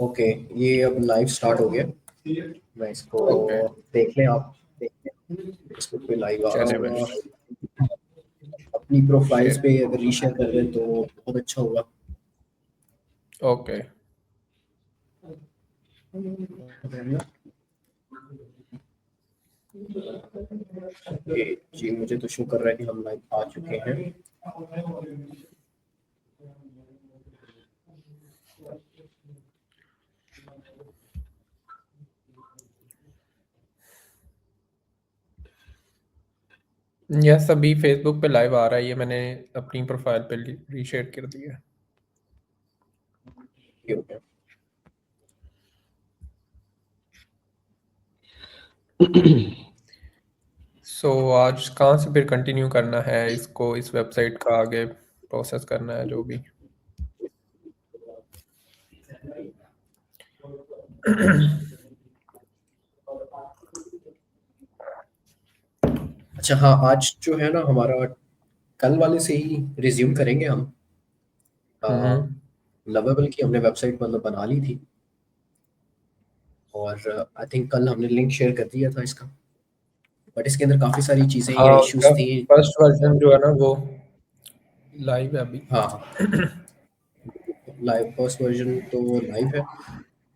Okay, ये अब live start हो गया। मैं इसको ओके, देख लें, आप देख लें फेसबुक पे लाइव आ रहा चले मैं होगा। अपनी प्रोफाइल्स शेयर। पे अगर रीशेयर कर दें तो बहुत अच्छा होगा। ओके, ओके जी, मुझे तो शो कर रहा है कि हम लाइव आ चुके हैं। यस, अभी फेसबुक पे लाइव आ रहा है, ये मैंने अपनी प्रोफाइल पे रीशेयर कर दिया है। ये हो गया। सो आज कहाँ से फिर कंटिन्यू करना है इसको, इस वेबसाइट का आगे प्रोसेस करना है जो भी। अच्छा हाँ, आज जो है ना हमारा, कल वाले से ही रिज्यूम करेंगे हम। हम्म। लवेबल की हमने वेबसाइट मतलब बना ली थी, और आई थिंक कल हमने लिंक शेयर कर दिया था इसका। बट इसके अंदर काफ़ी सारी चीज़ें या हाँ, इश्यूज उसका थी। फर्स्ट वर्जन जो है ना वो लाइव है अभी। हाँ, लाइव फर्स्ट वर्जन तो लाइव है।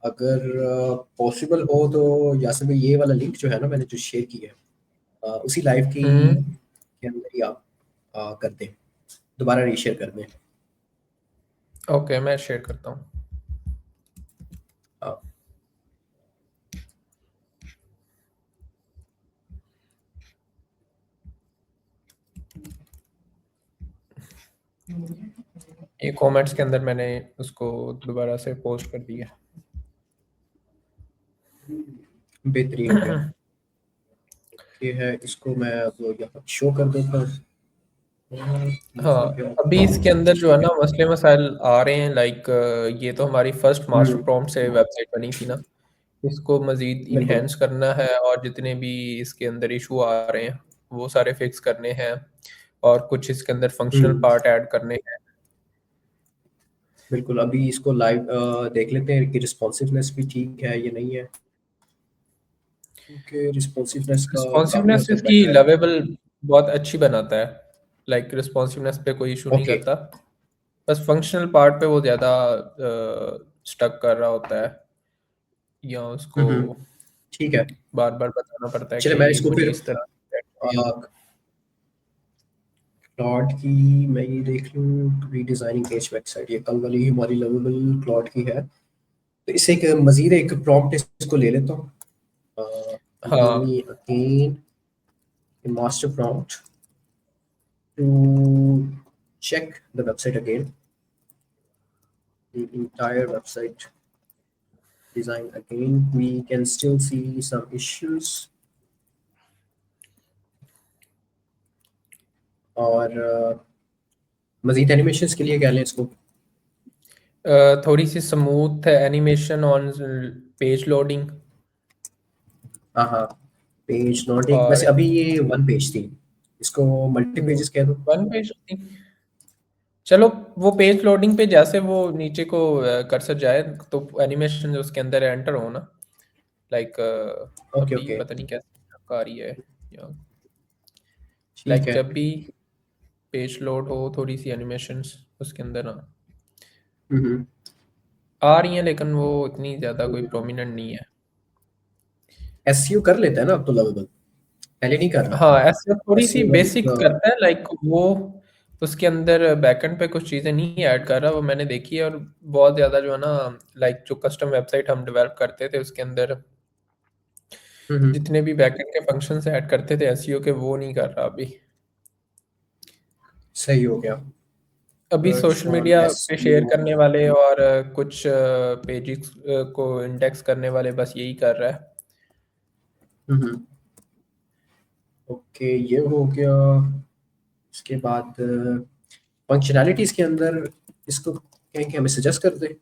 अगर पॉसिबल हो तो यासिर भाई, ये वाला लिंक जो है ना मैंने जो शेयर किया है, उसी लाइव की हम्म। के अंदर ही आप कर दें, दोबारा रीशेयर कर दें। ओके, मैं शेयर करता हूँ। अ, ये कमेंट्स के अंदर मैंने उसको दोबारा से पोस्ट कर दिया। बेहतरीन हो गया। ये है, इसको मैं अब यहाँ शो कर देता हूँ। हाँ, अभी इसके अंदर जो है ना मसले मसाइल आ रहे हैं, लाइक ये तो हमारी फर्स्ट मास्टर हम्म, प्रॉम्प्ट से वेबसाइट बनी थी ना, इसको मज़ीद बिल्कुल। इन्हेंस करना है और जितने भी इसके अंदर इशू आ रहे हैं वो सारे फिक्स करने हैं, और कुछ इसके अंदर फंक्शनल हम्म, पार्ट ऐड करने हैं। बिल्कुल। अभी इसको लाइव देख लेते हैं कि रिस्पॉन्सिवनेस भी ठीक है या नहीं है, क्योंकि रिस्पॉन्सिवनेस का काफ़ी रिस्पॉन्सिवनेस हद तक इसकी बेटर है। लवेबल बहुत अच्छी बनाता है, लाइक रिस्पॉन्सिवनेस पे कोई इशू नहीं ओके। करता। बस फंक्शनल पार्ट पे वो ज़्यादा स्टक कर रहा होता है, या उसको हम्म, ठीक है। बार बार बताना पड़ता है चलिए, मैं कि इसको मुझे फिर इस तरह set चाहिए। क्लॉड की मैं ये देख लूँ, रीडिज़ाइनिंग पेज वेबसाइट, ये कल वाली ही हमारी लवेबल क्लॉड की है। तो इससे एक मज़ीद एक प्रॉम्प्ट इसको ले लेता हूँ। गिव मी हाँ, again master prompt to check the website again, the entire website design again. We can still see some issues, और मजीद एनिमेशंस के लिए क्या लें इसको? थोड़ी सी smooth animation on page loading. हाँ हाँ, पेज लोडिंग। और वैसे अभी ये वन पेज थी, इसको मल्टी पेजेस कह दो। वन पेज, चलो वो पेज लोडिंग पे जैसे वो नीचे को कर्सर जाए तो एनिमेशन जो उसके अंदर एंटर हो ना, लाइक ओके अभी ओके, पता नहीं कैसे आ रही है, या ठीक लाइक है। जब भी पेज लोड हो थोड़ी सी एनिमेशंस उसके अंदर ना हम्म, आ रही हैं, लेकिन वो इतनी ज़्यादा कोई प्रोमिनेंट नहीं है। एसईओ कर लेता है ना अब तो लगभग, पहले नहीं कर रहा था। हाँ, ऐसे थोड़ी सी एसईओ बेसिक लगभग करता है, लाइक वो उसके अंदर बैकएंड पे कुछ चीज़ें नहीं ऐड कर रहा, वो मैंने देखी है। और बहुत ज़्यादा जो है ना, लाइक जो कस्टम वेबसाइट हम डेवलप करते थे उसके अंदर हम्म, जितने भी बैकएंड के फंक्शंस ऐड करते थे एसईओ के, वो नहीं कर रहा अभी। सही हो गया। अभी सर्च सोशल ऑन मीडिया पे शेयर एसईओ। करने वाले और कुछ पेजेस को इंडेक्स करने वाले बस यही कर रहा है। हम्म, ओके, ये हो गया। उसके बाद फंक्शनैलिटीज़ के अंदर इसको कहें कि हमें सजेस्ट कर दे।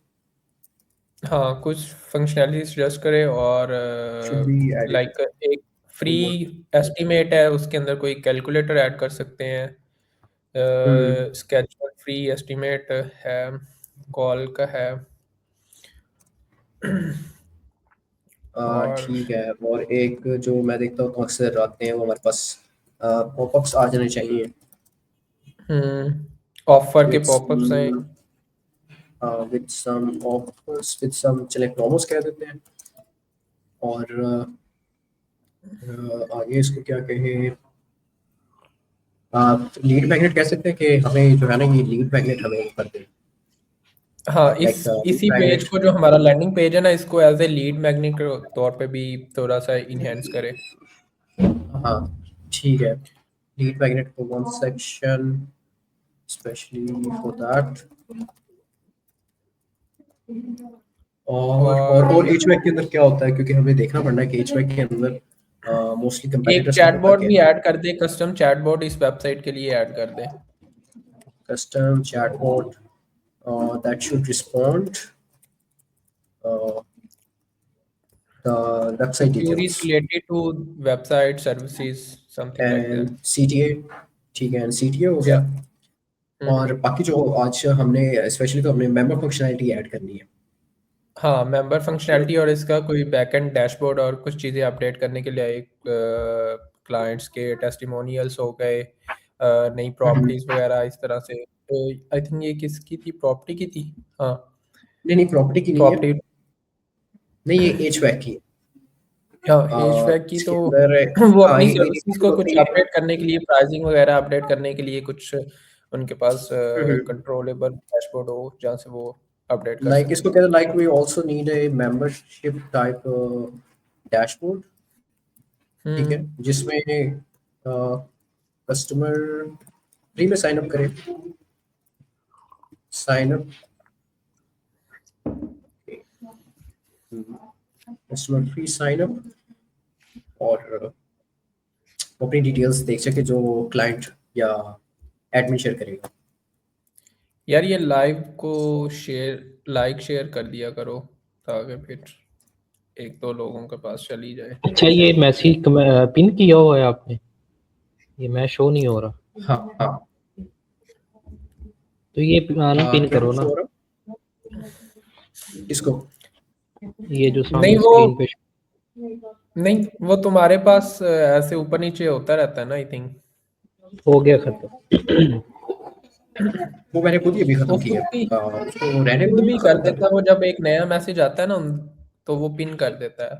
हाँ, कुछ फंक्शनैलिटी सजेस्ट करे, और शुड बी एडिट लाइक एक फ्री मोर। एस्टीमेट है, उसके अंदर कोई कैलकुलेटर ऐड कर सकते हैं। हम्म, स्केच फ्री एस्टीमेट है, कॉल का है, और ठीक है। और एक जो मैं देखता हूँ अक्सर आते हैं वो हमारे पास पॉपअप्स आ जाने चाहिए ऑफर के विद पॉपअप्स हैं। With some offers, with some, चले प्रोमोस कह देते हैं। और आगे इसको क्या कहें, आप लीड मैग्नेट कह सकते हैं कि हमें जो है ना ये लीड मैग्नेट हमें कर दे, हाँ, इस लाइक लीड इसी पेज मैग्नेट। को जो हमारा लैंडिंग पेज है ना, इसको एज ए लीड मैग्नेट के तौर पे भी थोड़ा सा इनहेंस करे। हाँ ठीक है, lead magnet for one section especially for that। और और एचवैक के अंदर क्या होता है, क्योंकि हमें देखना पड़ना है कि एचवैक के अंदर मोस्टली एक कंपेटिटर्स का होता चैटबॉट क्या भी है। ऐड कर दे, कस्टम चैटबॉट इस वेबसाइट के लिए ऐड कर दे। Custom chatbot that should respond uh, the website queries details related to website services, something like that. and CTA। ठीक है, एंड CTA हो या गया। और बाकी जो आज हमने स्पेशली तो हमने मेंबर फंक्शनैलिटी ऐड करनी है। हाँ, मेंबर फंक्शनैलिटी और इसका कोई बैकएंड डैशबोर्ड और कुछ चीज़ें अपडेट करने के लिए एक क्लाइंट्स के टेस्टिमोनियल्स हो गए, नई हम्म। प्रॉपर्टीज वगैरह इस तरह से। तो आई थिंक ये किसकी थी, प्रॉपर्टी की थी। हाँ, नहीं नहीं, प्रॉपर्टी की नहीं है, प्रॉपर्टी। नहीं ये एचवैक की है। हाँ, एचवैक की इसके तो अंदर वो हाँ अपनी ये सर्विसेज रिव्यू को कुछ होती है। अपडेट करने के लिए, प्राइसिंग वगैरह अपडेट करने के लिए कुछ उनके पास हम्म। कंट्रोलेबल डैशबोर्ड हो जहाँ से वो अपडेट कर लाइक सकें। इसको कहते हैं, like we also need a membership type dashboard. ठीक है, हम्म। जिसमें कस्टमर फ्री में साइन अप करे, sign up, customer free sign up, और वो अपनी डिटेल्स देख सके जो क्लाइंट या एडमिन शेयर करेगा। यार ये लाइव को लाइक शेयर कर दिया करो, ताकि फिर एक दो लोगों के पास चली जाए। अच्छा, ये मैसेज पिन किया हुआ है आपने? ये मैं शो नहीं हो रहा, हाँ हाँ। तो ये अनपिन क्या करो कुछ ना। हो रहा इसको। ये जो नहीं सामने वो स्क्रीन पे नहीं वो तुम्हारे पास ऐसे ऊपर नीचे होता रहता है ना, आई थिंक। हो गया खत्म। वो मैंने खुद ही अभी वो खत्म किया, उसको रहने खुद दो, भी कर खत्म कर देता दो। है, वो जब एक नया मैसेज आता है ना, तो वो पिन कर देता है।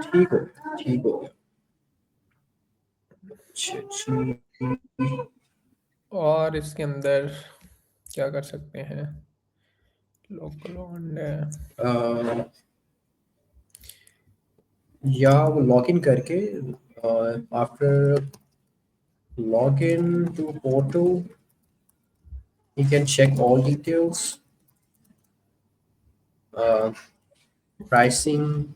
ठीक हो, ठीक हो गया। अच्छा, अच्छा। और इसके अंदर क्या कर सकते हैं, लोकल ऑन है। या वो लॉग इन करके after log in to portal, you can check all details, uh, pricing,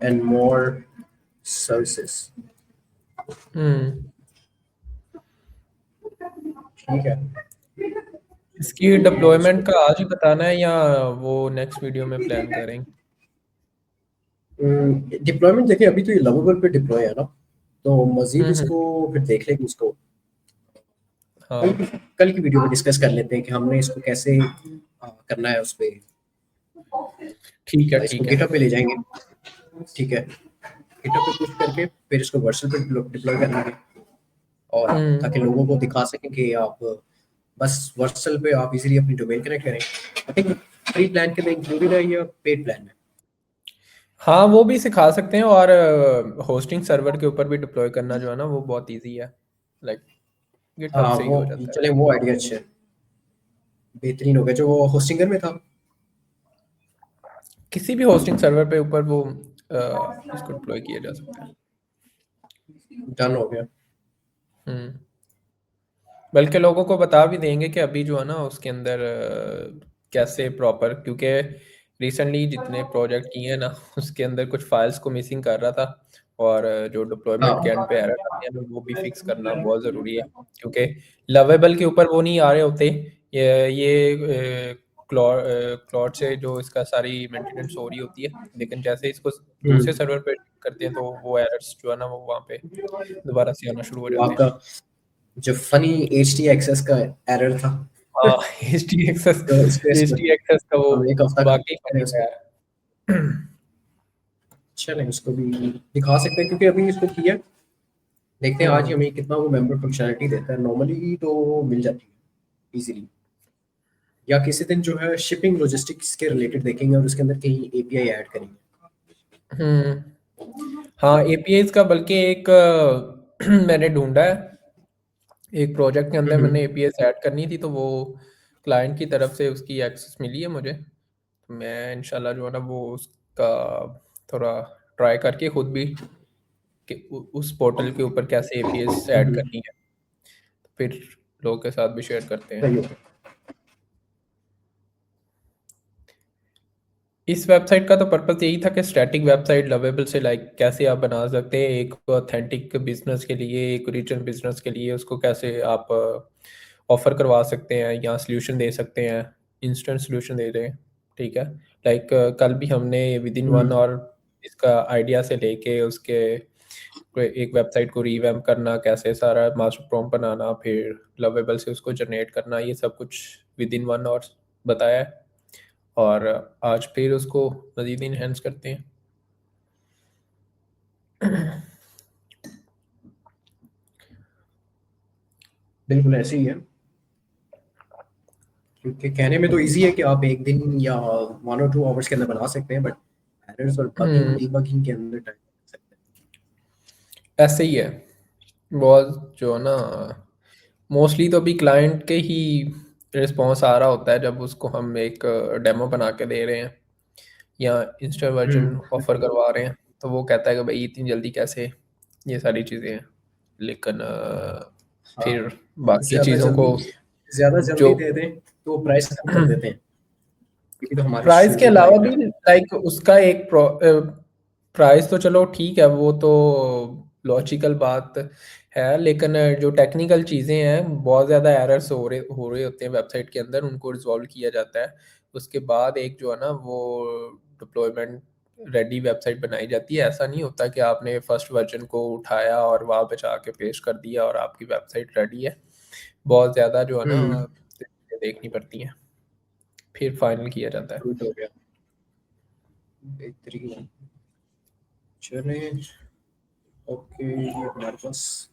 and more services। हम्म। ठीक है। इसकी डिप्लॉयमेंट का आज ही बताना है या वो नेक्स्ट वीडियो में प्लान करेंगे? डिप्लॉयमेंट देखिए, अभी तो ये लवेबल पे डिप्लॉय है ना, तो मजीद हम्म। इसको फिर देख लेंगे इसको। कल हाँ, की कल की वीडियो में डिस्कस कर लेते हैं कि हमने इसको कैसे करना है उस पे। ठीक है, इसको ठीक है। गिटहब पे ले जाएंगे। ठीक है, गिटहब पे पुश करके फिर इसको वर्सल पे डिप्लॉय कर लेंगे, और हम्म। ताकि लोगों को दिखा सकें कि आप बस वर्सल पे आप इजीली अपनी डोमेन कनेक्ट करें। आई थिंक फ्री प्लान के अंदर इंक्लूडेड है या पेड प्लान में। हाँ, वो भी सिखा सकते हैं, और होस्टिंग सर्वर के ऊपर भी डिप्लॉय करना जो है ना, वो बहुत इजी है। लाइक गिटहब हाँ से ही वो, हो जाता है। चले वो आइडिया अच्छा है, बेहतरीन हो गया जो वो होस्टिंगर में था। किसी भी होस्टिंग सर्वर पे ऊपर वो इसको डिप्लॉय किया जा सकता है। डन हो गया। हम्म। बल्कि लोगों को बता भी देंगे कि अभी जो है ना उसके अंदर कैसे प्रॉपर, क्योंकि रिसेंटली जितने प्रोजेक्ट किए हैं ना उसके अंदर कुछ फाइल्स को मिसिंग कर रहा था, और जो डिप्लॉयमेंट के एंड पे हाँ एरर आते हैं ना, वो भी फिक्स करना बहुत ज़रूरी है, क्योंकि लवेबल के ऊपर वो नहीं आ रहे होते। ये क्लॉड से जो इसका सारी मेंटेनेंस हो रही होती है, लेकिन जैसे इसको दूसरे हम्म, सर्वर पे करते हैं तो वो एरर्स जो है ना वो वहाँ पे दोबारा से आना शुरू हो वो जाते हैं। आपका जो फनी एचटी एक्सेस का एरर था हाँ HTXS तो स्पेस में HTXS का वो हम एक हफ्ता वाकई काम करें फनी उसको। है। चलें उसको भी दिखा सकते हैं क्योंकि अभी इसको किया, देखते हैं आज ही हमें कितना वो मेंबर फंक्शनैलिटी देता है। नॉर्मली तो मिल जाती है इजीली, या किसी दिन जो है शिपिंग लॉजिस्टिक्स के रिलेटेड देखेंगे और उसके अंदर कहीं एपीआई ऐड करेंगे। हाँ एपीआईज का बल्कि एक मैंने ढूंढा है, एक प्रोजेक्ट के अंदर मैंने एपीआई ऐड करनी थी तो वो क्लाइंट की तरफ से उसकी एक्सेस मिली है मुझे। तो मैं इंशाल्लाह जो है ना वो उसका थोड़ा ट्राई करके खुद भी कि उस पोर्टल के ऊपर कैसे एपीआई ऐड करनी है तो फिर लोगों के साथ भी शेयर करते हैं। सही होगा। इस वेबसाइट का तो पर्पस यही था कि स्टैटिक वेबसाइट लवेबल से लाइक कैसे आप बना सकते हैं एक ऑथेंटिक बिजनेस के लिए, एक ओरिजिनल बिजनेस के लिए उसको कैसे आप ऑफर करवा सकते हैं या सोल्यूशन दे सकते हैं, इंस्टेंट सोल्यूशन दे दें। ठीक है, लाइक कल भी हमने विद इन 1 आवर इसका आइडिया से लेके उसके एक वेबसाइट को रीवैम्प करना, कैसे सारा मास्टर प्रॉम्प्ट बनाना, फिर लवेबल से उसको जनरेट करना, ये सब कुछ विद इन 1 आवर बताया है। और आज फिर उसको मज़ीद इन्हेंस करते हैं। बिल्कुल ऐसे ही है, क्योंकि कहने में तो इजी है कि आप एक दिन या 1 और 2 आवर्स के अंदर बना सकते हैं, बट एरर्स और बगिंग डीबगिंग के अंदर टाइम लग सकता है। ऐसे ही है बहुत जो है ना, मोस्टली तो अभी क्लाइंट के ही रिस्पॉन्स आ रहा होता है जब उसको हम एक डेमो बना के दे रहे हैं या इंस्टा वर्जन ऑफर करवा रहे हैं तो वो कहता है कि भाई इतनी जल्दी कैसे, ये सारी चीज़ें हैं। लेकिन हाँ, फिर बाकी ज्यादा चीज़ों जल्दी को ज्यादा जो जल्दी दे दें तो प्राइस कम कर देते हैं, क्योंकि तो हमारे प्राइस के शुरू अलावा क्लाइंट भी है। लाइक उसका एक प्राइस तो चलो ठीक है, वो तो लॉजिकल बात है, लेकिन जो टेक्निकल चीज़ें हैं बहुत ज़्यादा एरर्स हो रहे होते हैं वेबसाइट के अंदर, उनको रिजॉल्व किया जाता है। उसके बाद एक जो है ना वो डिप्लॉयमेंट रेडी वेबसाइट बनाई जाती है। ऐसा नहीं होता कि आपने फर्स्ट वर्जन को उठाया और वहाँ पे जाके पेश कर दिया और आपकी वेबसाइट रेडी है। बहुत ज़्यादा जो है ना चीज़ें देखनी पड़ती हैं, फिर फाइनल किया जाता है। गुड हो गया, बेहतरीन। चलें, ओके, ये हमारे पास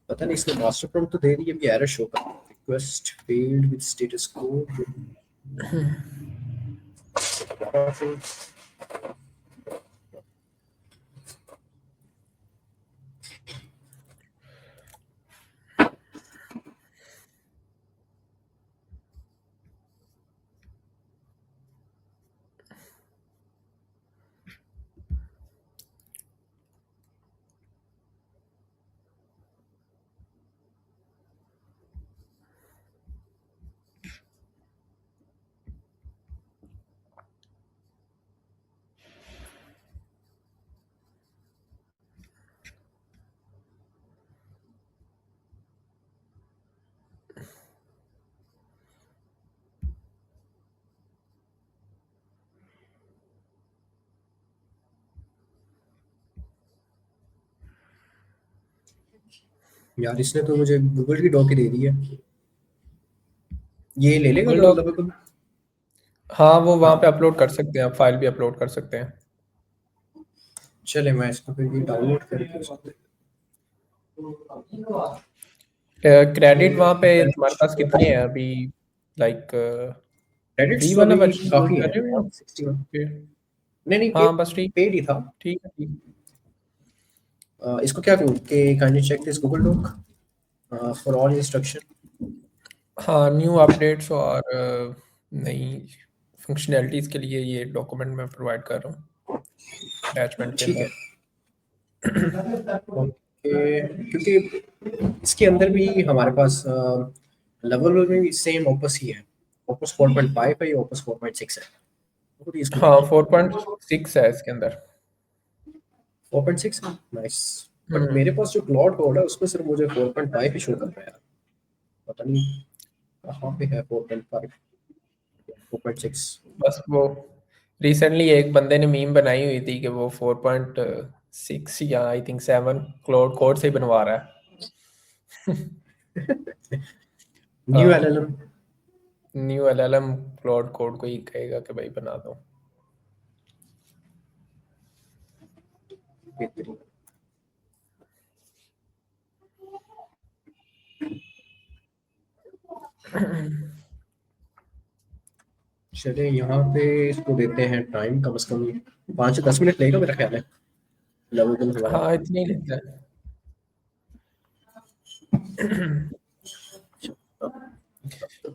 पता नहीं इसने मास्टर प्रॉम्प्ट तो दे दी है, अभी एरर शो कर request failed with status code. यार इसने तो मुझे गूगल की डॉक ही दे दी है, ये ले लेगा गूगल तो डॉक, मतलब। हाँ वो वहाँ पे हाँ, अपलोड कर सकते हैं, आप फाइल भी अपलोड कर सकते हैं। चले मैं इसको फिर भी डाउनलोड करके उसको क्रेडिट वहाँ पे तुम्हारे पास कितने हैं क्रेडिट्स अभी, लाइक फ्री तो वाला अभी वर्जन यूज काफी कर है, रहे हो या 61। फिर? नहीं नहीं, हाँ बस ठीक, पेड ही था। ठीक है ठीक। इसको क्या करूँ कि kindly check this Google doc for all instruction. हाँ न्यू अपडेट्स और नई फंक्शनैलिटीज़ के लिए ये डॉक्यूमेंट मैं प्रोवाइड कर रहा हूँ अटैचमेंट के ठीक है, अंदर। ओके, क्योंकि इसके अंदर भी हमारे पास लेवल में भी सेम ओपस ही है, ओपस 4.5 है, ये ओपस 4.6 है, तो इसको हाँ देखें। 4.6 है इसके अंदर। 4.6 है, नाइस। बट मेरे पास जो क्लाउड कोड है उसमें सिर्फ मुझे 4.5 ही शो कर रहा है, पता नहीं कहाँ पे है 4.5 4.6। बस वो रिसेंटली एक बंदे ने मीम बनाई हुई थी कि वो 4.6 या आई थिंक 7 क्लाउड कोड से ही बनवा रहा है। New LLM new LLM cloud Code को ही कहेगा कि भाई बना दो। बेहतरीन। चलिए यहाँ पे इसको देते हैं टाइम, कम से कम 5 से 10 मिनट लगेगा मेरा ख्याल है लवेबल हमारा। हाँ इतनी ही लेता है।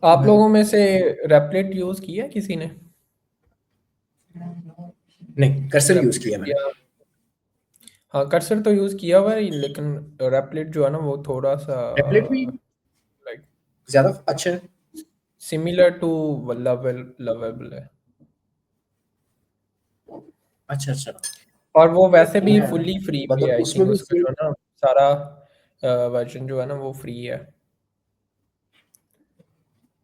आप लोगों में से रेपलेट यूज किया है किसी ने? नहीं, कर्सर यूज किया मैंने। या हाँ कर्सर तो यूज किया हुआ है, लेकिन रेपलेट जो है ना वो थोड़ा सा टेम्पलेट भी लाइक ज्यादा अच्छा है। सिमिलर टू लवेबल है। अच्छा अच्छा, और वो वैसे भी फुल्ली फ्री पे मतलब आई उसमें थिंक, भी उसका जो है ना सारा वर्जन जो है ना वो फ्री है।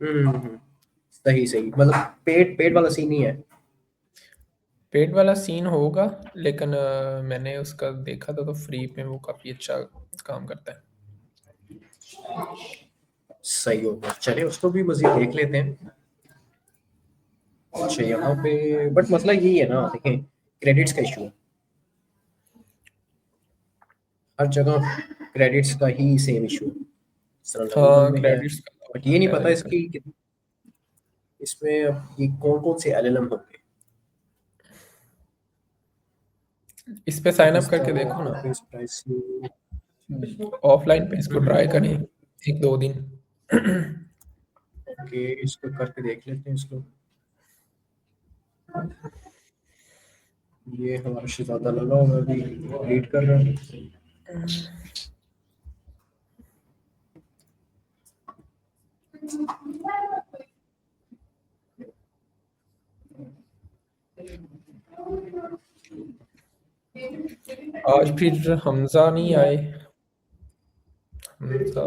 सही सही, मतलब पेड पेड वाला सीन नहीं है। पेड वाला सीन होगा, लेकिन मैंने उसका देखा था तो फ्री पे वो काफी अच्छा काम करता है। सही होगा, चलिए उसको भी मजीद देख लेते हैं। अच्छा यहाँ पे बट मसला यही है ना, देखें क्रेडिट्स का इशू है हर जगह, क्रेडिट्स का ही सेम इशू है। इस तरह लवेबल हाँ में है, क्रेडिट्स का बट ये नहीं तो पता है इधर। इसकी इसमें अब ये कौन कौन से एलएलएम होंगे। इस पे साइन अप इस करके देखो तरह ना, ऑफिस प्राइसिंग। ऑफलाइन पे इसको ट्राई करें 1-2 दिन। ओके, इसको करके देख लेते हैं इसको। ये हमारा शहजादा लगा हुआ है, अभी रीड कर रहा है। आज फिर हमजा नहीं आए। हमजा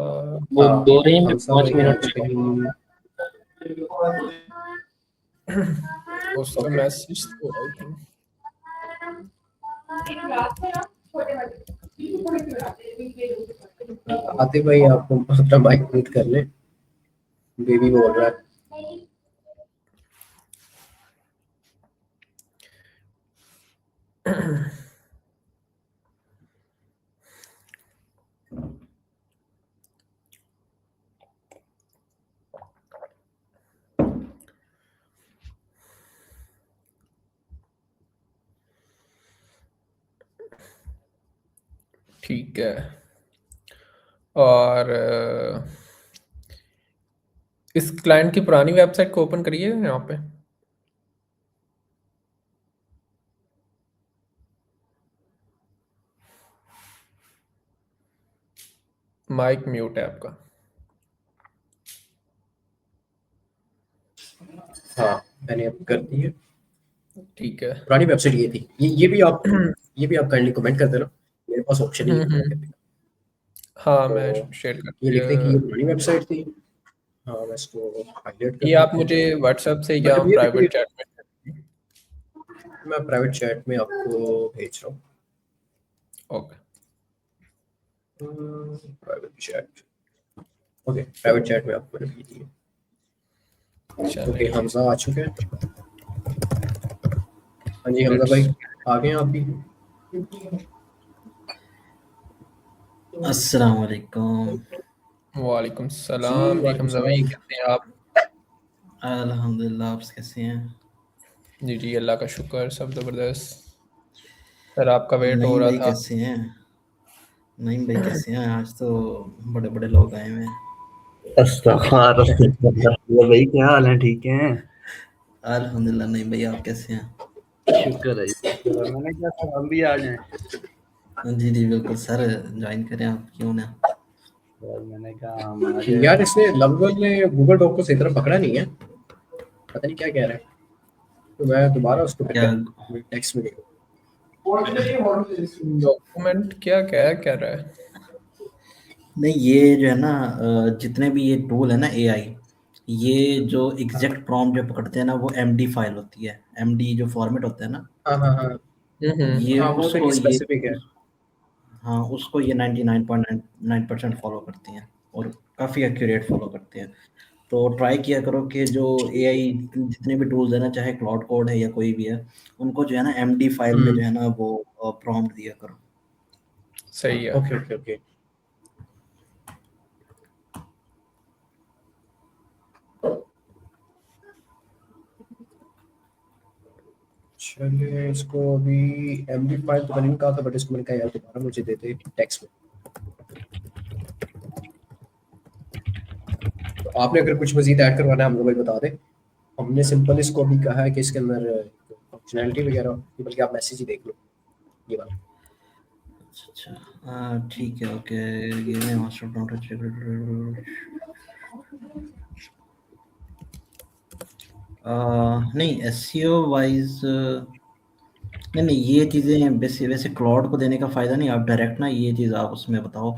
वो हाँ, बोल रहे हैं मैं हमजा 5 भाई मिनट आज में कहीं उसका ओके। मैसेज तो आई थिंक आतिफ भाई आप अपना माइक म्यूट कर लें, बेबी बोल रहा है। ठीक है। और इस क्लाइंट की पुरानी वेबसाइट को ओपन करिए यहाँ पे। माइक म्यूट है आपका। हाँ मैंने अब कर दी है। ठीक है। पुरानी वेबसाइट ये थी, ये भी आप काइंडली कमेंट कर देना, मेरे पास ऑप्शन ही नहीं है करने का। हाँ मैं तो शेयर ये लिखते हैं कि ये कर। पुरानी वेबसाइट थी। हाँ मैं इसको हाईलाइट कर ये आप देता मुझे हूँ। व्हाट्सएप से बट या अब ये देखो, प्राइवेट चैट में। मैं प्राइवेट चैट में आपको भेज रहा हूँ। Okay. Private chat, okay private chat में आपको भेज दिए। चलें ओके ठीक। हमजा आ चुके हैं। हाँ जी हमजा लेट्स। भाई, आ गए हैं आप भी। अस्सलाम वालेकुम। वालेकुम जी सलाम जी। वालेकुम हमजा भाई सलाम। कैसे हैं आप? अल्हम्दुलिल्लाह, आप कैसे हैं? जी जी अल्लाह का शुक्र, सब ज़बरदस्त। सर आपका वेट हो नईम रहा भाई था। कैसे हैं? नईम भाई कैसे हैं? आज तो बड़े बड़े लोग आए हुए हैं। अस्तगफुरुल्लाह भाई, क्या हाल है? ठीक हैं? अल्हम्दुलिल्लाह। नईम भाई आप कैसे हैं? शुक्र है जी, शुक्र है। मैंने कहा सर हम भी आ जाएं। जी जी बिल्कुल सर, ज्वाइन करें, आप क्यों ना। और मैंने कहा हम आ जाए। यार इसने लवल ने गूगल डॉक को सही तरह पकड़ा नहीं है, पता नहीं क्या कह रहा है। तो मैं दोबारा उसको क्या टेक्स्ट में देखूँ। डॉक्यूमेंट क्या क्या कह रहा है? नहीं, ये जो है ना जितने भी ये टूल है ना एआई, ये जो एग्जैक्ट प्रॉम्प्ट जो पकड़ते हैं ना वो एमडी फाइल होती है। एमडी जो फॉर्मेट होता है ना, हाँ हाँ हाँ ये हाँ, वो तो उसको स्पेसिफिक है। हाँ उसको ये 99.9% फॉलो करती हैं। और काफ़ी एक्यूरेट फॉलो करते हैं। तो ट्राई किया करो कि जो एआई जितने भी टूल्स है ना, चाहे क्लाउड कोड है या कोई भी है, उनको जो है ना एमडी फाइल में जो है ना वो प्रॉम्प्ट दिया करो। सही है। Okay okay okay. चलिए इसको अभी एमडी फाइल तो मैंने कहा था, बट इसको मैंने कहा यार दोबारा मुझे देते टेक्स्ट में। तो आपने अगर कुछ मजीद ऐड करवाना है हम लोग भाई बता दें। हमने सिंपल इसको अभी कहा है कि इसके अंदर फंक्शनैलिटी वगैरह, बल्कि आप मैसेज ही देख लो ये वाला। अच्छा ठीक है, ओके। ये मैं मास्टर प्रॉम्प्ट नहीं एसईओ वाइज नहीं ये चीज़ें वैसे क्लाउड को देने का फ़ायदा नहीं, आप डायरेक्ट ना ये चीज़ आप उसमें बताओ।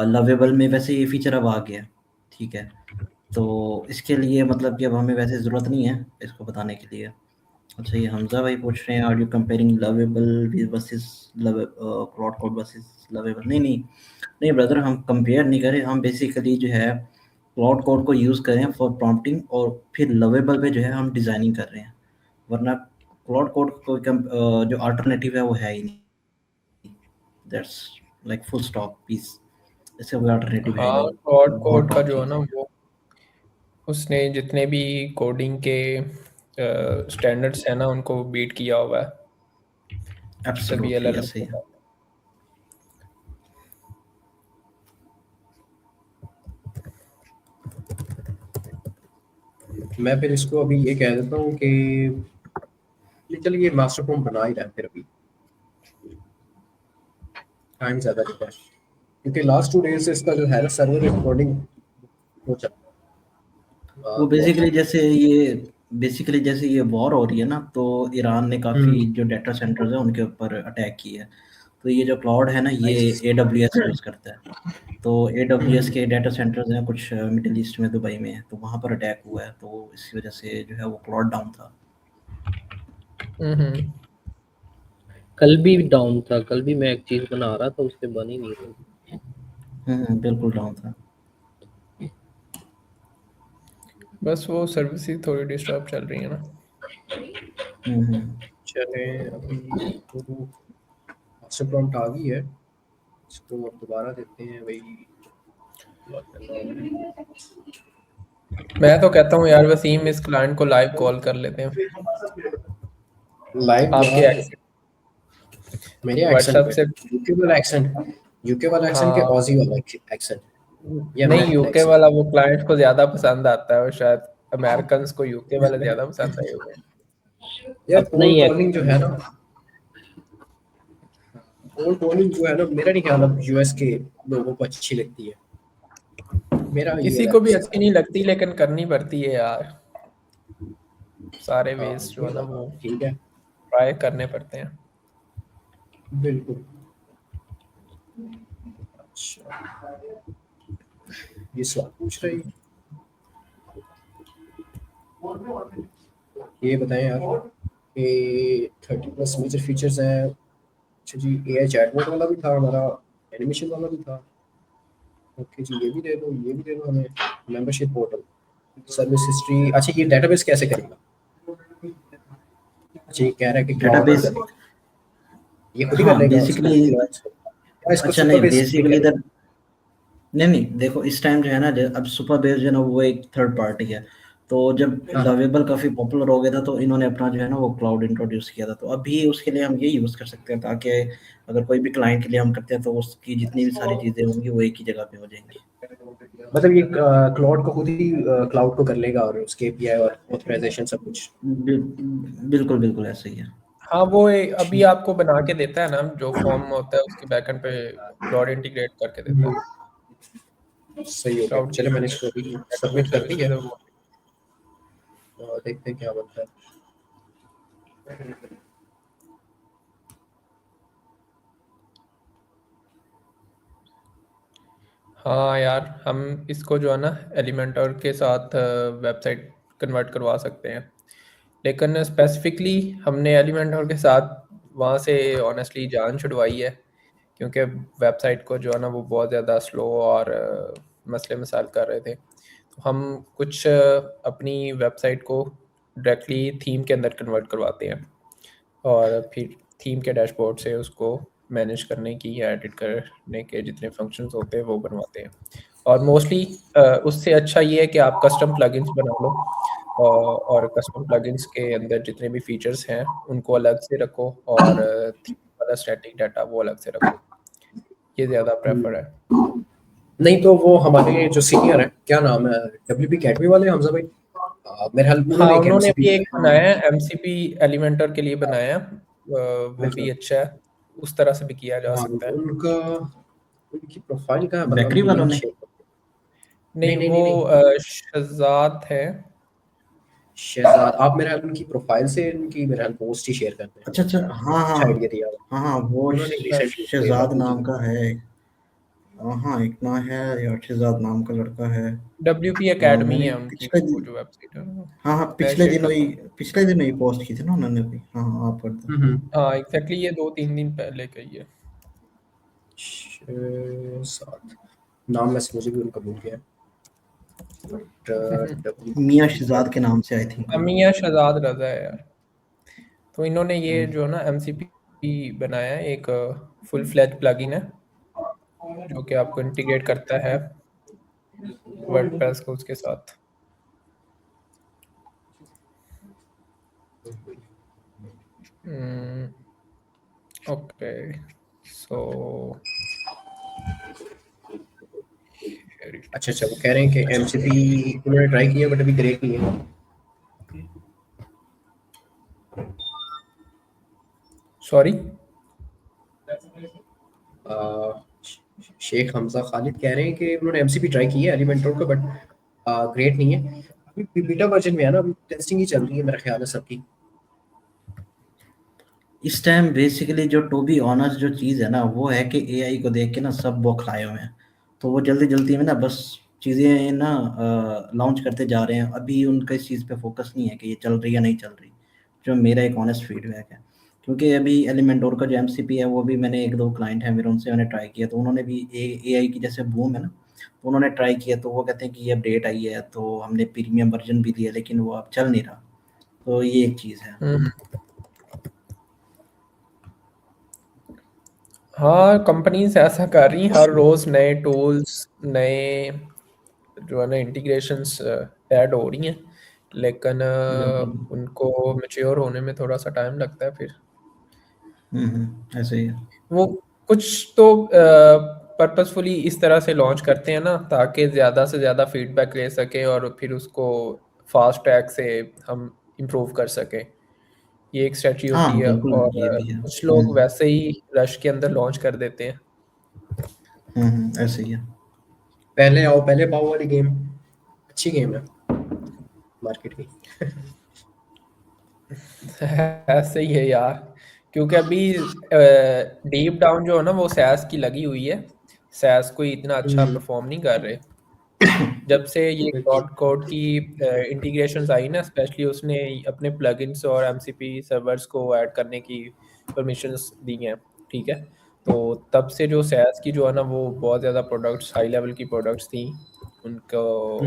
लवेबल में वैसे ये फीचर अब आ गया, ठीक है। तो इसके लिए मतलब कि अब हमें वैसे ज़रूरत नहीं है इसको बताने के लिए। अच्छा ये हमजा भाई पूछ रहे हैं are you comparing Lovable versus Claude Code versus Lovable? नहीं ब्रदर, हम कंपेयर नहीं करें, हम बेसिकली जो है क्लाउड कोड को यूज़ करें फॉर प्रॉम्प्टिंग और फिर लवेबल पे जो है हम डिज़ाइनिंग कर रहे हैं, वरना क्लाउड कोड कोई जो अल्टरनेटिव है वो है ही नहीं। That's like full stop piece, ऐसे कोई अल्टरनेटिव है ही हाँ, नहीं। क्लाउड बहुत कोड का टॉप जो है चीज़ ना है। वो उसने जितने भी कोडिंग के स्टैंडर्ड्स हैं ना उनको बीट किया हुआ है सभी एब्सोल्युटली एलएलएम ऐसे के ही है। साथ। मैं फिर इसको अभी ये कह देता हूँ कि चलिए ये मास्टर प्रॉम्प्ट बना ही रहा है फिर अभी, टाइम ज़्यादा लेता है क्योंकि लास्ट 2 डेज से इसका जो है ना सर्वर रिकॉर्डिंग हो चल रहा वो है बहुत बेसिकली जैसे ये वॉर हो रही है ना, तो ईरान ने काफ़ी जो डाटा सेंटर्स है उनके ऊपर अटैक किया है। तो ये जो क्लाउड है ना ये नाइस। AWS यूज़ करता है। तो AWS के डाटा सेंटर्स हैं कुछ मिडिल ईस्ट में, दुबई में है, तो वहाँ पर अटैक हुआ है, तो इसी वजह से जो है वो क्लाउड डाउन था। हम्म। कल भी डाउन था, कल भी मैं एक चीज बना रहा था उससे बन ही नहीं रही। बिल्कुल डाउन था। बस वो सर्विस ही थोड़ी डिस्टर्ब चल रही है ना। चले अभी तो मास्टर प्रॉम्प्ट आ गई है, इसको अब दोबारा देते हैं वही। मैं तो कहता हूँ यार वसीम इस क्लाइंट को लाइव कॉल कर लेते हैं लाइव आपके यार मेरे एक्सेंट व्हाट्सएप पे, से। यूके वाला एक्सेंट के हाँ ऑजी वाला एक्सेंट या नहीं, अमेरिकन यूके एक्सेंट। वाला वो क्लाइंट को ज्यादा पसंद आता है और शायद अमेरिकन को यूके वाले ज्यादा पसंद आए होंगे। यार अपना ही कॉलिंग जो है ना, कोल्ड कॉलिंग जो है ना, मेरा नहीं ख्याल अब यूएस के लोगों को अच्छी लगती है, मेरा ये किसी को भी अच्छी नहीं लगती लेकिन करनी पड़ती है यार, सारे हाँ वेज जो ये है ना बात वो ठीक है, ट्राई करने पड़ते हैं। बिल्कुल। अच्छा ये सवाल पूछ रही, ये बताएं यार कि 30+ मेजर फीचर्स हैं। अच्छा जी, एआई चैटबॉट वाला भी था हमारा, एनिमेशन वाला भी था। ओके जी, ये भी दे दो, ये भी दे दो हमें। Membership portal, service history. अच्छा ये डेटाबेस कैसे करेगा? अच्छा ये कह रहा है कि क्लाउड डेटाबेस, करेगा, ये खुद ही कर हाँ लेगा इसको बेसिकली। क्लाउड्स को, या इसको अच्छा नहीं सुपरबेस भी बेसिकली करेगा? इधर नहीं देखो इस टाइम जो है ना, अब सुपर बेस जो है ना वो एक थर्ड पार्टी है। तो जब हाँ लवेबल काफ़ी पॉपुलर हो गया था, तो इन्होंने अपना जो है ना वो क्लाउड इंट्रोड्यूस किया था। तो अभी उसके लिए हम ये यूज़ कर सकते हैं, ताकि अगर कोई भी क्लाइंट के लिए हम करते हैं तो उसकी जितनी भी सारी चीज़ें होंगी वो एक ही जगह पे हो जाएंगी। मतलब ये क्लाउड को खुद ही क्लाउड को कर लेगा और उसके एपीआई और ऑथराइजेशन सब कुछ। बिल्कुल बिल्कुल ऐसे ही है। हाँ वो अभी ठीक आपको बना के देता है ना, जो फॉर्म होता है उसके बैकएंड पे क्लाउड इंटीग्रेट करके देता है। सही हो गया, क्लाउड चलो मैंने इसको अभी सबमिट कर दी है, सर्विसेज है वो। और देखते हैं क्या बनता है। हाँ यार हम इसको जो है ना एलिमेंटर के साथ वेबसाइट कन्वर्ट करवा सकते हैं, लेकिन स्पेसिफिकली हमने एलिमेंटर के साथ वहाँ से ऑनेस्टली जान छुड़वाई है, क्योंकि वेबसाइट को जो है ना वो बहुत ज़्यादा स्लो और मसले मसाइल कर रहे थे, तो हम कुछ अपनी वेबसाइट को डायरेक्टली थीम के अंदर कन्वर्ट करवाते हैं और फिर थीम के डैशबोर्ड से उसको मैनेज करने की या एडिट करने के जितने फंक्शंस होते हैं वो बनवाते हैं। और मोस्टली उससे अच्छा ये है कि आप कस्टम प्लगइन्स बना लो और कस्टम प्लगइन्स के अंदर जितने भी फीचर्स हैं उनको अलग से रखो और थीम वाला स्टैटिक डाटा वो अलग से रखो, ये ज़्यादा प्रेफर है। नहीं तो वो हमारे जो सीनियर है, क्या नाम है, WP अकेडमी वाले हमजा भाई, मेरे ख्याल हाँ, उन्होंने एक उन्होंने MCP भी एक बनाया है MCP एलिमेंटर के लिए बनाया है, वो भी अच्छा है, उस तरह से भी किया जा हाँ, सकता है। उनकी प्रोफाइल कहाँ है, बेकरी वालों ने? नहीं, नहीं, वो नहीं। शहजाद है। शहजाद, आप मेरे ख्याल उनकी प्रोफाइल से उनकी मेरे ख्याल पोस्ट ही शेयर करते हैं। अच्छा अच्छा, हाँ अच्छा हाँ आइडिया दिया हाँ हाँ, वो उन्होंने रिसेंटली शहजाद नाम का है। हाँ, एक ना है यार, शहजाद नाम का लड़का है। WP अकेडमी मैंने है उनकी पिछले वो दिन, जो वेबसाइट है ना, हाँ हाँ, मैं शेयर करता हूँ। पिछले दिन ही पोस्ट की थी ना उन्होंने भी। हाँ हाँ, आप कर दो। हाँ एग्जैक्टली, ये 2-3 दिन पहले का ही है। शहजाद, नाम वैसे मुझे भी उनका भूल गया है। बट मियाँ शहजाद के नाम से आई थी। अमिया शहजाद रजा है यार। तो इन्होंने ये जो ना MCP बनाया है, एक फुल फ्लैज प्लगइन है जो कि आपको इंटीग्रेट करता है वर्डप्रेस को उसके साथ। ओके, सो अच्छा, वो कह रहे हैं कि MCP उन्होंने ट्राई किया बट अभी ग्रेट नहीं है। सॉरी, शेख हमजा खालिद कह रहे हैं कि उन्होंने MCP ट्राई किया है एलिमेंटर का, बट ग्रेट नहीं है। अभी बीटा वर्जन में है ना, अभी टेस्टिंग ही चल रही है मेरा ख्याल है सबकी। इस टाइम बेसिकली जो टू बी ऑनेस्ट जो चीज़ है ना, वो है कि एआई को देख के ना सब बौखलाए हुए हैं। तो वो जल्दी जल्दी में ना बस चीज़ें ना लॉन्च करते जा रहे हैं। अभी उनका इस चीज़ पे फोकस नहीं है कि ये चल रही है नहीं चल रही, जो मेरा एक ऑनेस्ट फीडबैक है। क्योंकि अभी एलिमेंटोर का जो MCP है वो भी, मैंने 1-2 क्लाइंट हैं मेरे, उनसे मैंने ट्राई किया, तो उन्होंने भी एआई की जैसे बूम है ना, तो उन्होंने ट्राई किया, तो वो कहते हैं कि ये अपडेट आई है, तो हमने प्रीमियम वर्जन भी लिया, लेकिन वो अब चल नहीं रहा। तो ये एक चीज़ है। हाँ, कंपनीज ऐसा कर रही हैं, हर रोज नए टूल्स, नए जो है ना इंटीग्रेशंस ऐड हो रही हैं, लेकिन उनको मैच्योर होने में थोड़ा सा टाइम लगता है। फिर ऐसे ही है। वो कुछ तो पर्पसफुली इस तरह से लॉन्च करते हैं ना ताकि ज़्यादा से ज़्यादा फीडबैक ले सकें और फिर उसको फास्ट ट्रैक से हम इम्प्रूव कर सकें, ये एक स्ट्रेटजी होती हाँ है। बिल्कुल, और ये भी है। कुछ लोग वैसे ही रश के अंदर लॉन्च कर देते हैं। ऐसे ही है। पहले आओ पहले पाओ वाली गेम अच्छी गेम है मार्केट की। ऐसे ही है यार, क्योंकि अभी डीप डाउन जो है ना वो सैस की लगी हुई है, सैस कोई इतना अच्छा परफॉर्म नहीं कर रहे। जब से ये क्लाउड कोड की इंटीग्रेशंस आई ना, स्पेशली उसने अपने प्लगइन्स और MCP सर्वर्स को ऐड करने की परमिशंस दी हैं, ठीक है। तो तब से जो सैस की जो है ना वो बहुत ज़्यादा प्रोडक्ट्स, हाई लेवल की प्रोडक्ट्स थी, उनको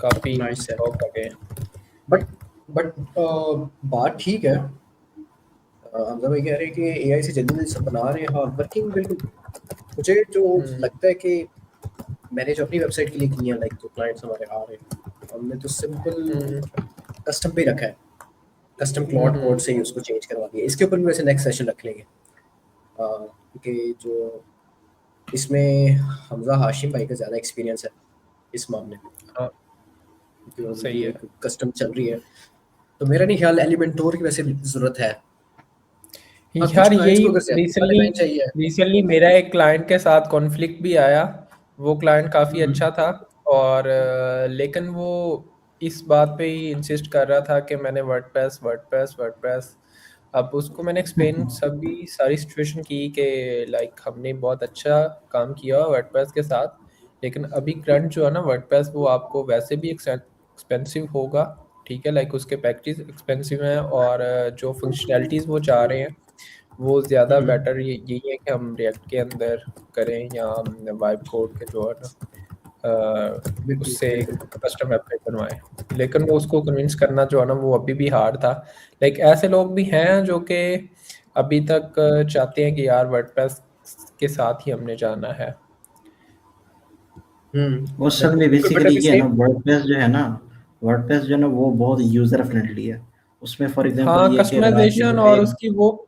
काफ़ी नाइस है, स्टॉक कर गए। बट बट बात ठीक है। हमजा भाई कह रहे हैं कि AI से जल्दी जल्दी सब बना रहे हैं, हाँ वर्किंग बिल्कुल। मुझे जो लगता है कि मैंने जो अपनी वेबसाइट के लिए की है, लाइक जो क्लाइंट्स हमारे आ रहे हैं, हमने तो सिंपल कस्टम पे रखा है, कस्टम क्लाउड कोड से ही उसको चेंज करवा दिया। इसके ऊपर भी वैसे नेक्स्ट सेशन रख लेंगे, क्योंकि जो इसमें हमजा हाशिम भाई का ज़्यादा एक्सपीरियंस है इस मामले में, हाँ, जो सही है। कस्टम चल रही है। तो मेरा नहीं ख्याल एलिमेंटोर की वैसे ज़रूरत है। हाँ, कुछ यार क्लाइंट्स यही को अगर ज़्यादा डिज़ाइन चाहिए। रिसेंटली मेरा एक क्लाइंट के साथ कॉन्फ्लिक्ट भी आया। वो क्लाइंट काफ़ी अच्छा था और लेकिन वो इस बात पे ही इंसिस्ट कर रहा था कि मैंने वर्डप्रेस वर्डप्रेस वर्डप्रेस। अब उसको मैंने एक्सप्लेन सभी सारी सिचुएशन की कि लाइक हमने बहुत अच्छा काम किया वर्डप्रेस के साथ, लेकिन अभी करंट जो है ना वर्डप्रेस वो आपको वैसे भी एक्सपेंसिव होगा, ठीक है। लाइक उसके पैकेजेस एक्सपेंसिव हैं और जो फंक्शनैलिटीज़ वो चाह रहे हैं वो ज़्यादा बेटर यही है कि हम रिएक्ट के अंदर करें या हम वाइब कोड के जो है ना बिल्कुल उससे बिल्कुल कस्टम वेबसाइट बनवाएं। लेकिन वो उसको कन्विंस करना जो है ना वो अभी भी हार्ड था। लाइक ऐसे लोग भी हैं जो कि अभी तक चाहते हैं कि यार वर्डप्रेस के साथ ही हमने जाना है। वो असल में बिल्कुल बट बेसिकली अभी ये है ना, सेम वर्डप्रेस जो है ना वो बहुत यूजर फ्रेंडली है। उसमें फॉर एग्जांपल हाँ, ये है कि अगर आप यहाँ कस्टमाइजेशन पे और उसकी वो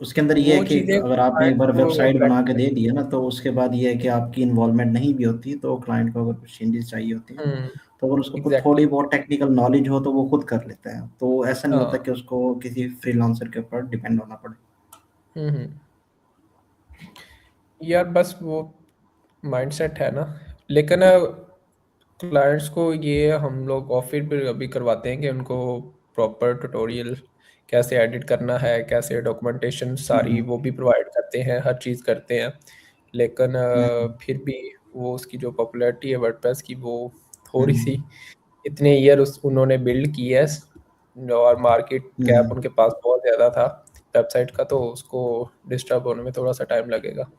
उसके अंदर ये है वो कि चीज़ें अगर आपने एक क्लाइंट बार को वेबसाइट बना के अट्रैक्ट दे दी है ना, तो उसके बाद ये है कि आपकी इन्वॉल्वमेंट नहीं भी होती, तो क्लाइंट को अगर कुछ चेंजेस चाहिए होती हैं तो अगर उसको खुद एग्जैक्टली। थोड़ी बहुत टेक्निकल नॉलेज हो तो वो खुद कर लेता है। तो ऐसा नहीं होता हाँ। कि उसको किसी फ्रीलांसर के ऊपर डिपेंड होना पड़े। हम्म। यार बस वो माइंडसेट है ना। लेकिन क्लाइंट्स को ये हम लोग ऑफर भी अभी करवाते हैं कि उनको प्रॉपर ट्यूटोरियल कैसे एडिट करना है, कैसे डॉक्यूमेंटेशन सारी हम्म वो भी प्रोवाइड करते हैं, हर चीज़ करते हैं। लेकिन हम्म फिर भी वो उसकी जो पॉपुलैरिटी है वर्डप्रेस की वो थोड़ी सी हम्म इतने ईयर उस उन्होंने बिल्ड की है और मार्केट कैप हम्म उनके पास बहुत ज़्यादा था वेबसाइट का, तो उसको डिस्टर्ब होने में थोड़ा सा टाइम लगेगा।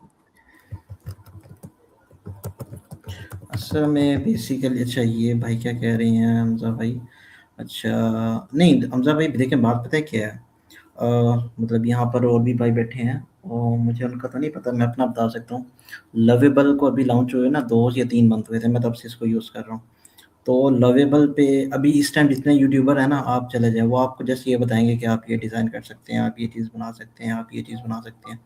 असल में बेसिकली अच्छा ये भाई क्या कह रही हैं हमजा भाई। अच्छा नहीं हमजा भाई देखें, बात पता है क्या है। मतलब यहाँ पर और भी भाई बैठे हैं और मुझे उनका तो नहीं पता, मैं अपना बता सकता हूँ। लवेबल को अभी लॉन्च हुए ना 2 या 3 मंथ हुए थे, मैं तब से इसको यूज़ कर रहा हूँ। तो लवेबल पे अभी इस टाइम जितने यूट्यूबर हैं ना, आप चले जाएँ वो आपको जस्ट ये बताएंगे कि आप ये डिज़ाइन कर सकते हैं, आप ये चीज़ बना सकते हैं, आप ये चीज़ बना सकते हैं।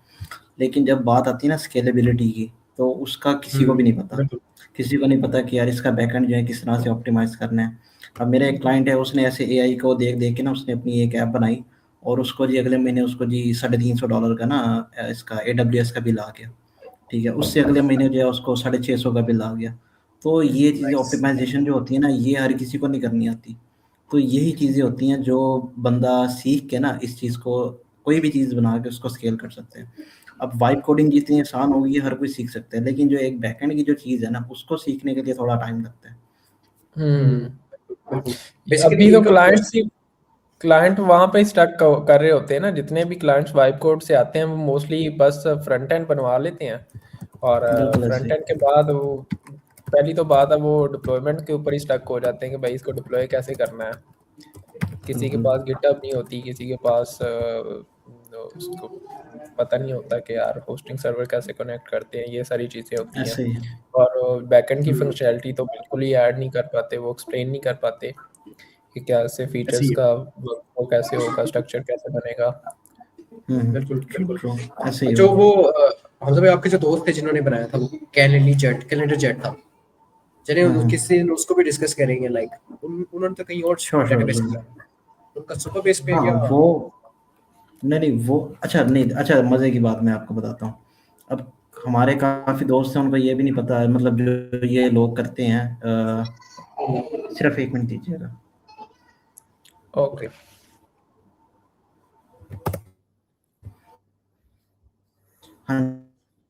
लेकिन जब बात आती है ना स्केलेबिलिटी की, तो उसका किसी को भी नहीं पता। बिल्कुल किसी को नहीं पता कि यार इसका बैकएंड जो है किस तरह से ऑप्टिमाइज़ करना है। अब मेरा एक क्लाइंट है, उसने ऐसे एआई को देख-देख के ना उसने अपनी एक ऐप बनाई और उसको जी अगले महीने उसको जी $350 का ना इसका एडब्ल्यूएस का बिल आ गया। ठीक है? उससे अगले महीने जो है उसको 650 का बिल आ गया। तो ये चीज़ें नाइस ऑप्टिमाइज़ेशन जो होती है ना, ये हर किसी को नहीं करनी आती। तो यही चीज़ें होती हैं जो बंदा सीख के ना इस चीज़ को कोई भी चीज़ बना के उसको स्केल कर सकते हैं। अब वाइब कोडिंग जितनी आसान होगी हर कोई सीख सकता है, लेकिन जो एक बैकएंड की जो चीज़ है ना, उसको सीखने के लिए थोड़ा टाइम लगता है। हम्म। बिल्कुल बेसिकली अभी तो इनका क्लाइंट वहां पे स्टक कर रहे होते हैं ना, जितने भी क्लाइंट्स वाइब कोड से आते हैं वो मोस्टली बस फ्रंट एंड बनवा लेते हैं और बिल्कुल ऐसे फ्रंट ही। एंड के बाद वो पहली तो बात है वो डिप्लॉयमेंट के ऊपर ही स्टक हो जाते हैं कि भाई इसको डिप्लॉय कैसे करना है। किसी के बिल्कुल, पास गिटहब नहीं होती, किसी के पास उसको पता नहीं होता कि यार होस्टिंग सर्वर कैसे कनेक्ट करते हैं, ये सारी चीज़ें होती हैं। ऐसे ही है। और बैकएंड की फंक्शनैलिटी तो बिल्कुल ही ऐड नहीं कर पाते, वो एक्सप्लेन नहीं कर पाते कि कैसे ऐसी फीचर्स है का वो कैसे होगा, स्ट्रक्चर कैसे बनेगा। बिल्कुल बिल्कुल ट्रू, ऐसे ही जो होगा। वो हमजा भाई आपके जो दोस्त थे जिन्होंने बनाया था वो कैलेंडर जेट था। चलिए किसी दिन उसको भी डिस्कस करेंगे लाइक उन्होंने तो कहीं और श्योर, श्योर डेटाबेस ज़रूर। बनाया उनका सुपर बेस पे हाँ, या वो नहीं, वो अच्छा नहीं अच्छा मज़े की बात मैं आपको बताता हूँ। अब हमारे काफ़ी दोस्त हैं, उनको ये भी नहीं पता मतलब जो ये लोग करते हैं सिर्फ़ 1 मिनट दीजिएगा। ओके। हाँ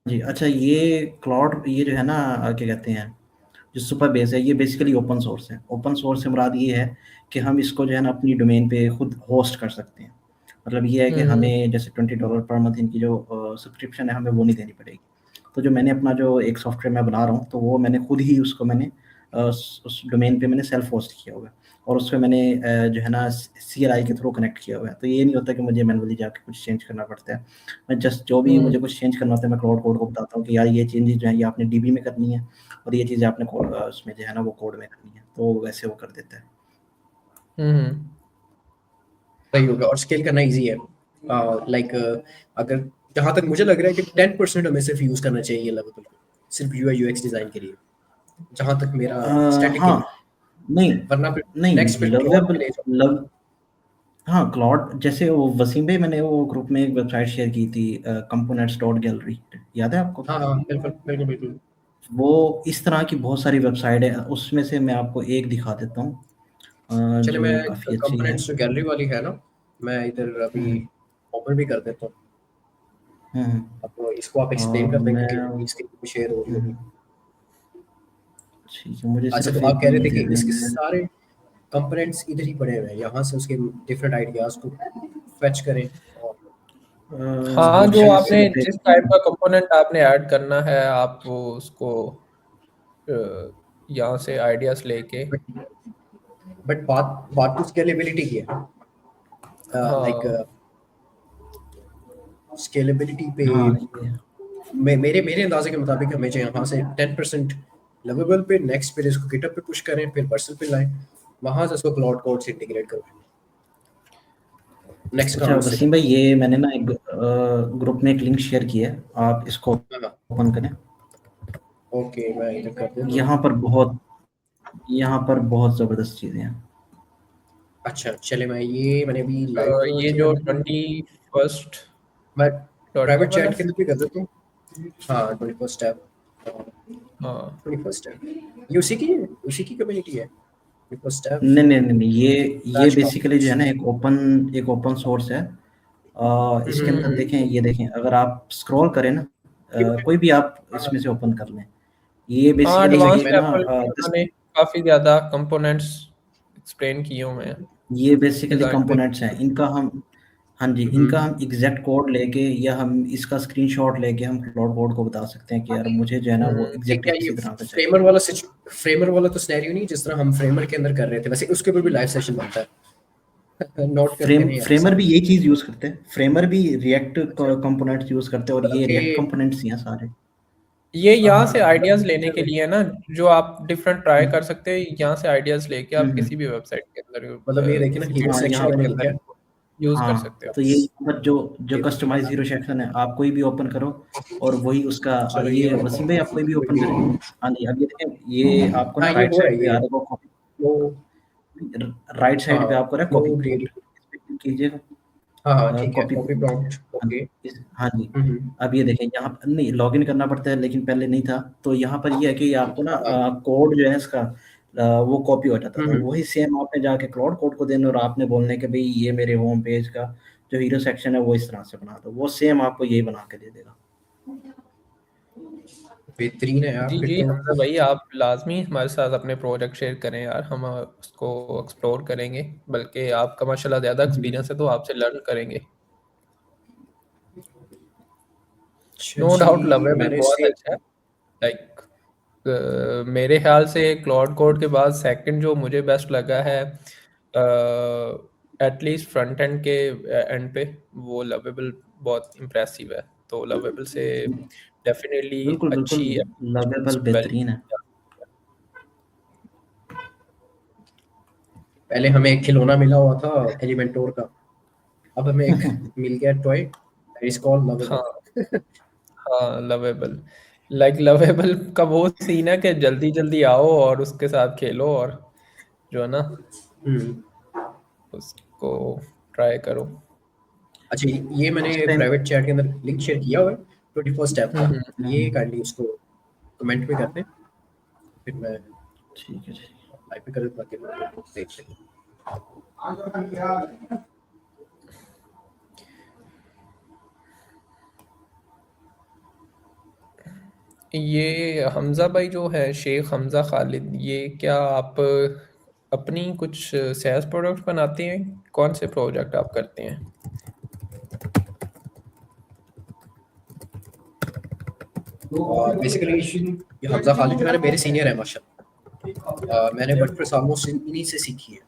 जी, अच्छा ये क्लाउड ये जो है ना क्या कहते हैं, जो सुपर बेस है ये बेसिकली ओपन सोर्स है। ओपन सोर्स से मुराद ये है कि हम इसको जो है ना अपनी डोमेन पे खुद होस्ट कर सकते हैं। मतलब ये है कि हम्म। हमें जैसे $20 पर मंथ इनकी जो सब्सक्रिप्शन है हमें वो नहीं देनी पड़ेगी। तो जो मैंने अपना जो एक सॉफ्टवेयर मैं बना रहा हूँ तो वो मैंने खुद ही उसको मैंने उस डोमेन पे मैंने सेल्फ होस्ट किया हुआ है और उसमें मैंने जो है ना सीएलआई के थ्रू कनेक्ट किया हुआ है। तो ये नहीं होता कि मुझे मैनुअली जाके कुछ चेंज करना पड़ता है। मैं जस्ट जो भी हम्म। मुझे कुछ चेंज करना होता है मैं क्लाउड कोड को बताता हूँ कि यार ये चेंजेस जो है ये आपने डीबी में करनी है और ये चीज़ें आपने उसमें जो है ना वो कोड में करनी है, तो वैसे वो कर देता है। हम्म। सही होगा और स्केल करना इजी है लाइक अगर जहां तक मुझे लग रहा है कि 10% हमें सिर्फ यूज करना चाहिए लेवल को सिर्फ यूआई यूएक्स डिजाइन के लिए जहां तक मेरा स्टैटिक के हाँ लिए नहीं वरना फिर नेक्स्ट नहीं फिर क्लॉड पे लवेबल ले जाओ। लव हाँ क्लाउड जैसे वो वसीम भाई मैंने वो ग्रुप में एक वेबसाइट शेयर की थी कंपोनेंट्स डॉट गैलरी, याद है आपको? हाँ हाँ बिल्कुल बिल्कुल बिल्कुल वो इस तरह की बहुत सारी वेबसाइट है, उसमें से मैं आपको एक दिखा देता हूँ चलिए मैं जो काफ़ी अच्छी है। कंपोनेंट्स जो गैलरी वाली है ना मैं इधर अभी हम्म ओपन भी कर देता हूँ। हम्म अब इसको आप एक्सप्लेन और कर देंगे मैं कि इसकी शेयर हो रही होगी। ठीक है, मुझे अच्छा तो सिर्फ आप 1 कह रहे थे मिनट कि दे दें। इसके सारे कंपोनेंट्स इधर ही पड़े हुए हैं यहाँ से उसके डिफरेंट आइडियाज को फेच करें और हाँ, जो ऑप्शन आपने से जिस टाइप का कंपोनेंट आपने ऐड करना है आप वो उसको यहाँ से आइडियाज लेके बट बात बात तो स्केलेबिलिटी की है, लाइक हाँ स्केलेबिलिटी पे हाँ ये मेरे मेरे अंदाजे के मुताबिक हमें जो यहाँ से 10% लवेबल पे, नेक्स्ट फिर इसको गिटहब पे पुश करें, फिर पर्सल पे लाएं, वहां से इसको क्लाउड कोड से इंटीग्रेट करवाएं। नेक्स्ट अच्छा काम से वसीम भाई, ये मैंने ना एक ग्रुप में एक लिंक शेयर किया है, आप इसको हाँ, ओपन करें। ओके मैं इधर कर देता हूँ। यहाँ पर बहुत ज़बरदस्त चीज़ें हैं। अच्छा चले, मैंने अभी लाइव करवा ये दी जो मैंने, 21st मैं डॉट प्राइवेट कॉम है ना। चैट के अंदर भी कर देता हूँ। हाँ 21st टैब, हाँ 21st टैब ये उसी की कम्युनिटी है 21st टैब नहीं, ये बैच बेसिकली जो है ना टॉपिक्स। एक ओपन सोर्स है। इसके अंदर हम्म। देखें, अगर आप स्क्रॉल करें ना, कोई भी आप इसमें से ओपन कर लें, ये हाँ, बेसिकली एक ये एडवांस मैं ना लेवल पे उन्होंने काफ़ी ज़्यादा कंपोनेंट्स एक्सप्लेन किए हुए हैं ये बेसिकली डिज़ाइन पे। कंपोनेंट्स हैं इनका हम, हाँ जी, इनका हम एग्जैक्ट कोड लेके या हम इसका स्क्रीनशॉट लेके हम क्लाउड कोड को बता सकते हैं कि यार मुझे जो है ना वो नहीं, एग्जैक्ट क्या ये इसी तरह का चाहिए। फ्रेमर वाला तो सिनेरियो नहीं जिस तरह हम फ्रेमर के अंदर कर रहे थे, वैसे उसके ऊपर भी लाइव सेशन बनता है। नोट करके नहीं यार फ्रेमर साहब। भी यही चीज़ यूज़ करते हैं, फ्रेमर भी रिएक्ट कंपोनेंट्स यूज़ करते हैं और ये ओके रिएक्ट कंपोनेंट्स ही हैं सारे। ये यहाँ से हाँ आइडियाज़ लेने के लिए ना, जो आप डिफरेंट ट्राई कर सकते हैं, यहाँ से आइडियाज़ लेके आप किसी हम्म। भी वेबसाइट के अंदर मतलब ये देखिए ना, किसी भी हीरो हाँ सेक्शन यहाँ मैंने के पर, लिखा अंदर है। यूज़ कर हाँ सकते हो। तो ये मतलब जो कस्टमाइज हीरो सेक्शन है, आप कोई भी ओपन करो और वही उसका, चलो ये ये वाला वसीम भाई आप कोई भी ओपन करें। हाँ जी, अब ये देखें, ये आपको हाँ ना ये राइट हो रहा साइड है, पे ये आ रहा है, फ्लो, राइट साइड पे हाँ आपको ना फ्लो कॉपी ग्रेड, इस पे क्लिक कीजिएगा, हाँ हाँ ठीक है, कॉपी कॉपी प्रॉम्प्ट हाँ ओके। हाँ जी। अब ये देखें, यहाँ पर नहीं लॉगिन करना पड़ता है, लेकिन पहले नहीं था, तो यहाँ पर ये है कि आपको ना हाँ कोड जो है इसका वो कॉपी हो जाता था, हम्म वही सेम आपने जाके क्लाउड कोड को देना और आपने बोलने के भाई ये मेरे होम पेज का जो हीरो सेक्शन है वो इस तरह से बना दो, वो सेम आपको यही बना के दे देगा। बेहतरीन है यार जी फिर जी तो। हमजा भाई, आप लाजमी हमारे साथ अपने प्रोजेक्ट शेयर करें यार, हम उसको एक्सप्लोर करेंगे। बल्कि आपका माशाल्लाह ज़्यादा एक्सपीरियंस है तो आपसे लर्न करेंगे। अच्छा नो डाउट जी लवेबल मैंने बहुत इससे अच्छा है। लाइक मेरे ख्याल से क्लाउड कोड के बाद सेकंड जो मुझे बेस्ट लगा है, एटलीस्ट फ्रंट एंड के एंड पे, वो लवेबल बहुत इम्प्रेसिव है। तो लवेबल से डेफिनेटली बिल्कुल अच्छी लवेबल वेल। बेहतरीन है। पहले हमें एक खिलौना मिला हुआ था एलिमेंटोर का, अब हमें एक मिल गया टॉय, इज कॉल्ड लवेबल। हाँ हाँ, लवेबल। लाइक लवेबल का वो सीन है कि जल्दी जल्दी आओ और उसके साथ खेलो और जो है ना हम्म। उसको ट्राई करो। अच्छा ये मैंने उस टाइम प्राइवेट चैट के अंदर लिंक शेयर किया हुआ है 21st ऐप का, ये हम्म, काइंडली उसको कमेंट में कर दें, फिर मैं ठीक है। लाइव पे कर देता हूँ ताकि लोग देख सकें। ये हमजा भाई जो है, शेख हमजा खालिद, ये क्या आप अपनी कुछ सेल्स प्रोडक्ट बनाते हैं? कौन से प्रोजेक्ट आप करते हैं? और बेसिकली ये हमजा खालिद जो है ना मेरे सीनियर है माशाल्लाह, मैंने वर्डप्रेस ऑलमोस्ट इन्हीं से सीखी है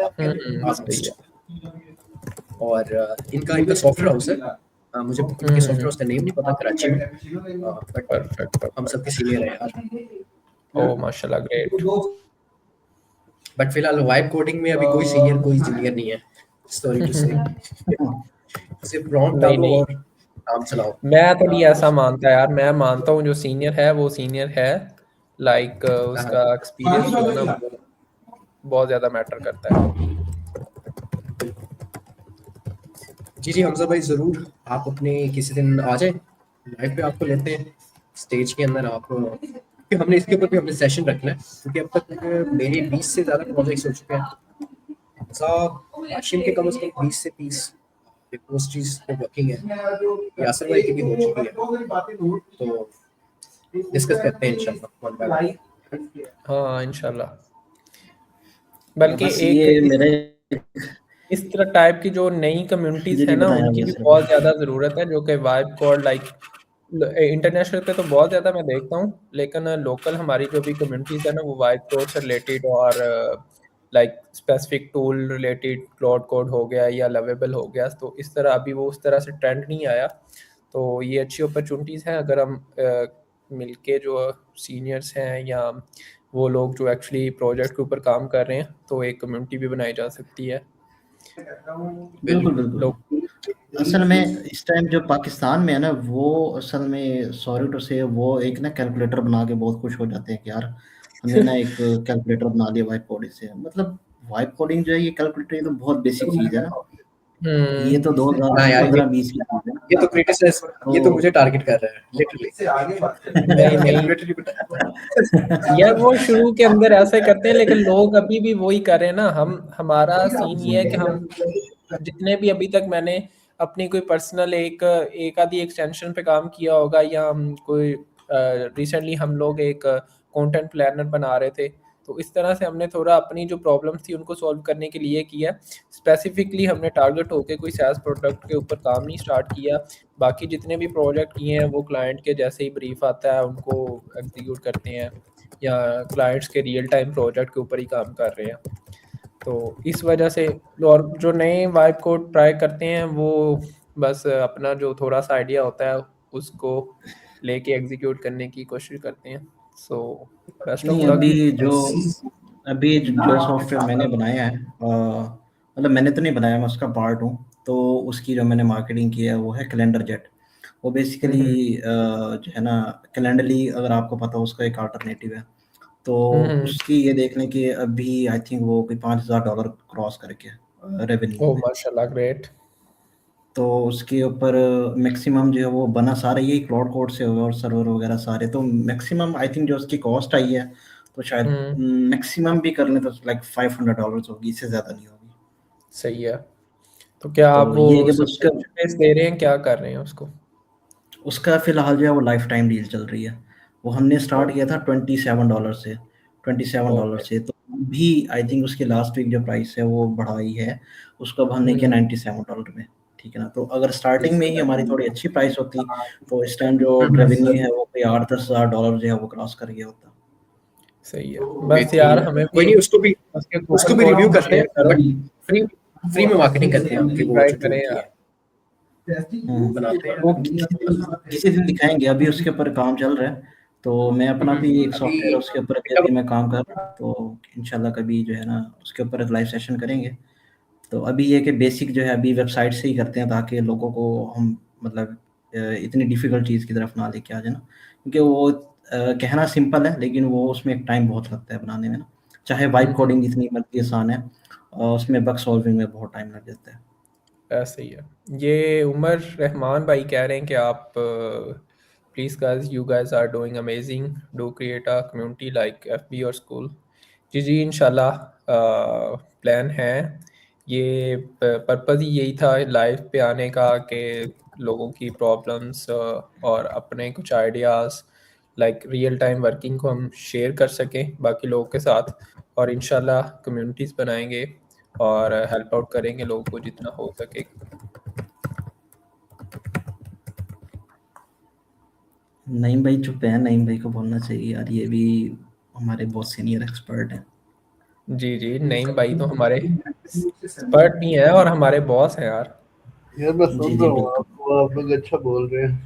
सही है। ऑलमोस्ट। और इनका सॉफ्टवेयर हाउस है, मुझे इनके सॉफ्टवेयर हाउस का नेम नहीं पता कराची में, बट परफेक्ट हम परफेक्ट। सबके सीनियर है यार। ओह माशाल्लाह, ग्रेट। बट फिलहाल वाइब कोडिंग में अभी कोई सीनियर कोई जूनियर नहीं है, सॉरी टू से। सिर्फ प्रॉम्प्ट नहीं डालो नहीं, और काम चलाओ। मैं तो नहीं ऐसा मानता यार। मैं मानता हूँ जो सीनियर है वो सीनियर है। लाइक उसका हाँ, एक्सपीरियंस जो है ना वो बहुत ज़्यादा मैटर करता है। जी जी हमजा भाई ज़रूर, आप अपने किसी दिन आ जाए, लाइव पे आपको लेते हैं स्टेज के अंदर आप, क्योंकि हमने इसके ऊपर भी हमने सेशन रखना है, क्योंकि अब तक मेरे 20 से ज़्यादा प्रोजेक्ट्स हो चुके हैं साहब, हाशिम के कम से कम 20 से 30 रिपोजिटरीज पे वर्किंग है, यासर भाई की भी हो चुकी है, तो डिस्कस करते हैं इंशाल्लाह वन बाय वन। हाँ इंशाल्लाह। बल्कि बस एक ये मेरा इस तरह टाइप की जो नई कम्युनिटीज जी है जी ना बताएं उनकी आप भी यासिर बहुत भाई। ज़्यादा ज़रूरत है, जो कि वाइब कोड लाइक इंटरनेशनल पे तो बहुत ज़्यादा मैं देखता हूँ, लेकिन लोकल हमारी जो भी कम्युनिटीज़ है ना वो वाइब कोड से रिलेटेड और like specific tool related cloud code हो गया या लवेबल हो गया, तो इस तरह अभी वो उस तरह से ट्रेंड नहीं आया। तो ये अच्छी अपॉर्चुनिटीज़ हैं अगर हम मिलके जो सीनियर्स हैं या वो लोग जो एक्चुअली प्रोजेक्ट के ऊपर काम कर रहे हैं, तो एक कम्युनिटी भी बनाई जा सकती है। बिल्कुल बिल्कुल। लोग असल में इस टाइम जो पाकिस्तान में है ना, वो असल में सॉरी टू से वो एक ना कैलकुलेटर बना के बहुत खुश हो जाते हैं कि यार हमने ना एक कैलकुलेटर बना दिया वाइप कोडिंग से। मतलब वाइप कोडिंग जो है ये कैलकुलेटर, ये तो बहुत बेसिक चीज़ है ना, ये तो हाँ यार, 2015-20 की चीज़ है ना। ये तो क्रिटिसाइज, ये तो तो मुझे टारगेट कर रहा है लिटरली। नहीं नहीं कैलकुलेटर ही बताया। यार, वो शुरू के अंदर ऐसे करते हैं, लेकिन लोग अभी भी वही कर रहे हैं ना। हमारा सीन ये है कि हम जितने भी अभी तक मैंने अपनी कोई पर्सनल एक एक आधी एक्सटेंशन पे काम किया होगा, या हम कोई रिसेंटली हम लोग एक कंटेंट प्लानर बना रहे थे, तो इस तरह से हमने थोड़ा अपनी जो प्रॉब्लम्स थी उनको सॉल्व करने के लिए किया। स्पेसिफिकली हमने टारगेट होके कोई सैस प्रोडक्ट के ऊपर काम नहीं स्टार्ट किया। बाकी जितने भी प्रोजेक्ट किए हैं वो क्लाइंट के जैसे ही ब्रीफ आता है उनको एग्जीक्यूट करते हैं, या क्लाइंट्स के रियल टाइम प्रोजेक्ट के ऊपर ही काम कर रहे हैं। तो इस वजह से, और जो नए वाइब कोड ट्राई करते हैं वो बस अपना जो थोड़ा सा आइडिया होता है उसको लेके एग्जीक्यूट करने की कोशिश करते हैं। सो बेस्ट ऑफ नहीं, लक। अभी जो सॉफ्टवेयर मैंने बनाया है, मतलब मैंने तो नहीं बनाया, मैं उसका पार्ट हूँ। तो उसकी जो मैंने मार्केटिंग की है वो है कैलेंडर जेट। वो बेसिकली जो है ना, कैलेंडरली अगर आपको पता हो उसका एक अल्टरनेटिव है। तो उसकी ये देखने की अभी आई थिंक वो कोई $5,000 क्रॉस करके रेवेन्यू ओह में। माशाल्लाह, ग्रेट। तो उसके ऊपर मैक्सिमम जो है वो बना सारा यही क्लाउड कोड से होगा और सर्वर वगैरह सारे। तो मैक्सिमम आई थिंक जो उसकी कॉस्ट आई है तो शायद मैक्सिमम भी कर लें तो लाइक $500 होगी, इससे ज़्यादा नहीं होगी। सही है। तो क्या आप तो वो ये है कि बस उसका सब्सक्रिप्शन बेस दे रहे हैं, क्या कर रहे हैं उसको? उसका फिलहाल जो है वो लाइफ टाइम डील चल रही है। वो हमने स्टार्ट किया था $27 से, $27 ओके, से। तो भी आई थिंक उसकी लास्ट वीक जो प्राइस है वो बढ़ाई है, उसको अब हमने किया $97 में। ठीक है ना। तो अगर स्टार्टिंग में ही हमारी थोड़ी अच्छी प्राइस होती तो इस टाइम जो रेवेन्यू है वो कोई $8-10 हज़ार जो है वो क्रॉस कर गया होता। सही है। बस यार हमें कोई भी नहीं, उसके उसको कूपन भी कोड रिव्यू करते शेयर हैं, करो, बट फ्री फ्री में मार्केटिंग करते हैं आपकी वो ट्राई जो टूल करें की यार। है बनाते हैं। वो किसी दिन दिखाएंगे, अभी उसके ऊपर काम चल रहा है। तो मैं अपना भी एक अभी सॉफ्टवेयर उसके ऊपर अभी मैं काम कर रहा हूँ। तो इंशाल्लाह कभी जो है ना उसके ऊपर लाइव सेशन करेंगे। तो अभी ये कि बेसिक जो है अभी वेबसाइट से ही करते हैं ताकि लोगों को हम मतलब इतनी डिफ़िकल्ट चीज़ की तरफ ना लेके आ जाए ना। क्योंकि वो कहना सिंपल है लेकिन वो उसमें एक टाइम बहुत लगता है बनाने में ना। चाहे वाइब कोडिंग जितनी मर्ज़ी आसान है, उसमें बग सॉल्विंग में बहुत टाइम लग जाता है। ऐसे ही है। ये उमर रहमान भाई कह रहे हैं कि आप please guys, you guys are doing amazing, do create a community like FB और स्कूल। जी जी, इंशाल्लाह प्लान है। ये पर्पज़ ही यही था लाइव पे आने का कि लोगों की प्रॉब्लम्स और अपने कुछ ideas like real time working को हम शेयर कर सकें बाकी लोगों के साथ, और इंशाल्लाह कम्युनिटीज़ बनाएंगे और हेल्प आउट करेंगे लोगों को जितना हो सके। नईम भाई चुप है, नईम भाई को बोलना चाहिए यार, ये भी हमारे बहुत सीनियर एक्सपर्ट हैं। जी जी, नईम भाई तो हमारे एक्सपर्ट नहीं है और हमारे बॉस हैं यार। यार मैं जी सुन जी रहा हूँ बिल्कुल। आपको, आप लोग अच्छा बोल रहे हैं।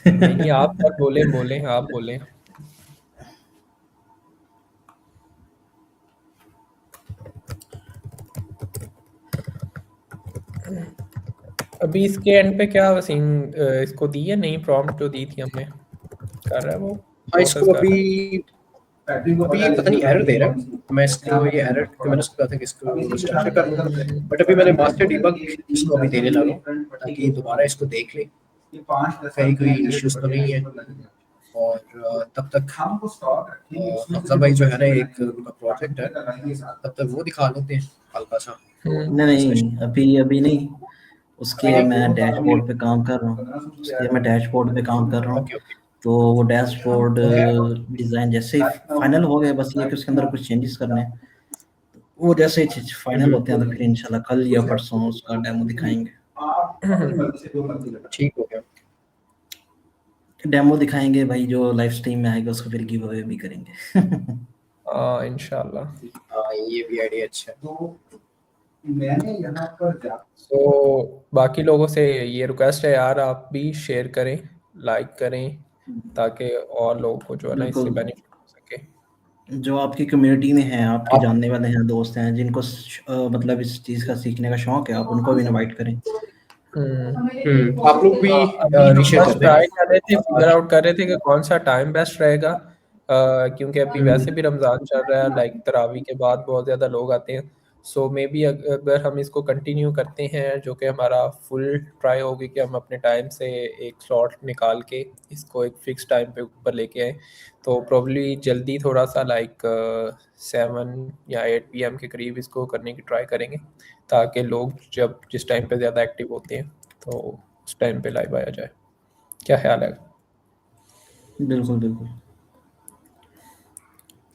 नहीं नहीं, आप सर बोले बोले, आप बोले। अभी इसके एंड पे क्या वसीम इसको दी है, नई प्रॉम्प्ट जो दी थी हमने, कर रहा है वो हाँ, प्रोसेस इसको कर रहा है? अभी ये पता नहीं एरर दे रहा है। मैं इसको ये एरर क्योंकि मैंने उसको कहा था कि इसको स्ट्रक्चर कर लूँ, बट अभी मैंने मास्टर डीबग इसको अभी देने लगा हूँ ताकि दोबारा इसको देख ले कहीं कोई इश्यूज तो नहीं है। और तब तक हमजा भाई जो है ना एक उनका प्रोजेक्ट है, तब तक वो दिखा लेते हैं हल्का सा नहीं सेशन। नहीं, अभी नहीं। उसके मैं डैशबोर्ड पे काम कर रहा हूँ, उसके मैं डैशबोर्ड पे काम कर रहा हूँ। ओके ओके तो वो डैशबोर्ड डिज़ाइन जैसे ही फाइनल हो गया, बस ये कि उसके अंदर कुछ चेंजेस करने हैं। वो जैसे फाइनल होते हैं तो फिर इंशाल्लाह कल या परसों उसका डेमो दिखाएंगे। ठीक हो गया। डेमो दिखाएंगे भाई, जो लाइव स्ट्रीम में आएगा उसको फिर गिव अवे भी करेंगे। हाँ इंशाल्लाह। हाँ ये भी आइडिया अच्छा है। तो बाकी लोगों से ये रिक्वेस्ट है यार, आप भी शेयर करें, लाइक करें, ताकि और लोगों को जो है ना इससे बिल्कुल। बेनिफिट हो सके। जो आपकी कम्युनिटी में हैं, आपके आप जानने वाले हैं, दोस्त हैं जिनको मतलब इस चीज़ का सीखने का शौक है, आप उनको भी इनवाइट करें। आप लोग भी अभी हम रीशेयर बस कर ट्राई दें। कर रहे थे, फिगर आउट कर रहे थे कि कौन सा टाइम बेस्ट रहेगा, क्योंकि अभी वैसे भी रमज़ान चल रहा है, लाइक तरावी के बाद बहुत ज़्यादा लोग आते हैं। सो मे बी अगर हम इसको कंटिन्यू करते हैं, जो कि हमारा फुल ट्राई होगी कि हम अपने टाइम से एक स्लॉट निकाल के इसको एक फिक्स टाइम पे ऊपर लेके आए, तो प्रॉब्ली जल्दी थोड़ा सा लाइक 7 या 8 PM के करीब इसको करने की ट्राई करेंगे, ताकि लोग जब जिस टाइम पे ज़्यादा एक्टिव होते हैं तो उस टाइम पे लाइव आया जाए। क्या ख्याल है? बिल्कुल बिल्कुल।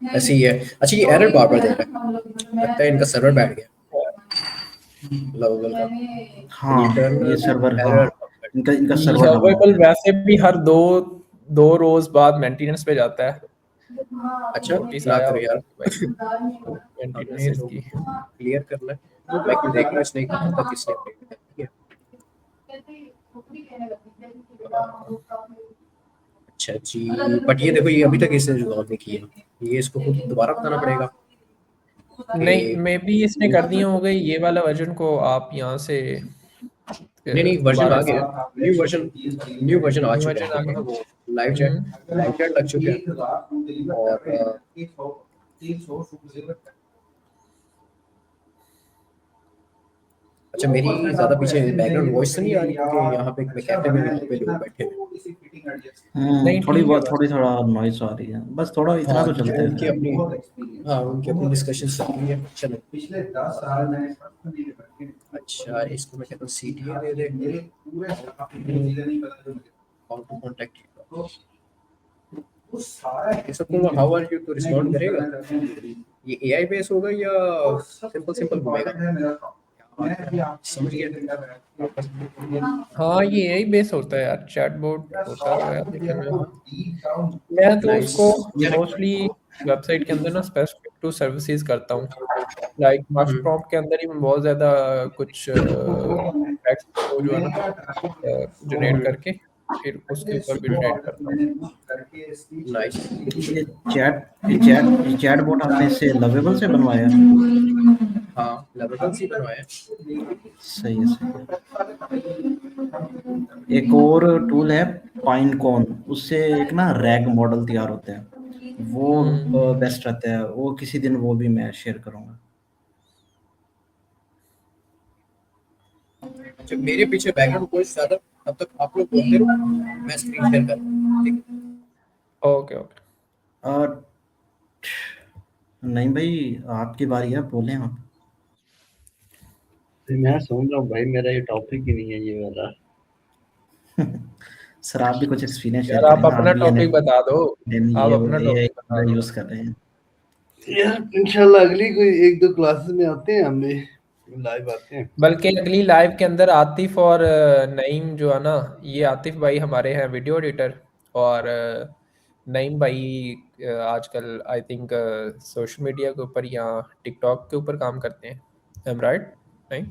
ऐसे ही है। अच्छा ये एरर बार बार दे रहा है, लगता है इनका सर्वर बैठ गया लवल का। हाँ ये सर्वर, हाँ एरर इनका सर्वर डाउन हो सर्वाइवल गया। वैसे भी हर दो रोज बाद मेंटेनेंस पे जाता है। अच्छा नोटिस ना आया करो होगा यार, भाई अपने मेंटेनेंस लोग की। क्लियर करना है। मैं क्यों देख लूँ इसने कहा था किसने अपडेट किया। अच्छा जी, बट ये देखो ये अभी तक इसने रिजॉल्व नहीं किया, ये इसको खुद दोबारा बताना पड़ेगा नहीं, कि मे बी इसने कर दिया होगा ये वाला वर्जन को आप यहाँ से नहीं वर्जन दोबारा आ से गया, न्यू वर्जन आ न्यू चुका है, वर्जन आ देखो ना गया। वो लाइव चैट लग चुका है। और अच्छा मेरी ज्यादा पीछे बैकग्राउंड वॉइस तो नहीं आ रही, क्योंकि यहाँ पे मैं कैफे में, यहाँ पे लोग बैठे हैं। नहीं थोड़ी ठीक है बहुत बस। थोड़ा नॉइस आ रही है, बस थोड़ा इतना हाँ तो क्योंकि चलता उनकी है। अपनी, हाँ उनकी अपनी डिस्कशन चल रही है। चलो अच्छा इसको मैं कहता हूँ CTA दे दे, हाउ टू कॉन्टैक्ट यू, ये सब को हाउ आर यू तो रिस्पॉन्ड करेगा। ये AI बेस होगा या सिंपल घूमेगा, समझ गया। हाँ ये यही बेस होता है यार, चैटबॉट होता तो है, लेकिन मैं तो नाइस। उसको मोस्टली वेबसाइट के अंदर ना स्पेसिफिक टू सर्विसेज करता हूँ। लाइक मास्टर प्रॉम्प्ट के अंदर ही मैं बहुत ज़्यादा कुछ टेक्स्ट को जो है ना जनरेट करके फिर उसके ऊपर भी ट्रेन करता हूँ। नाइस। ये चैट बॉट आपने इससे लवेबल से बनवाया? हाँ लवेबल से बनवाया। सही है सही है। एक और टूल है पाइनकॉन, उससे एक ना रैग मॉडल तैयार होता है, वो बेस्ट रहता है। वो किसी दिन वो भी मैं शेयर करूंगा। अच्छा मेरे पीछे बैकग्राउंड कोई ज्यादा, तब तक आप लोग बोलते रहो, मैं स्क्रीन शेयर कर रहा हूँ, ठीक है? Okay okay. और नहीं भाई आपकी बारी है, बोलें आप। मैं सुन रहा हूँ भाई, मेरा ये टॉपिक ही नहीं है ये वाला। सर आप भी कुछ एक्सपीरियंस शेयर यार करें आप ना, आप अपना भी टॉपिक बता दो, आप ये अपना AI टॉपिक बता दो। यूज कर रहे हैं। यार इंशाल्लाह अगली कोई 1-2 क्लासेस में आते हैं, हम भी लाइव आते हैं। बल्कि अगली लाइव के अंदर आतिफ और नईम जो है ना, ये आतिफ भाई हमारे हैं वीडियो एडिटर, और नईम भाई आजकल आई थिंक सोशल मीडिया के ऊपर या टिकटॉक के ऊपर काम करते हैं। आई एम राइट नहीं?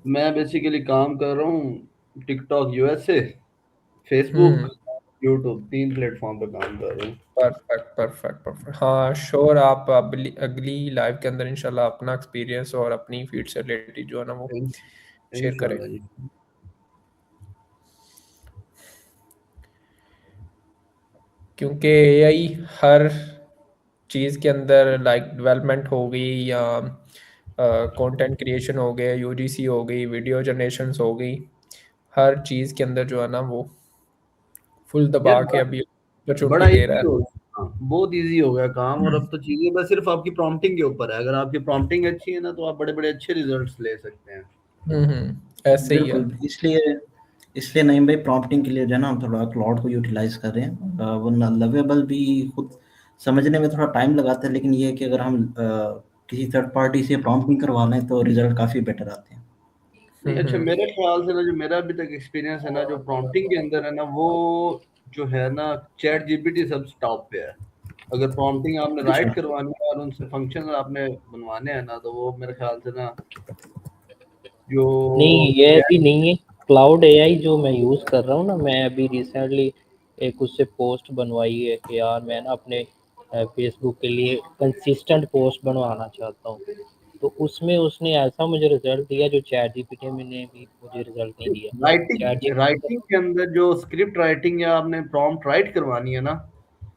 मैं बेसिकली काम कर रहा हूँ टिकटॉक USA, फेसबुक, हम्म। यूट्यूब, 3 प्लेटफॉर्म पे काम कर रहा हूँ। Perfect perfect perfect. हाँ श्योर, आप अगली लाइव के अंदर इंशाल्लाह अपना एक्सपीरियंस और अपनी फील्ड से रिलेटेड जो है ना वो शेयर करें। इंशाल्लाह जी। क्योंकि AI हर चीज़ के अंदर लाइक डेवलपमेंट हो गई या कंटेंट क्रिएशन हो गया, UGC हो गई, वीडियो जनरेशंस हो गई, हर चीज़ के अंदर जो है ना वो फुल यार दबा के अभी बड़ा अपॉर्चुनिटी दे रहा इजी है। हो गया, हाँ, बहुत इजी हो गया काम। और अब तो चीजें बस सिर्फ आपकी प्रॉम्प्टिंग के ऊपर है। अगर आपकी प्रॉम्प्टिंग अच्छी है ना, तो आप बड़े बड़े अच्छे रिजल्ट्स ले सकते हैं। ऐसे ही है। बिल्कुल, इसलिए इसलिए नहीं भाई, प्रॉम्प्टिंग के लिए जो है ना हम थोड़ा क्लाउड को यूटिलाइज कर रहे हैं। वरना लवेबल भी खुद समझने में थोड़ा टाइम लगाता है, लेकिन ये है कि अगर हम किसी थर्ड पार्टी से प्रॉम्प्टिंग करवा लें तो रिजल्ट काफ़ी बेटर आते हैं। नहीं, अच्छा मेरे ख्याल से ना जो मेरा अभी तक एक्सपीरियंस है ना जो प्रॉम्प्टिंग के अंदर है ना वो जो है ना चैट जीपीटी सबसे टॉप पे है। अगर प्रॉम्प्टिंग आपने राइट अच्छा। करवानी है और उनसे फंक्शन आपने बनवाने हैं ना तो वो मेरे ख्याल से ना जो नहीं, ये भी नहीं है। क्लाउड एआई जो मैं यूज़ कर रहा हूँ ना, मैं अभी रिसेंटली एक उससे पोस्ट बनवाई है कि यार मैं ना अपने फेसबुक के लिए कंसिस्टेंट पोस्ट बनवाना चाहता हूँ, तो उसमें उसने ऐसा मुझे रिजल्ट दिया जो चैट जीपीटी में ने भी मुझे रिजल्ट नहीं दिया। चैट राइटिंग जीपीटी राइटिंग के अंदर जो स्क्रिप्ट राइटिंग या आपने प्रॉम्प्ट राइट करवानी है ना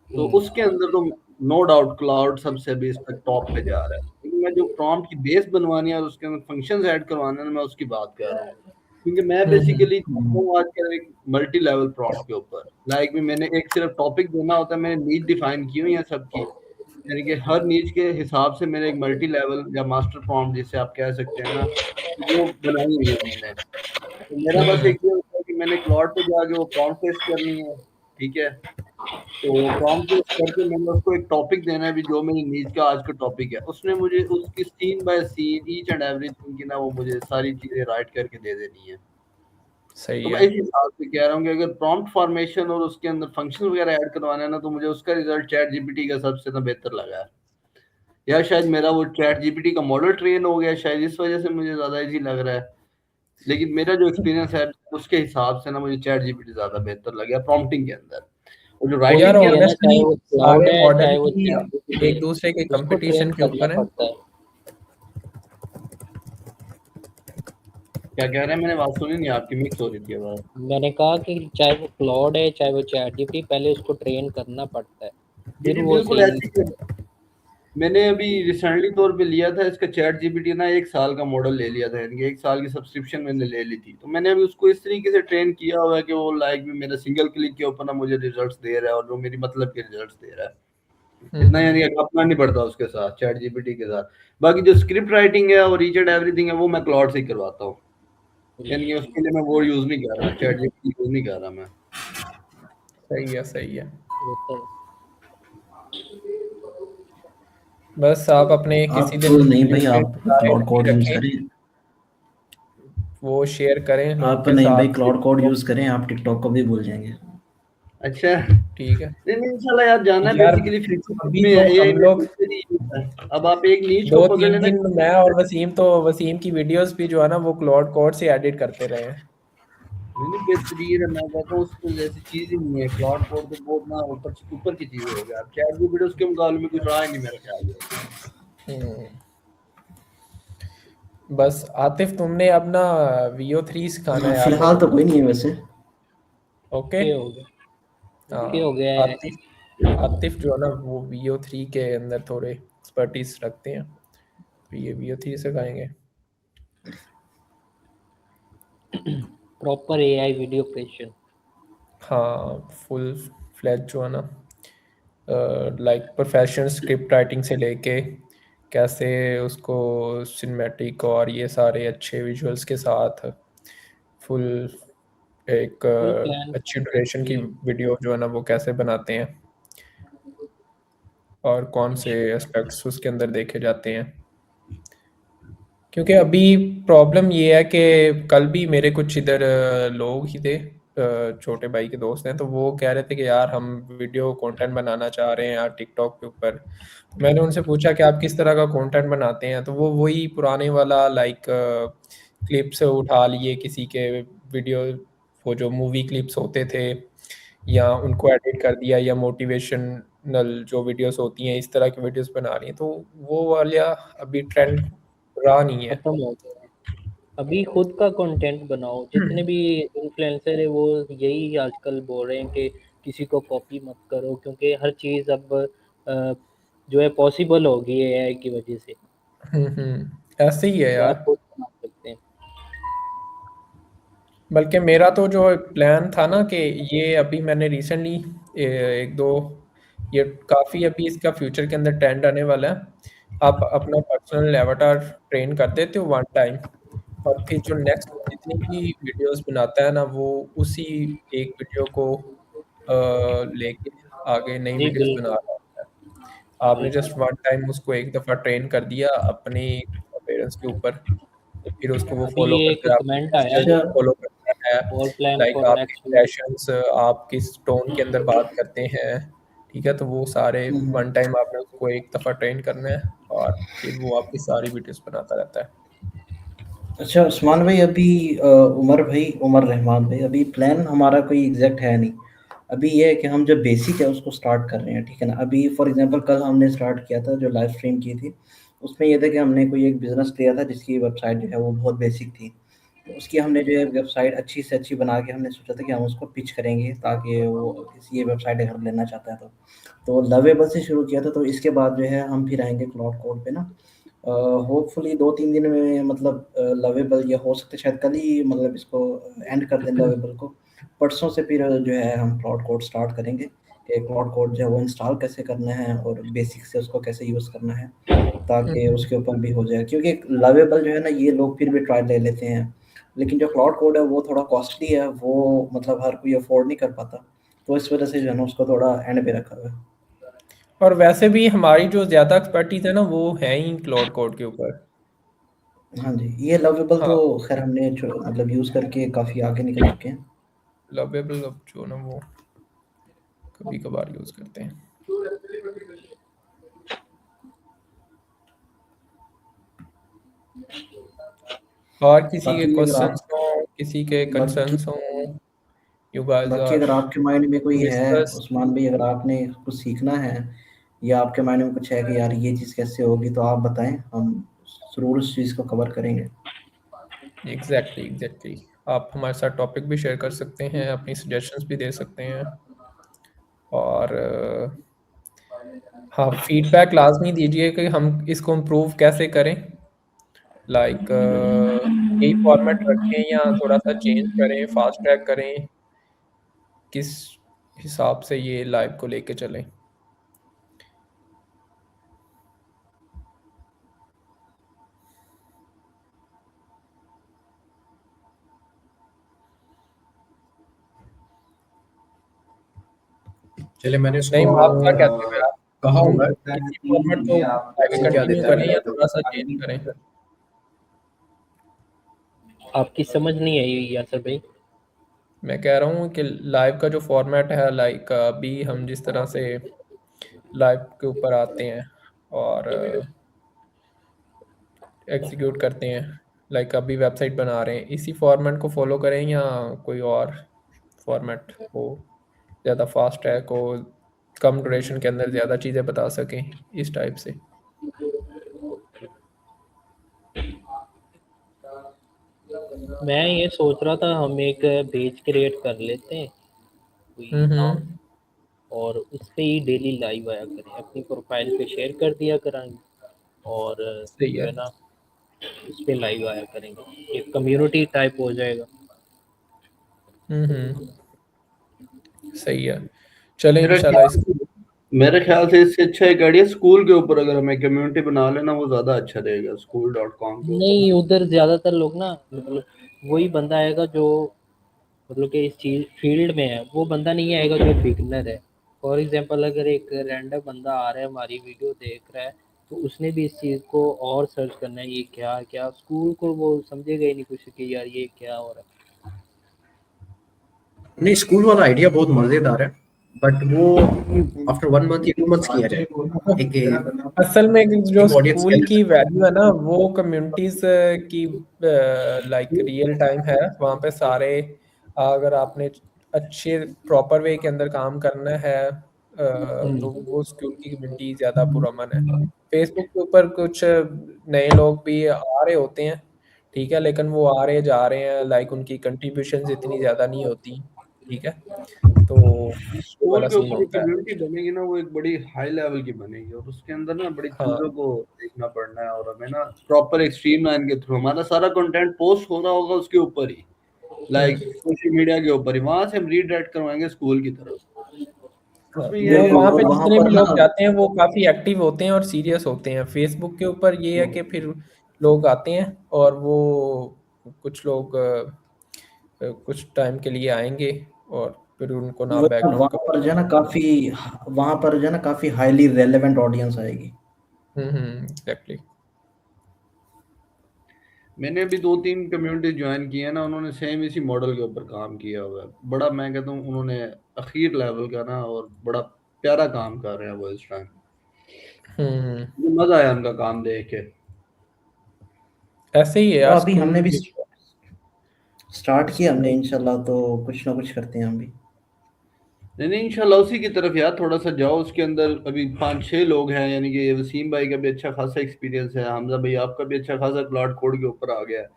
तो उसके अंदर तो नो डाउट क्लाउड सबसे अभी इस पर टॉप पे जा रहा है। लेकिन मैं जो प्रॉम्प्ट की बेस बनवानी है और उसके अंदर फंक्शंस ऐड करवाने हैं मैं उसकी बात कर रहा हूँ। क्योंकि मैं बेसिकली हूँ आजकल एक मल्टी लेवल प्रॉम्प्ट के ऊपर लाइक भी मैंने एक सिर्फ टॉपिक देना होता है, मैंने नीड डिफाइन की हुई है सबकी, यानी कि हर नीड के हिसाब से मैंने एक मल्टी लेवल या मास्टर प्रॉम्प्ट जिसे आप कह सकते हैं ना वो बनाई हुई है मैंने। तो मेरा बस एक ये होता है कि मैंने क्लॉड पे जाके वो प्रॉम्प्ट पेस्ट करनी है, ठीक है। तो प्रॉम्प्ट पेस्ट करके मैंने उसको एक टॉपिक देना है भी जो मेरी नीड का आज का टॉपिक है, उसने मुझे उसकी scene by scene each and everything की ना वो मुझे सारी चीजें राइट करके दे देनी है। सही तो मैं है। इस हिसाब से कह रहा हूँ कि अगर प्रॉम्प्ट फॉर्मेशन और उसके अंदर फंक्शन वगैरह ऐड करवाना है ना तो मुझे उसका रिजल्ट चैट जीपीटी का सबसे ना बेहतर लगा है। या शायद मेरा वो चैट जीपीटी का मॉडल ट्रेन हो गया, शायद इस वजह से मुझे ज्यादा इजी लग रहा है। लेकिन मेरा जो एक्सपीरियंस है उसके हिसाब से ना मुझे चैट जीपीटी ज्यादा बेहतर लगा प्रॉम्प्टिंग के अंदर। और जो वो यार राइटिंग के है अंदर ना, चाहे ऑनेस्टली वो क्लाउड सारे है मॉडल चाहे वो ही चैट जीपीटी एक है, दूसरे के उसको ट्रेन कंपटीशन के करना ऊपर है। पड़ता है। क्या कह रहे हैं, मैंने बात सुनी नहीं आपकी, मिक्स हो रही थी आवाज। मैंने कहा कि चाहे वो क्लाउड है चाहे वो चैट जीपीटी, पहले उसको ट्रेन करना पड़ता है, जी फिर जी वो बिल्कुल सही। ऐसे ही है। मैंने अभी रिसेंटली तौर पे लिया था इसका चैट जीपीटी ना, 1 साल का मॉडल ले लिया था, यानी कि 1 साल की सब्सक्रिप्शन मैंने ले ली थी। तो मैंने अभी उसको इस तरीके से ट्रेन किया हुआ है कि वो लाइक भी मेरा सिंगल क्लिक के ऊपर ना मुझे रिजल्ट्स दे रहा है और जो मेरी मतलब के रिजल्ट्स दे रहा है। इतना यानी कि अपना नहीं पड़ता उसके साथ चैट जीपीटी के साथ। बाकी जो स्क्रिप्ट राइटिंग है और रीच एंड एवरीथिंग है वो मैं क्लाउड से ही करवाता हूँ, यानी कि उसके लिए मैं वो यूज नहीं कर रहा, चैट जीपीटी यूज नहीं कर रहा मैं। सही है, सही है। होता है। बस आप अपने किसी आप दिन नहीं भाई, लिंक्डइन आप पे सारे क्लाउड कोड यूज़ रखें, करें। वो शेयर करें लोगों आप के नहीं भाई, साथ। क्लाउड कोड यूज़ करें, आप टिकटॉक को भी भूल जाएंगे। अच्छा ठीक है नहीं नहीं, इंशाल्लाह यार जाना है यार। बेसिकली फ्यूचर अभी में तो एआई हम में लोग फ्यूचर ही है। अब आप एक नीच को दो पकड़ तीन लेना। दिन मैं और वसीम की वीडियोस भी जो है ना वो क्लाउड कोड से एडिट करते रहे हैं। नहीं नहीं बेहतरीन है, मैं कहता हूँ उसको जैसी चीज ही नहीं है, क्लाउड कोड तो बहुत ना ऊपर ऊपर की चीज हो गया। अब चैट जीपीटी उसके मुकाबले में कुछ रहा ही नहीं मेरे ख्याल से। हम्म, बस आतिफ तुमने अपना VO3 सिखाना है यार फिलहाल लोगों तो को। कोई नहीं है वैसे। ओके। ओके हो गया, ओके हाँ हो गया है। आतिफ आतिफ जो है ना वो VO3 के अंदर थोड़े एक्सपर्टीज रखते हैं, तो ये VO3 सिखाएंगे। Proper AI video creation. हाँ फुल फ्लैज जो है ना लाइक प्रोफेशनल स्क्रिप्ट राइटिंग से लेके कैसे उसको सिनेमैटिक और ये सारे अच्छे विजुअल्स के साथ फुल एक फुल प्लान। अच्छी ड्यूरेशन की वीडियो जो है ना वो कैसे बनाते हैं और कौन से एस्पेक्ट्स उसके अंदर देखे जाते हैं। क्योंकि अभी प्रॉब्लम ये है कि कल भी मेरे कुछ इधर लोग ही थे, छोटे भाई के दोस्त हैं, तो वो कह रहे थे कि यार हम वीडियो कंटेंट बनाना चाह रहे हैं यार टिकटॉक के ऊपर। तो मैंने उनसे पूछा कि आप किस तरह का कंटेंट बनाते हैं, तो वो वही पुराने वाला लाइक क्लिप्स उठा लिए किसी के वीडियो, वो जो मूवी क्लिप्स होते थे, या उनको एडिट कर दिया, या मोटिवेशनल जो वीडियोस होती हैं इस तरह की वीडियोस बना रही हैं, तो वो वाला अभी ट्रेंड रहा नहीं है। खत्म हो गया। अभी खुद का कंटेंट बनाओ, जितने भी इन्फ्लुएंसर है वो यही आजकल बोल रहे हैं कि किसी को कॉपी मत करो, क्योंकि हर चीज़ अब जो है पॉसिबल हो गई है एआई की वजह से, ऐसे ही है तो आप यार। खुद बना सकते हैं। बल्कि मेरा तो जो प्लान था ना कि ये अभी मैंने रिसेंटली एक दो, ये काफ़ी अभी इसका फ्यूचर के अंदर ट्रेंड आने वाला है। आप अपना पर्सनल एवटार ट्रेन कर देते हो वन टाइम, और फिर जो नेक्स्ट जितनी भी वीडियोस बनाता है ना वो उसी एक वीडियो को लेके आगे नई जी वीडियोस बना बिल्कुल। रहा होता है। आपने जस्ट वन टाइम उसको एक दफ़ा ट्रेन कर दिया अपने पेरेंट्स के ऊपर, फिर उसको वो अभी फॉलो ये एक करता है, आपको कमेंट आया प्रोसीजर है, अच्छा फॉलो करना है, और प्लान लाइक फॉर आपके नेक्स्ट वीक। एक्सप्रेशंस, आप किस टोन के अंदर बात करते हैं, ठीक है? तो वो सारे वन टाइम आपने उसको एक दफ़ा ट्रेन करना है और फिर वो आपकी सारी वीडियोस बनाता रहता है। अच्छा उस्मान भाई, अभी उमर रहमान भाई, अभी प्लान हमारा कोई एग्जैक्ट है नहीं। अभी ये है कि हम जो बेसिक है उसको स्टार्ट कर रहे हैं, ठीक है ना। अभी फॉर एग्जांपल कल हमने स्टार्ट किया था जो लाइव स्ट्रीम की थी, उसमें ये था कि हमने कोई एक बिज़नेस लिया था जिसकी वेबसाइट जो है वो बहुत बेसिक थी। तो उसकी हमने जो है वेबसाइट अच्छी से अच्छी बना के हमने सोचा था कि हम उसको पिच करेंगे ताकि वो किसी ये वेबसाइट अगर लेना चाहता है तो लवेबल से शुरू किया था। तो इसके बाद जो है हम फिर आएँगे क्लाउड कोड पे ना। होपफुली 2-3 दिन में मतलब लवेबल, या हो सकता है शायद कल ही मतलब इसको एंड कर दें लवेबल को। परसों से फिर जो है हम क्लाउड कोड स्टार्ट करेंगे कि क्लाउड कोड जो है वो इंस्टॉल कैसे करना है और बेसिक से उसको कैसे यूज़ करना है ताकि उसके ऊपर भी हो जाए। क्योंकि लवेबल जो है ना ये लोग फिर भी ट्रायल ले लेते हैं, लेकिन जो क्लाउड कोड है वो थोड़ा कॉस्टली है, वो मतलब हर कोई अफोर्ड नहीं कर पाता। तो इस वजह से जो है ना उसको थोड़ा एंड पे रखा हुआ है। और वैसे भी हमारी जो ज़्यादा एक्सपर्टीज़ है ना वो है ही क्लाउड कोड के ऊपर। हाँ जी, ये लवेबल हाँ, तो खैर हमने मतलब यूज़ करके काफ़ी आगे निकल चुके हैं। लवेबल अब जो ना वो कभी-कभार यूज़ करते हैं। और किसी के बाकी अगर क्वेश्चंस आप हों, किसी के बाकी कंसर्न्स हों, यू गाइस बाकी आर अगर आपके माइंड में कोई टू है डिस्कस। उस्मान भाई, अगर आपने कुछ सीखना है या आपके माइंड में कुछ है कि यार ये चीज़ कैसे होगी, तो आप बताएं, हम ज़रूर उस चीज़ को कवर करेंगे। एग्जैक्टली आप हमारे साथ टॉपिक भी शेयर कर सकते हैं, अपनी सजेशंस भी दे सकते हैं और हाँ, फीडबैक लाजमी दीजिए कि हम इसको इम्प्रूव कैसे करें। लाइक यही फॉर्मेट रखें या थोड़ा सा चेंज करें, फास्ट ट्रैक करें, किस हिसाब से ये लाइव को लेके चलें। चलिए मैंने नहीं, इसको आप क्या कहते हैं? आप कहा हम हुआ है इसी फॉर्मेट को आगे कि क्या कंटिन्यू देता करें है। या थोड़ा सा चेंज करें? आपकी समझ नहीं आई यासर भाई। मैं कह रहा हूँ कि लाइव का जो फॉर्मेट है, लाइक अभी हम जिस तरह से लाइव के ऊपर आते हैं और एग्जीक्यूट करते हैं, लाइक अभी वेबसाइट बना रहे हैं, इसी फॉर्मेट को फॉलो करें या कोई और फॉर्मेट हो, ज़्यादा फास्ट ट्रैक हो, कम ड्यूरेशन के अंदर ज़्यादा चीज़ें बता सकें, इस टाइप से। मैं ये सोच रहा था हम एक पेज क्रिएट कर लेते हैं कोई नाम, हम्म, और उस पे ही डेली लाइव आया करें, अपनी प्रोफाइल पे शेयर कर दिया करेंगे और सही जो है। है ना उस पे लाइव आया करेंगे, एक कम्युनिटी टाइप हो जाएगा। हम्म, सही है। चलें मेरा इंशाल्लाह इस ख्याल मेरे ख्याल से इससे अच्छा एक आइडिया स्कूल के ऊपर अगर हमें कम्युनिटी बना लेना वो ज्यादा अच्छा रहेगा, school.com के ऊपर नहीं, ना। उधर ज्यादातर लोग ना मतलब वही बंदा आएगा जो मतलब कि इस चीज फील्ड में है, वो बंदा नहीं आएगा जो बिगनर है। फॉर एग्जांपल अगर एक रैंडम बंदा आ रहा है हमारी वीडियो देख रहा है, तो उसने भी इस चीज को और सर्च करना है, ये क्या क्या स्कूल को वो समझेगा ही नहीं कुछ कि यार ये क्या हो रहा है। नहीं, स्कूल वाला आइडिया बहुत मजेदार है, बट वो आफ्टर 1 मंथ या 2 मंथ्स किया जाए। एक असल में जो एक ऑडियंस स्कूल कैसे की सकते हैं। वैल्यू है ना वो कम्युनिटीज की लाइक रियल टाइम है वहाँ पे सारे। अगर आपने अच्छे प्रॉपर वे के अंदर काम करना है तो वो स्कूल की कम्युनिटी ज़्यादा पुरअमन है। फेसबुक के ऊपर कुछ नए लोग भी आ रहे होते हैं, ठीक है, लेकिन वो आ रहे जा रहे हैं, लाइक उनकी कंट्रीब्यूशन इतनी ज़्यादा नहीं होती, ठीक है, तो वो स्कूल वाला के सीन ऊपर जो होता है। कम्युनिटी बनेगी ना वो एक बड़ी हाई लेवल की बनेगी और उसके अंदर ना बड़ी हाँ, चीजों को देखना पड़ना है और हमें ना प्रॉपर एक स्ट्रीमलाइन के थ्रू हमारा सारा कंटेंट पोस्ट हो रहा होगा उसके ऊपर ही, लाइक सोशल मीडिया के ऊपर ही, वहां से हम रीडायरेक्ट करवाएंगे स्कूल की तरफ। हाँ, उसमें यह वो है कि बिल्कुल, वहाँ और पे वहाँ जितने भी पर ना लोग जाते हैं वो काफ़ी एक्टिव होते हैं और सीरियस होते हैं। फेसबुक के ऊपर ये है कि फिर लोग आते हैं और वो कुछ लोग कुछ टाइम के लिए आएंगे और फिर उनको ना वहाँ बैकग्राउंड का पर जो है ना काफी, वहाँ पर जो है ना काफी हाईली रेलेवेंट ऑडियंस आएगी। एग्जैक्टली। मैंने अभी 2-3 कम्युनिटी ज्वाइन की है ना, उन्होंने सेम इसी मॉडल के ऊपर काम किया हुआ है। बड़ा मैं कहता हूँ उन्होंने अखीर लेवल का ना, और बड़ा प्यारा काम कर रहे हैं वो इस टाइम। मुझे मजा आया उनका काम देख के। ऐसे ही है तो यार अभी स्कूल हमने भी स्टार्ट किया हमने, इंशाल्लाह तो कुछ ना कुछ करते हैं हम भी। नहीं नहीं, इंशाल्लाह उसी की तरफ यार थोड़ा सा जाओ। उसके अंदर अभी 5-6 लोग हैं, यानी कि वसीम भाई का भी अच्छा खासा एक्सपीरियंस है, हमजा भाई आपका भी अच्छा खासा क्लाउड कोड के ऊपर आ गया है,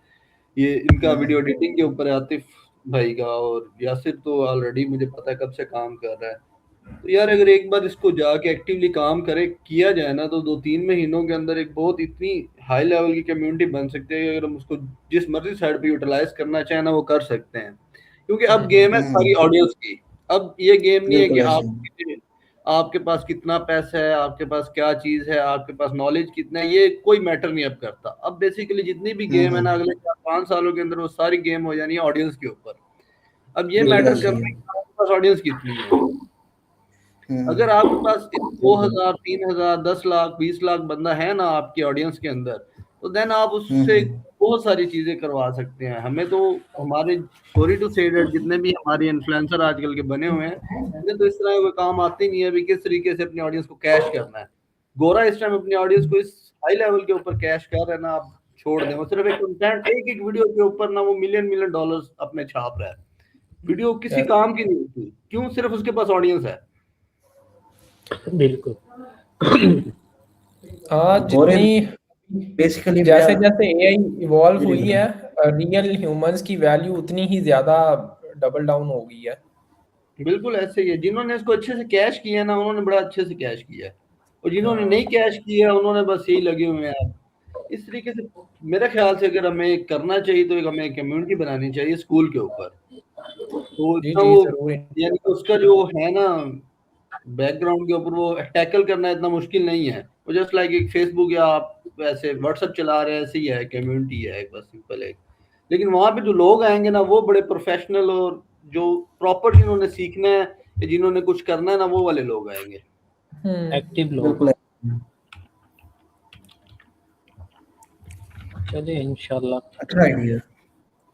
ये इनका वीडियो एडिटिंग के ऊपर है आतिफ भाई का, और यासिर तो ऑलरेडी मुझे पता है कब से काम कर रहा है। तो यार अगर एक बार इसको जाके एक्टिवली काम करे किया जाए ना, तो 2-3 महीनों के अंदर एक बहुत इतनी हाई लेवल की कम्युनिटी बन सकती है कि अगर हम उसको जिस मर्जी साइड पे यूटिलाइज करना चाहे ना वो कर सकते हैं। क्योंकि अब गेम है सारी ऑडियंस की। अब ये गेम नहीं है कि बिल्कुल ऐसे आप आपके पास कितना पैसा है, आपके पास क्या चीज है, आपके पास नॉलेज कितना है, ये कोई मैटर नहीं अब करता। अब बेसिकली जितनी भी गेम है ना अगले 4-5 सालों के अंदर वो सारी गेम हो जानी है ऑडियंस के ऊपर। अब ये बिल्कुल मैटर ऐसे करता ही है कि आपके पास ऑडियंस कितनी है। अगर हम्म, आपके पास बिल्कुल 2,000, 3,000, 10 लाख, 20 लाख बंदा है ना आपकी ऑडियंस के अंदर, तो देन आप उससे हम्म, बहुत सारी चीजें करवा सकते हैं। हमें तो हमारे सॉरी टू से दैट जितने भी हमारे इन्फ्लुएंसर आजकल के बने हुए हैं, इन्हें तो इस तरह का काम आते ही नहीं है अभी किस तरीके से अपनी ऑडियंस को कैश करना है। गोरा इस टाइम अपनी ऑडियंस को इस हाई लेवल के ऊपर कैश कर रहा है ना, आप छोड़ दें। वो सिर्फ एक कंटेंट, एक एक वीडियो के ऊपर ना वो मिलियन मिलियन डॉलर्स अपने छाप रहा है। वीडियो किसी यार काम की नहीं होती, क्यों? सिर्फ उसके पास ऑडियंस है। बिल्कुल। हाँ गोरे जितनी बेसिकली जैसे भैया जैसे एआई इवॉल्व जी जी हुई है रियल ह्यूमंस की वैल्यू उतनी ही ज्यादा डबल डाउन हो गई है। बिल्कुल ऐसे ही है। जिन्होंने इसको अच्छे से कैश किया ना उन्होंने बड़ा अच्छे से कैश किया है, और जिन्होंने नहीं कैश किया उन्होंने बस यही लगे हुए हैं अब। इस तरीके से मेरे ख्याल से अगर हमें करना चाहिए तो एक हमें कम्युनिटी बनानी चाहिए स्कूल के ऊपर। तो जी इतना जी वो जरूर। यानी कि उसका जो है ना बैकग्राउंड के ऊपर वो टैकल करना इतना मुश्किल नहीं है। वो जस्ट लाइक एक फेसबुक या आप ऐसे व्हाट्सएप चला रहे हैं, ऐसे ही है, कम्युनिटी है एक, बस सिंपल एक। लेकिन वहां पे जो लोग आएंगे ना वो बड़े प्रोफेशनल और जो प्रॉपर जिन्होंने सीखना है या जिन्होंने कुछ करना है ना वो वाले लोग आएंगे। एक्टिव लोग। बिल्कुल चलिए इंशाल्लाह। अच्छा आइडिया।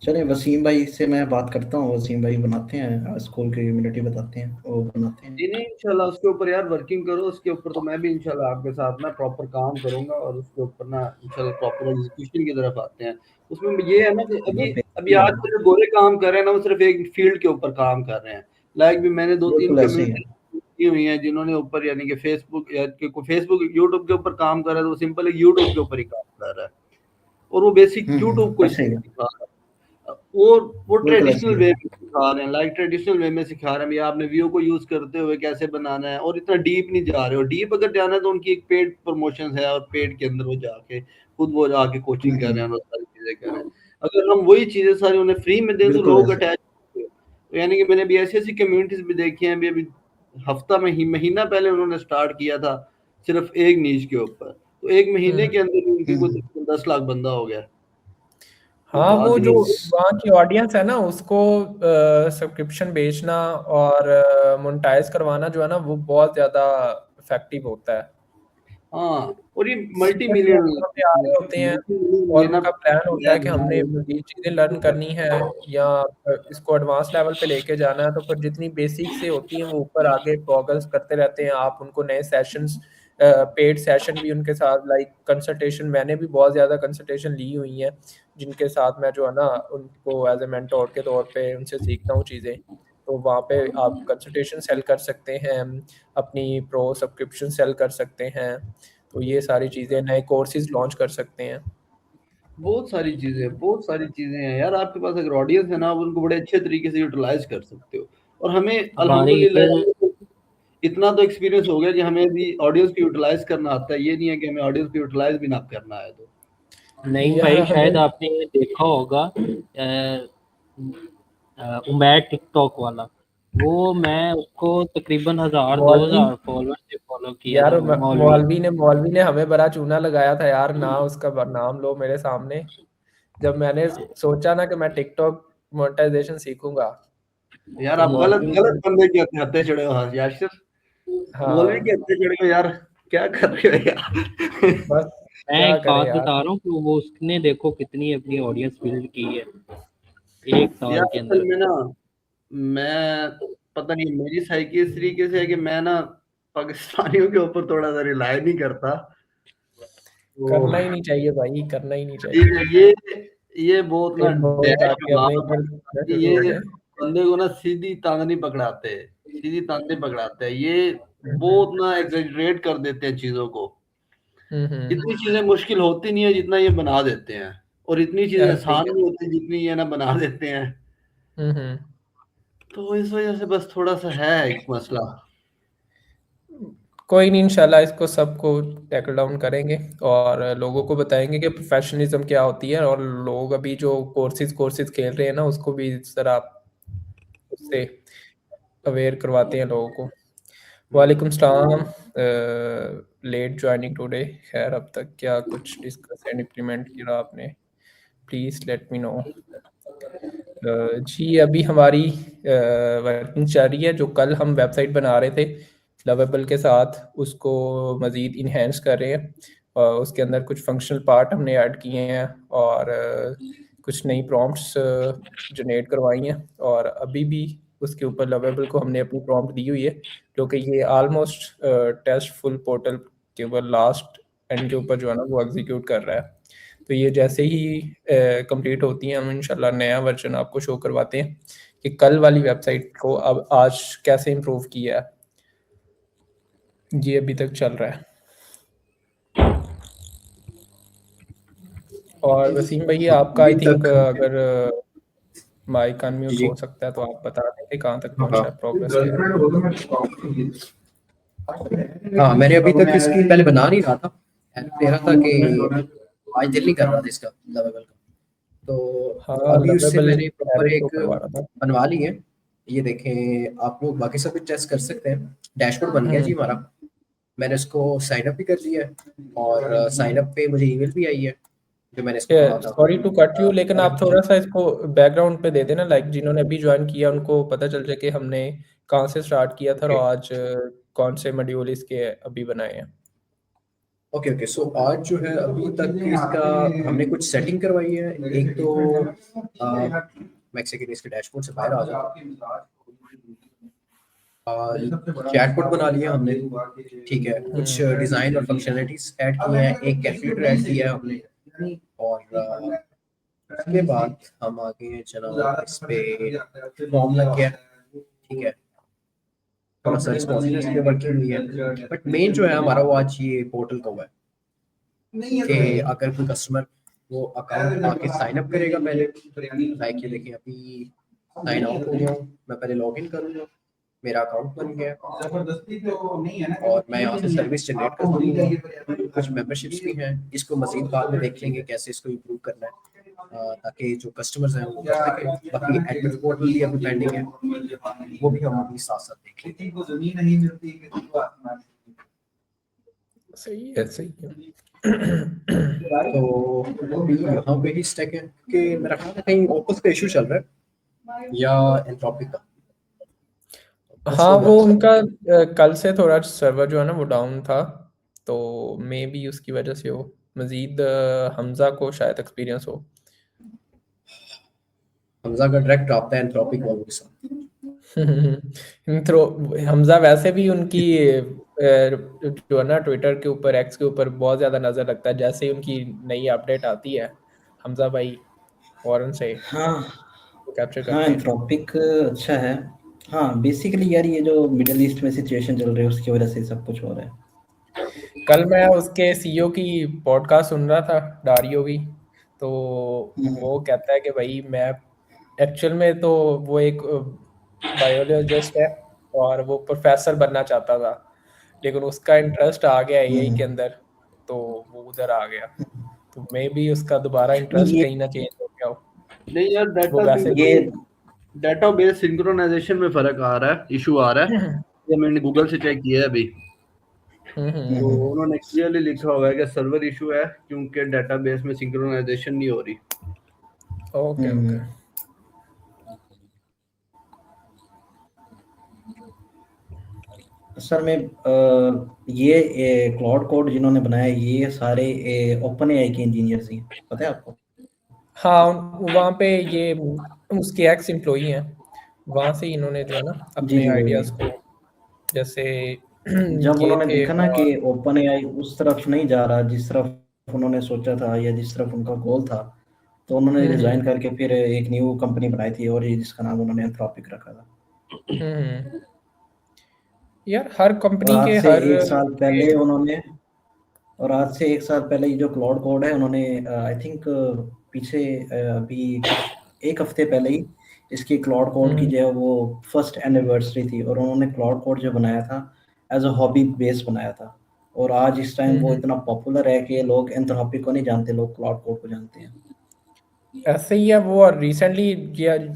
चलिए वसीम भाई से मैं बात करता हूँ, वसीम भाई बनाते हैं स्कूल की कम्युनिटी, बताते हैं वो बनाते हैं। नहीं नहीं, इंशाल्लाह उसके ऊपर यार वर्किंग करो, उसके ऊपर तो मैं भी इंशाल्लाह आपके साथ ना प्रॉपर काम करूंगा, और उसके ऊपर ना इंशाल्लाह प्रॉपर एग्जीक्यूशन की तरफ आते हैं। उसमें ये है ना कि अभी अभी आज जो गोरे काम कर रहे हैं ना वो सिर्फ एक फील्ड के ऊपर काम कर रहे हैं। लाइक भी मैंने 2-3 बिल्कुल ऐसे ही है। कम्युनिटी की हुई हैं जिन्होंने ऊपर यानी कि फेसबुक यूट्यूब के ऊपर काम कर रहा है, तो वो सिंपल एक यूट्यूब के ऊपर ही काम कर रहा है, और वो बेसिक यूट्यूब को ही ऐसे ही है। सिखा रहा है। वो बिल्कुल ऐसे ट्रेडिशनल ही वे है। में सिखा रहे हैं, लाइक ट्रेडिशनल वे में सिखा रहे हैं भैया आपने व्यू को यूज करते हुए कैसे बनाना है, और इतना डीप नहीं जा रहे हो। डीप अगर जाना है तो उनकी एक पेड प्रमोशन है, और पेड के अंदर वो जाके खुद वो जाके कोचिंग कर रहे हैं और सारी चीजें कर रहे हैं। अगर हम वही चीजें सारी उन्हें फ्री में दें तो बिल्कुल लोग ऐसे अटैच, तो यानी कि मैंने भी ऐसी ऐसी कम्युनिटीज भी देखी हैं। अभी अभी हफ्ता में ही महीना पहले उन्होंने स्टार्ट किया था सिर्फ एक नीच के ऊपर, तो एक महीने के अंदर उनकी कुछ 10 लाख बंदा हो गया। तो हाँ बात वो ही जो वहाँ की ऑडियंस है ना उसको सब्सक्रिप्शन बेचना और मोनेटाइज करवाना जो है ना वो बहुत ज्यादा इफेक्टिव होता है। हाँ, और ये मल्टी Student लोग मिलियन वहाँ पे आ रहे होते हैं और लेना उनका प्लान होता है कि हमने है। ये चीज़ें लर्न करनी है या इसको एडवांस लेवल पे लेके जाना है, तो फिर जितनी बेसिक से होती हैं वो ऊपर आगे प्रोग्रेस करते रहते हैं। आप उनको नए सेशंस पेड सेशन भी उनके साथ लाइक कंसल्टेशन, मैंने भी बहुत ज़्यादा कंसल्टेशन ली हुई हैं जिनके साथ मैं जो है ना उनको एज ए मेंटोर के तौर पे उनसे सीखता हूँ चीज़ें। तो वहाँ पे आप कंसल्टेशन सेल कर सकते हैं, अपनी प्रो सब्सक्रिप्शन सेल कर सकते हैं, तो ये सारी चीज़ें, नए कोर्सेज लॉन्च कर सकते हैं। बहुत सारी चीजें हैं यार आपके पास। अगर ऑडियंस है ना आप उनको बड़े अच्छे तरीके से यूटिलाइज कर सकते हो। और हमें हमारे अल्हम्दुलिल्लाह इधर इतना तो एक्सपीरियंस हो गया कि हमें भी ऑडियंस को यूटिलाइज करना आता है। ये नहीं है कि हमें ऑडियंस को यूटिलाइज भी ना करना है। तो नहीं यार भाई, शायद हमें आपने ये देखा होगा उमैर टिकटॉक वाला, वो मैं उसको तकरीबन 1000 मौलवी 2000 फॉलोअर से फॉलो किया यार था, मौलवी। मौलवी ने हमें बड़ा चूना लगाया था यार, ना उसका नाम लो मेरे सामने। जब मैंने सोचा ना कि मैं टिकटॉक मोनेटाइजेशन सीखूंगा यार तो आप गलत मौलवी गलत बंदे के हत्थे चढ़े हो। हाँ याशिर, मौलवी के हाँ हत्थे चढ़े हो यार, क्या कर रहे हो यार? बस मैं क्या एक करें बात यार। बता रहा हूँ कि वो उसने देखो कितनी अपनी ऑडियंस बिल्ड की है एक साल यार के असल अंदर। में ना, मैं पता नहीं मेरी साइकी इस तरीके से है कि मैं ना पाकिस्तानियों के ऊपर थोड़ा सा रिलाई नहीं करता। तो करना ही नहीं चाहिए भाई, करना ही नहीं चाहिए। ये बहुत ना फिर बहुत डैश आके मार अपने ऊपर करना शुरू ये होते हैं। बंदे को ना सीधी तांदनी पकड़ाते हैं, सीधी तांदनी पकड़ाते हैं। ये बहुत ना एग्जैजरेट कर देते हैं चीजों को। हम्म। इतनी चीजें मुश्किल होती नहीं है जितना ये बना देते हैं, और इतनी चीजें सही आसान है। नहीं होती जितनी ये ना बना देते हैं। हम्म। तो इस वजह से बस थोड़ा सा है एक मसला। कोई नहीं, इंशाल्लाह इसको सबको टैकल डाउन करेंगे और लोगों को बताएंगे कि प्रोफेशनलिज्म क्या होती है, और लोग अभी जो कोर्सेज खेल रहे हैं ना उसको भी ज़रा उससे अवेयर करवाते हैं लोगों को। वालेकुम सलाम। Late joining today. खैर अब तक क्या कुछ डिस्कस एंड इम्प्लीमेंट किया आपने? Please let me know. जी अभी हमारी वर्किंग चल रही है। जो कल हम वेबसाइट बना रहे थे लवेबल के साथ, उसको मज़ीद इन्हेंस कर रहे हैं और उसके अंदर कुछ फंक्शनल पार्ट हमने ऐड किए हैं और कुछ नई प्रॉम्प्ट्स जनरेट करवाई हैं। और अभी भी उसके ऊपर लवेबल को हमने अपनी प्रॉम्प्ट दी हुई है, क्योंकि ये आलमोस्ट टेस्ट फुल पोर्टल के ऊपर लास्ट एंड के ऊपर जो है ना वो एग्जीक्यूट कर रहा है। तो ये जैसे ही कंप्लीट होती हैं हम इंशाल्लाह नया वर्जन आपको शो करवाते हैं कि कल वाली वेबसाइट को अब आज कैसे इम्प्रूव किया है। ये अभी तक चल रहा है। और वसीम भाई आपका आई अभी थिंक तक अगर माइक जी अनम्यूट जी हो सकता है तो आप बता दें कि कहाँ तक हाँ पहुँचा है, प्रोग्रेस क्या है। हाँ, मैंने अभी तक इसकी पहले बना नहीं रहा था, कह रहा था कि आज दिल नहीं कर रहा था इसका लवेबल का। तो हाँ अभी उससे लवेबल मैंने प्रॉपर एरर शो एक करवा रहा था। बनवा ली है। ये देखें आप लोग, बाकी सब कुछ टेस्ट कर सकते हैं। डैशबोर्ड बन गया जी हमारा। मैंने इसको साइन अप भी कर दिया है और साइन अप पे मुझे ईमेल भी आई है जो मैंने इसको कहा था। सॉरी टू कट यू, लेकिन आप थोड़ा सा इसको बैकग्राउंड पे दे देना, लाइक जिन्होंने अभी ज्वाइन किया उनको पता चल जाए कि हमने कहाँ से स्टार्ट किया था और आज कौन से मॉड्यूल इसके अभी बनाए हैं। ओके ओके, सो आज जो है अभी तक इसका हमने कुछ सेटिंग करवाई है। एक तो मैं एक सेकंड इसके डैशबोर्ड से बाहर आ जाता हूँ। चैटबॉट बना लिया हमने, ठीक है। कुछ डिजाइन और फंक्शनलिटीज ऐड की हैं, एक कैलकुलेटर ऐड किया है हमने, और उसके बाद हम आगे चला इस पे फॉर्म लग गया, ठीक है। थोड़ा सा रिस्पॉन्सिवनेस पे वर्किंग हुई है, बट मेन जो है हमारा वो आज ये पोर्टल का हुआ है कि अगर कोई कस्टमर वो अकाउंट आके साइन अप करेगा पहले, लाइक ये देखिए अभी साइन आउट हो गया हूँ, मैं पहले लॉग इन करूँगा, मेरा अकाउंट बन गया और मैं यहाँ से सर्विस जनरेट कर दूँगा। कुछ मेंबरशिप्स भी हैं, इसको मजीद बाद में देख लेंगे कैसे इसको इम्प्रूव करना है, ताकि जो कस्टमर्स हैं वो कर सकें। बाकी एडमिन पोर्टल भी अभी पेंडिंग है, वो भी हम अभी साथ साथ देख लेंगे। सही है सही है। तो अभी यहाँ पे ही स्टक है कि मेरा ख्याल है कहीं ओपस का इशू चल रहा है या एंट्रोपिक का। हाँ वो उनका कल से थोड़ा सर्वर जो है ना वो डाउन था, तो मे बी उसकी वजह से हो। मजीद हमजा को शायद एक्सपीरियंस हो। हमजा का डायरेक्ट रब्ता है एंट्रोपिक वालों के साथ। थ्रो हमजा वैसे भी उनकी जो है ना ट्विटर के ऊपर एक्स के ऊपर बहुत ज़्यादा नज़र लगता है। जैसे ही उनकी नई अपडेट आती है हमजा भाई फौरन से हाँ कैप्चर हाँ, करते हैं। एंथ्रोपिक अच्छा है। हाँ बेसिकली यार ये जो मिडल ईस्ट में सिचुएशन चल रही है उसकी वजह से सब कुछ हो रहा है। कल मैं उसके सीईओ की पॉडकास्ट सुन रहा था, डारियो भी, तो वो कहता है कि भाई मैं एक्चुअल में तो वो एक बायोलॉजिस्ट है और वो प्रोफेसर बनना चाहता था, लेकिन उसका इंटरेस्ट आ गया एआई के अंदर तो वो उधर आ गया। तो मे भी उसका दोबारा इंटरेस्ट ये कहीं ना चेंज हो गया हो। नहीं यार, वो वैसे ये डेटाबेस सिंक्रोनाइजेशन में फर्क आ रहा है, इशू आ रहा है। ये मैंने गूगल से चेक किया है अभी, तो उन्होंने क्लियरली लिखा हुआ है कि सर्वर इशू है क्योंकि डेटाबेस में सिंक्रोनाइजेशन नहीं हो रही। Okay okay. सर मैं ये क्लाउड कोड जिन्होंने बनाया ये सारे ओपन एआई के इंजीनियर्स हैं, पता है आपको? हाँ वहाँ पे ये उसके एक्स एम्प्लॉई हैं, वहाँ से ही इन्होंने जो है ना जी अपने जी वही आइडियाज़ वही। को, जैसे जब ये उन्होंने थे देखा ना कि ओपन एआई उस तरफ नहीं जा रहा जिस तरफ उन्होंने सोचा था या जिस तरफ उनका गोल था, तो उन्होंने रिजाइन करके फिर एक न्यू कंपनी बनाई थी और ये जिसका नाम उन्होंने एंथ्रोपिक रखा था। हम्म। यार हर और कंपनी आज के से हर एक साल पहले उन्होंने और आज से एक साल पहले ये जो क्लाउड कोड है उन्होंने आई थिंक पीछे अभी कुछ एक हफ्ते पहले ही इसकी क्लाउड कोड की जो है वो फर्स्ट एनिवर्सरी थी और उन्होंने क्लाउड कोड जो बनाया था एज अ हॉबी बेस बनाया था और आज इस टाइम वो इतना पॉपुलर है कि लोग एंथ्रोपिक को नहीं जानते, लोग क्लाउड कोड को जानते हैं। ऐसे ही है वो। रिसेंटली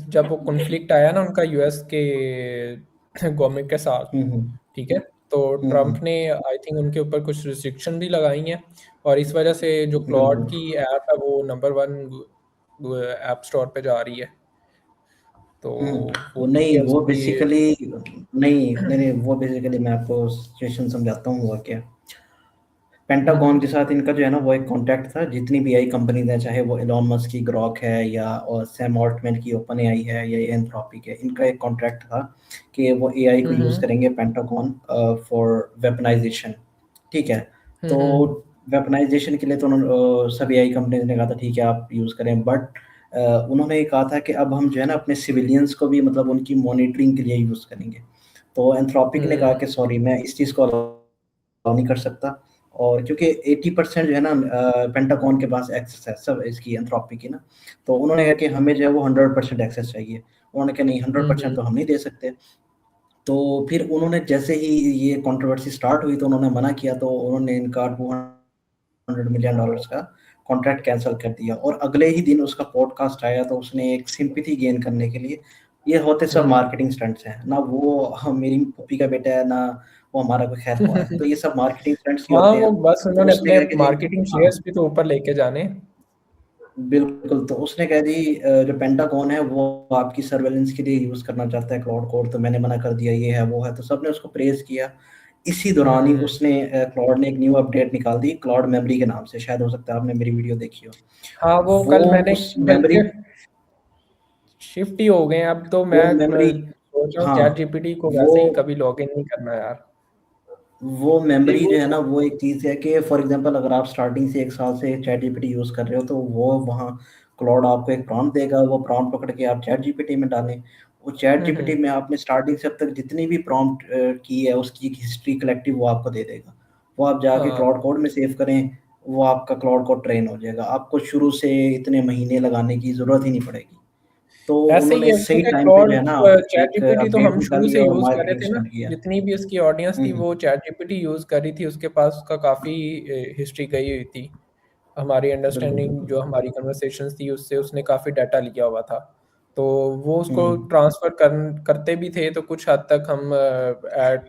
जब वो कॉन्फ्लिक्ट आया ना उनका यूएस के गवर्नमेंट के साथ, हम्म ठीक है, तो हम्म ट्रम्प ने आई थिंक उनके ऊपर कुछ रिस्ट्रिक्शन भी लगाई हैं, और इस वजह से जो क्लॉड बिल्कुल। की ऐप है वो नंबर 1 ऐप स्टोर पे जा रही है, तो वो भी नहीं है वो उसके लिए। बेसिकली नहीं वो बेसिकली मैं आपको सिचुएशन समझाता हूँ हुआ क्या। पेंटागन के साथ इनका जो है ना वो एक कॉन्ट्रैक्ट था, जितनी भी आई कंपनीज हैं चाहे वो एलॉन मस्क की ग्रॉक है या और सैम ऑल्टमैन की ओपन एआई है या एंथ्रोपिक है, इनका एक कॉन्ट्रैक्ट था कि वो एआई को यूज़ करेंगे पेंटागन फॉर वेपनाइजेशन। ठीक है, तो वेपनाइजेशन के लिए तो सब एआई कंपनीज ने कहा था ठीक है आप यूज़ करें, बट उन्होंने ये कहा था कि अब हम जो है ना अपने सिविलियंस को भी मतलब उनकी मॉनिटरिंग के लिए यूज़ करेंगे। तो एंथ्रोपिक ने कहा कि सॉरी मैं इस चीज़ को अलाउ नहीं कर सकता, और क्योंकि 80% जो है ना पेंटागन के पास एक्सेस है सब इसकी एंथ्रोपी की ना, तो उन्होंने कहा कि हमें जो है वो 100% एक्सेस चाहिए। उन्होंने कहा नहीं 100% तो हम नहीं दे सकते। तो फिर उन्होंने जैसे ही ये कंट्रोवर्सी स्टार्ट हुई तो उन्होंने मना किया, तो उन्होंने इनका $200 मिलियन का कॉन्ट्रैक्ट कैंसिल कर दिया और अगले ही दिन उसका पॉडकास्ट आया, तो उसने एक सिंपैथी गेन करने के लिए, ये होते सब मार्केटिंग स्टंट्स हैं ना, वो मेरी पप्पी का बेटा है ना वो हमारा कोई खैर हुआ है, तो ये सब मार्केटिंग स्टंट्स ही हाँ होते वो हैं। बस तो उन्होंने उसने अपने कहा कि जी मार्केटिंग हाँ शेयर्स भी तो ऊपर लेके जाने। बिल्कुल, तो उसने कहा जी जो पेंटागन है वो आपकी सर्वेलेंस के लिए यूज़ करना चाहता है क्लाउड कोड, तो मैंने मना कर दिया, ये है वो है, तो सबने उसको प्रेज़ किया। इसी दौरान ही उसने क्लाउड ने एक न्यू अपडेट निकाल दी क्लाउड मेमोरी के नाम से, शायद हो सकता है आपने मेरी वीडियो देखी हो। हाँ वो वो कल मैंने उस मेमोरी बल्कि शिफ्ट ही हो गए हैं अब तो। वो मैं मेमोरी सोच रहा हूँ हाँ, चैट जीपीटी को वो वैसे ही कभी लॉग इन नहीं करना यार। वो नहीं मेमोरी वो जो है ना वो एक चीज़ है कि फॉर एग्जांपल अगर आप स्टार्टिंग से 1 साल से चैट जीपीटी यूज़ कर रहे हो, तो वो वहाँ क्लाउड आपको एक प्रॉम्प्ट देगा, वो प्रॉम्प्ट पकड़ के आप चैट जीपीटी में डालें। वो चैट जीपीटी में आपने स्टार्टिंग से अब तक जितनी भी प्रॉम्प्ट की है उसकी एक हिस्ट्री कलेक्टिव वो आपको दे देगा। वो आप जाके हाँ क्लाउड कोड में सेव करें, वो आपका क्लाउड कोड ट्रेन हो जाएगा। आपको शुरू से इतने महीने लगाने की ज़रूरत ही नहीं पड़ेगी। तो ऐसे ही उन्होंने है सही क्योंकि टाइम पे क्लॉड जो है ना चैट एक जीपीटी तो अपडेट हम शुरू निकाली से और यूज कर रहे मार्केटिंग थे ना, स्टार्ट किया। जितनी भी उसकी ऑडियंस थी हुँ, वो चैट जीपीटी यूज कर रही थी, उसके पास उसका काफी हिस्ट्री गई हुई थी। हमारी बिल्कुल, अंडरस्टैंडिंग बिल्कुल। जो हमारी कन्वर्सेशंस थी उससे उसने काफी डाटा लिया हुआ था, तो वो उसको हुँ। ट्रांसफर करते भी थे, तो कुछ हद तक हम ऐड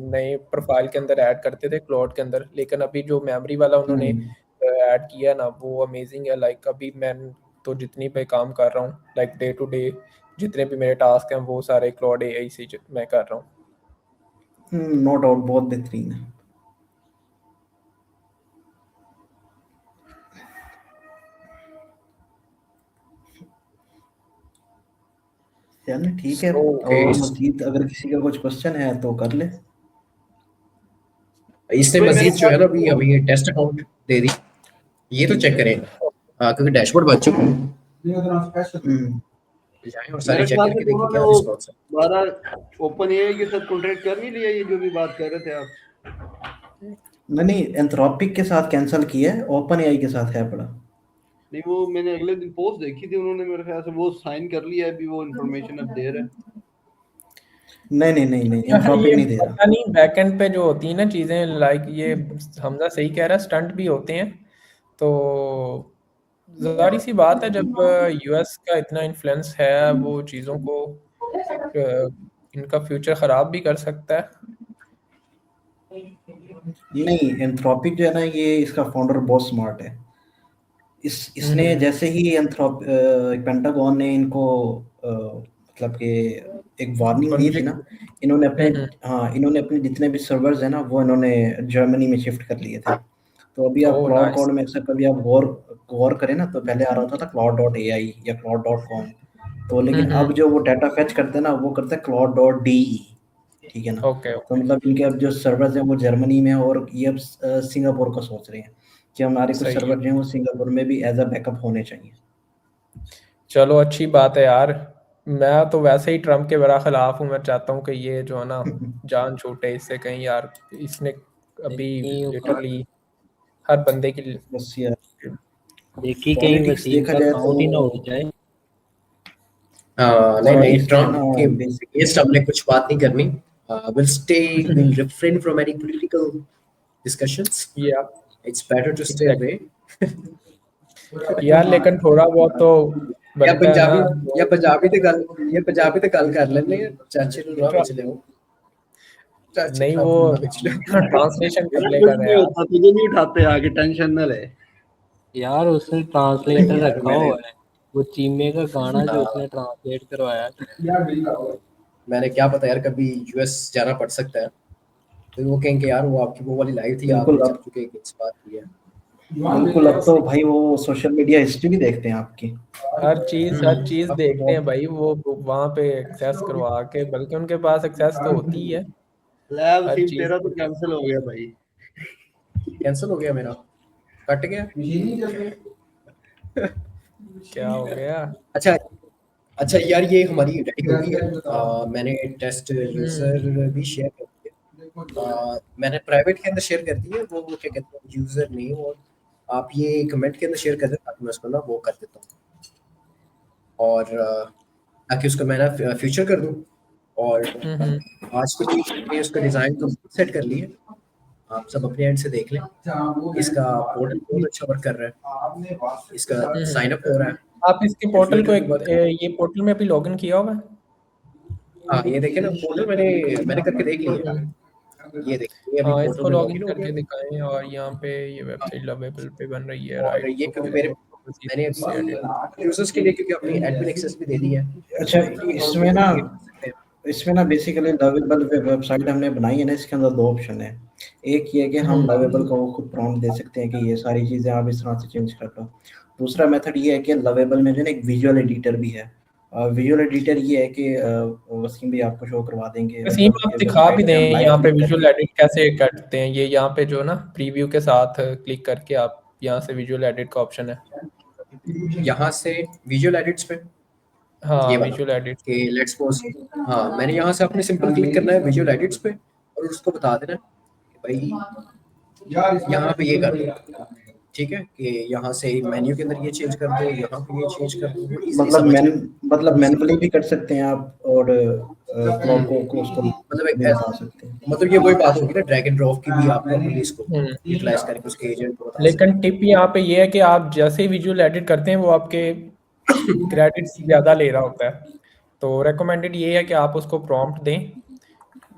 नए प्रोफाइल के अंदर ऐड करते थे क्लॉड के अंदर। लेकिन अभी जो मेमोरी वाला उन्होंने हुँ। ऐड किया ना वो अमेजिंग है। लाइक अभी मैं तो जितनी पे काम कर रहा हूँ, लाइक डे टू डे जितने भी मेरे टास्क हैं वो सारे क्लॉड एआई से मैं कर रहा हूँ। नो डाउट बहुत बेहतरीन है। चलिए ठीक है, सो ओके। और मज़ीद अगर किसी का कुछ क्वेश्चन है तो कर ले। इसने कोई मेरे मजीद जो है ख्याल ना से अभी वो हमें ये टेस्ट अकाउंट दे दी, ये तो चेक करें क्योंकि डैशबोर्ड बन चुका है। हुँ। जाएं और सारी मेरे चेक ख्याल से करके तो देखें उन्होंने क्या वो रिस्पॉन्स है। दोबारा ओपन एआई के साथ कॉन्ट्रैक्ट कर नहीं लिया, ये जो भी बात कर रहे थे आप। नहीं, एंथ्रोपिक के साथ कैंसल किया है, ओपन एआई के साथ है पड़ा। नहीं वो मैंने अगले दिन पोस्ट देखी थी, उन्होंने मेरे ख्याल से वो साइन कर लिया है, अभी वो इन्फॉर्मेशन अब दे रहा है। नहीं, यार एंथ्रोपिक ये नहीं दे रहा। पता नहीं बैकएंड पे जो होती है ना चीजें, लाइक ये हमजा सही कह रहा है, स्टंट भी होते हैं। तो जारी सी बात है जब यूएस का इतना इन्फ्लुएंस है वो चीज़ों को इनका फ्यूचर ख़राब भी कर सकता है। नहीं, एंथ्रोपिक जो है ना ये इसका फाउंडर बहुत स्मार्ट है। इसने जैसे ही पेंटागन ने इनको मतलब कि एक वार्निंग दी थी ना, इन्होंने अपने इन्होंने अपने जितने भी सर्वर्स हैं ना वो इन्होंने जर्मनी में शिफ्ट कर लिए थे। तो अभी आप ओह क्लाउड नाइस। कोड में अक्सर कभी आप गौर करें ना, तो पहले आ रहा होता था cloud.ai या cloud.com, तो लेकिन अब जो वो डाटा फेच करते हैं ना वो करते हैं cloud.de, ठीक है ना। ओके तो मतलब इनके अब जो सर्वर्स हैं वो जर्मनी में हैं, और ये अब सिंगापुर का सोच रहे हैं कि हमारे कुछ सही है। सर्वर जो हैं वो सिंगापुर में भी एज अ बैकअप होने चाहिए। चलो अच्छी बात है यार। मैं तो वैसे ही ट्रम्प के बड़ा खिलाफ हूँ। मैं चाहता हूँ कि ये जो है ना जान छूटे इससे कहीं यार। इसने अभी देखिए लिटरली हर बंदे की बस यार देखिए कहीं पॉलिटिक्स वसीम देखा का जाए काउंट ही ना तो हो जाए। नहीं नहीं, पॉलिटिक्स जो है ना ट्रम्प के बेसिक अगेंस्ट हमने कुछ बात नहीं करनी। Will refrain from any political discussions. Yeah it's better to stay away. यार लेकिन थोड़ा बहुत तो या बनता है ना। पंजाबी ते गल कर लेने हैं। चाची नूं ना विच लियो। चाची नहीं ट्रम्प वो नूं ना विच लियो। ट्रांसलेशन कर यार लेगा कुछ ना नहीं यार। होता, तुझे नहीं उठाते आगे, टेंशन न ले। यार उसने ट्रांसलेटर यार रखा हुआ है, वो चीमे का गाना जो उसने ट्रांसलेट करवाया था। मैंने क्या पता यार, कभी यूएस जाना पड़ सकता है, तो वो कहेंगे यार वो आपकी वो वाली लाइव थी, बिल्कुल आपने अब चाचू के इस बात की है। बिल्कुल अब तो भाई वो सोशल मीडिया हिस्ट्री भी देखते हैं आपकी। हर चीज अब तो देखते हैं बहुत भाई वो वहां पे एक्सेस करवा के, बल्कि उनके पास एक्सेस तो होती ही है लैब हर सीन चीज तेरा तो की। कैंसिल हो गया भाई। कैंसिल हो गया मेरा, कट गया। क्या हो गया? अच्छा अच्छा यार, ये हमारी रेडी हो गई है। मैंने टेस्ट यूजर भी शेयर कर दिया। मैंने प्राइवेट के अंदर शेयर कर दी है, वो क्या कहते हैं यूजर नेम, और आप ये कमेंट के अंदर शेयर कर दें ताकि मैं उसको ना वो कर देता हूँ, और ताकि उसका मैं ना फ्यूचर कर दूँ। और आज के लिए उसका डिज़ाइन तो सेट कर लिए, आप सब अपने एंड से देख लें। इसका पोर्टल बहुत अच्छा वर्क कर रहा है, इसका साइन अप हो रहा है। आप इसके पोर्टल को Affiliate की बात करें, ये पोर्टल में अभी लॉगिन किया हुआ है? हाँ ये देखिए ना पोर्टल मैंने करके देख लिया है। ये देखिए ये अभी हाँ पोर्टल इसको में लॉगिन लॉगिन हो करके गया, दिखाएं, और यहाँ पे ये वेबसाइट लवेबल पे बन रही है और राइट। ये क्योंकि मैंने से edit। यूजर्स के लिए क्योंकि अपनी एडमिन एक्सेस भी दे दी है, अच्छा फ्री अकाउंट इसमें में ना क्रिएट कर सकते हैं। बेसिकली लवेबल वेबसाइट हमने बनाई है ना, इसके अंदर दो ऑप्शन है। एक ये है कि हम लवेबल को खुद प्रॉम्प्ट दे सकते हैं कि ये सारी चीज़ें आप इस तरह से चेंज कर लो। दूसरा मेथड ये है कि लवेबल में जो है ना एक विजुअल एडिटर भी है। विजुअल एडिटर ये है कि वसीम भी आपको शो करवा देंगे, वसीम मतलब आप कि दिखा भी वेबसाइट पे हम दें लाइव यहाँ पे क्लिक विजुअल करके। एडिट कैसे करते हैं। ये यहाँ पे जो ना प्रीव्यू के साथ क्लिक करके आप यहाँ से विजुअल एडिट का ऑप्शन है। यहाँ से विजुअल एडिट्स पे हाँ ये वाला विजुअल एडिट। कि लेट्स सपोज, हाँ मैंने यहाँ से अपने सिंपल क्लिक करना है विजुअल एडिट्स पे, और उसको बता देना है कि भाई यहाँ पे ये कर दो, ठीक है, कि यहाँ से मेन्यू के अंदर ये चेंज कर दो, यहाँ पे ये चेंज कर दो, वो इजीली मतलब समझ मैन जाए। मतलब मैनुअली भी कर सकते हैं आप, और क्लाउड को उसको मतलब भी बता सकते हैं। मतलब ये वही बात होगी ना, ड्रैग एंड ड्रॉप की भी आपको अपनी इसको यूटिलाइज करके उसके एजेंट को बता सकते लेकिन टिप यहाँ पे ये है कि आप जैसे ही विजुअल एडिट करते हैं वो आपके क्रेडिट्स ज़्यादा ले रहा होता है। तो रेकमेंडेड ये है कि आप उसको प्रॉम्प्ट दें।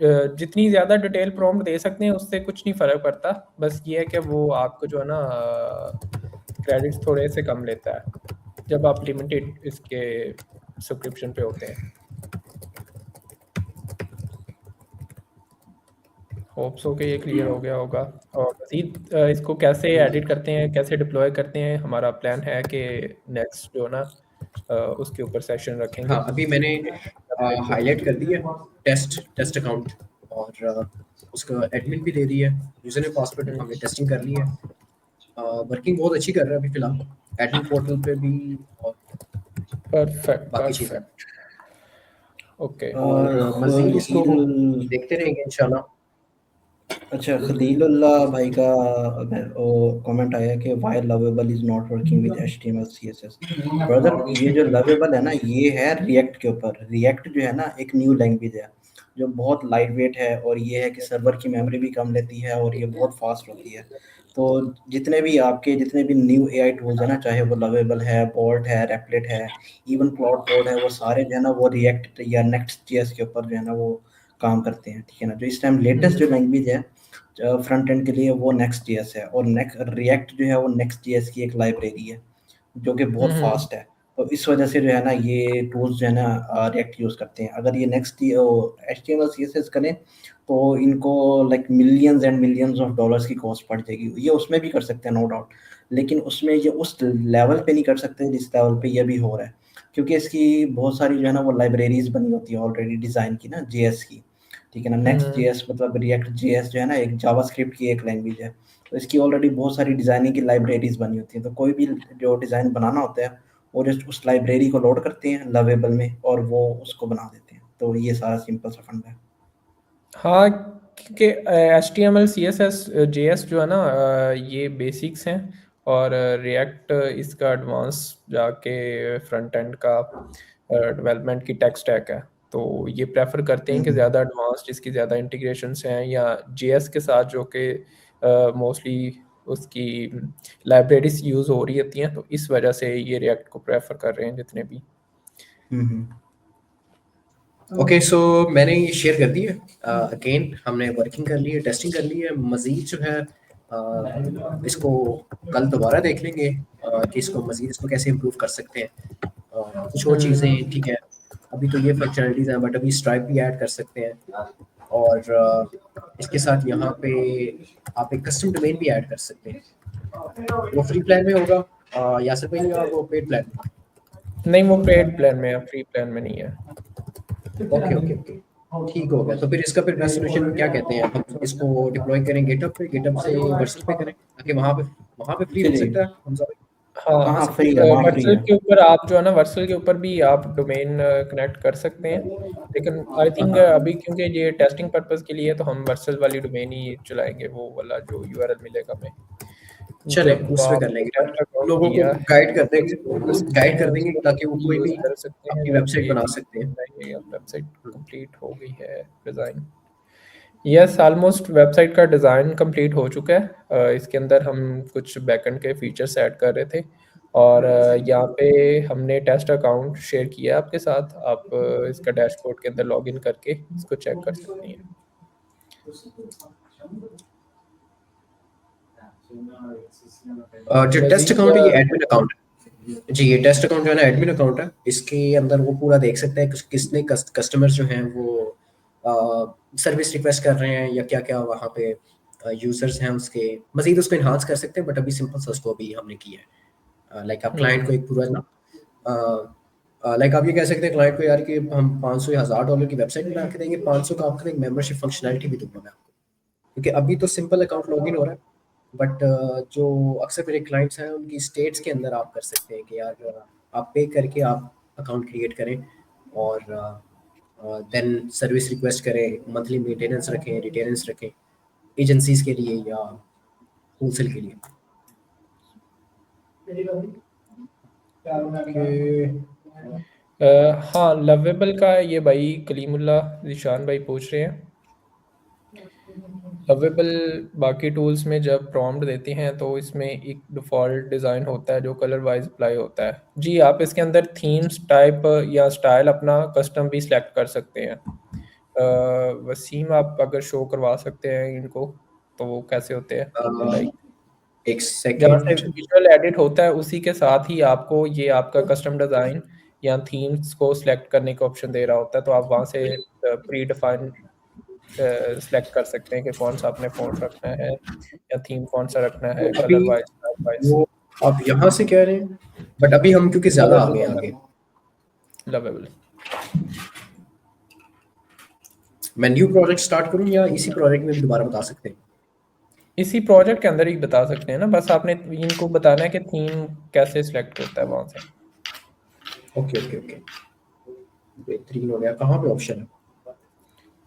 जितनी ज़्यादा डिटेल प्रॉम्प्ट दे सकते हैं उससे कुछ नहीं फ़र्क पड़ता। बस ये है कि वो आपको जो है ना क्रेडिट्स थोड़े से कम लेता है जब आप लिमिटेड इसके सब्सक्रिप्शन पे होते हैं। होप सो कि ये क्लियर हो गया होगा। और मज़ीद इसको कैसे एडिट करते हैं, कैसे डिप्लॉय करते हैं, हमारा प्लान है कि नेक्स्ट जो ना उसके ऊपर सेशन रखेंगे। हाँ अभी मैंने हाईलाइट कर दिया टेस्ट अकाउंट, और उसका एडमिन भी दे दिया है, यूजर ने पासवर्ड हमने टेस्टिंग कर ली है। वर्किंग बहुत अच्छी कर रहा है अभी फिलहाल एडमिन पोर्टल पे भी, और बाकी चीज़ें। Perfect okay. और मजीद इसको खलील देखते रहेंगे इंशाल्लाह। अच्छा खलीलुल्लाह भाई का कमेंट आया कि why Lovable is not working with HTML CSS. Brother ये जो लवेबल है ना ये है रिएक्ट के ऊपर। रिएक्ट जो है ना एक न्यू लैंग्वेज है जो बहुत लाइट वेट है, और ये है कि सर्वर की मेमोरी भी कम लेती है और ये बहुत फास्ट होती है। तो जितने भी न्यू एआई टूल्स है ना, चाहे वो लवेबल है, बोल्ट है, रेपलेट है, इवन क्लाउड कोड है, वो सारे जो है ना वो रिएक्ट या नेक्स्ट जेएस के ऊपर जो है ना वो काम करते हैं, ठीक है ना। जो इस टाइम लेटेस्ट जो लैंग्वेज है फ्रंट एंड के लिए वो नेक्स्ट जेएस है, और रिएक्ट जो है वो नेक्स्ट जेएस की एक लाइब्रेरी है जो कि बहुत फास्ट है। तो इस वजह से जो है ना ये टूल्स जो है ना रिएक्ट यूज़ करते हैं। अगर ये नेक्स्ट HTML CSS करें तो इनको like millions and millions of dollars की कॉस्ट पड़ जाएगी। ये उसमें भी कर सकते हैं नो डाउट, लेकिन उसमें ये उस लेवल पे नहीं कर सकते जिस लेवल पे ये भी हो रहा है, क्योंकि इसकी बहुत सारी जो है ना वो लाइब्रेरीज बनी होती है ऑलरेडी डिज़ाइन की ना, JS की, ठीक है ना। नेक्स्ट JS मतलब रिएक्ट JS जो है ना एक जावास्क्रिप्ट की एक लैंग्वेज है, तो इसकी ऑलरेडी बहुत सारी डिज़ाइनिंग की लाइब्रेरीज बनी होती हैं। तो कोई भी जो डिज़ाइन बनाना होता है वो जस्ट उस लाइब्रेरी को लोड करते हैं लवेबल में और वो उसको बना देते हैं। तो ये सारा सिंपल सा फंडा है। हाँ, क्योंकि HTML CSS JS जो है ना ये बेसिक्स हैं, और रिएक्ट इसका एडवांस जाके फ्रंट एंड का डेवलपमेंट की टेक स्टैक है। तो ये प्रेफर करते हैं कि ज़्यादा एडवांस जिसकी ज़्यादा इंटीग्रेशंस हैं, या JS के साथ जो कि मोस्टली उसकी लाइब्रेरीज यूज़ हो रही होती हैं, तो इस वजह से ये रिएक्ट को प्रेफर कर रहे हैं जितने भी। ओके, सो मैंने ये शेयर कर दी है। अगेन हमने वर्किंग कर ली है, टेस्टिंग कर ली है। मज़ीद जो है इसको कल दोबारा देख लेंगे कि इसको मज़ीद इसको कैसे इम्प्रूव कर सकते हैं। कुछ और चीज़ें ठीक है, अभी तो ये फंक्शनलिटीज़ हैं, बट अभी स्ट्राइप भी ऐड कर सकते हैं, और इसके साथ यहाँ पे आप एक कस्टम डोमेन भी ऐड कर सकते हैं। वो फ्री प्लान में होगा या सिर्फ या वो पेड प्लान में? नहीं, वो पेड प्लान में है, फ्री प्लान में नहीं है। ओके ओके ओके, ठीक हो गया। तो फिर इसका फिर बेस्ट सोल्यूशन क्या कहते हैं? हम इसको डिप्लॉय करें गिटहब पे, गिटहब से वर्सल पे करें ताकि वहाँ पे फ्री मिल सकता है हमजा भाई? हाँ, हाँ फ्री है, वहाँ फ्री वर्सल है। के ऊपर आप जो है ना, वर्सल के ऊपर भी आप डोमेन कनेक्ट कर सकते हैं, लेकिन आई थिंक अभी क्योंकि ये टेस्टिंग पर्पस के लिए है, तो हम वर्सल वाली डोमेन ही चलाएंगे, वो वाला जो URL मिलेगा हमें। चले जब उस पे कर आपने लेंगे, टेस्ट अकाउंट लोगों को किया गाइड कर देंगे, तो गाइड कर देंगे ताकि वो कोई यूज़ भी कर सकते हैं। अपनी और वेबसाइट ये बना सकते हैं। वेबसाइट कंप्लीट हो गई है डिज़ाइन। यस, ऑलमोस्ट वेबसाइट का डिज़ाइन कंप्लीट हो चुका है। इसके अंदर हम कुछ बैकएंड के फीचर्स ऐड कर रहे थे, और यहाँ पे हमने टेस्ट अकाउंट शेयर किया है आपके साथ। आप इसका डैशबोर्ड के अंदर लॉगिन करके इसको चेक कर सकते हैं। जो टेस्ट अकाउंट है ये एडमिन अकाउंट है जी। ये टेस्ट अकाउंट जो है ना एडमिन अकाउंट है। इसके अंदर वो पूरा देख सकता है कि किसने कस्टमर्स जो हैं वो सर्विस रिक्वेस्ट कर रहे हैं या क्या क्या वहाँ पे यूजर्स हैं उसके। मजीद उसको इन्हांस कर सकते हैं, बट अभी सिंपल सा उसको अभी हमने किया है। लाइक आप क्लाइंट को एक पूरा ना लाइक आप ये कह सकते हैं क्लाइंट को यार कि हम 500 या $1000 की वेबसाइट बना के देंगे, 500 का आपको एक मेंबरशिप फंक्शनैलिटी भी दूंगा मैं आपको, क्योंकि अभी तो सिंपल अकाउंट लॉगिन हो रहा है। बट जो अक्सर मेरे क्लाइंट्स हैं उनकी स्टेट्स के अंदर आप कर सकते हैं कि यार आप पे करके आप अकाउंट क्रिएट करें और देन सर्विस रिक्वेस्ट करें, मंथली मेंटेनेंस रखें, रिटेनेंस रखें एजेंसीज के लिए या होलसेल के लिए। हाँ, लवेबल का ये भाई कलीमुल्ला ज़ीशान भाई पूछ रहे हैं। लवेबल बाकी टूल्स में जब प्रॉम्प्ट देते हैं तो इसमें एक डिफ़ॉल्ट डिज़ाइन होता है जो कलर वाइज अप्लाई होता है। जी, आप इसके अंदर थीम्स टाइप या स्टाइल अपना कस्टम भी सिलेक्ट कर सकते हैं। वसीम, आप अगर शो करवा सकते हैं इनको तो वो कैसे होते हैं? लाइक एक जहाँ से सेकेंड। विजुअल एडिट होता है उसी के साथ ही आपको ये आपका कस्टम डिज़ाइन या थीम्स को सिलेक्ट करने का ऑप्शन दे रहा होता है, तो आप वहाँ से प्री डिफाइन सिलेक्ट कर सकते हैं कि कौन सा आपने फ़ॉन्ट रखना है या थीम कौन सा रखना है, अभी कलर वाइज, टाइप वाइज। वो आप यहाँ से कह रहे हैं, बट अभी हम क्योंकि ज़्यादा आ गए हैं आगे। लवेबल मैं न्यू प्रोजेक्ट स्टार्ट करूँ या इसी प्रोजेक्ट में भी दोबारा बता सकते हैं? इसी प्रोजेक्ट के अंदर ही बता सकते हैं ना, बस आपने इनको बताना है कि थीम कैसे सिलेक्ट होता है वहाँ से। ओके ओके ओके, बेहतरीन हो गया। कहाँ पे ऑप्शन है?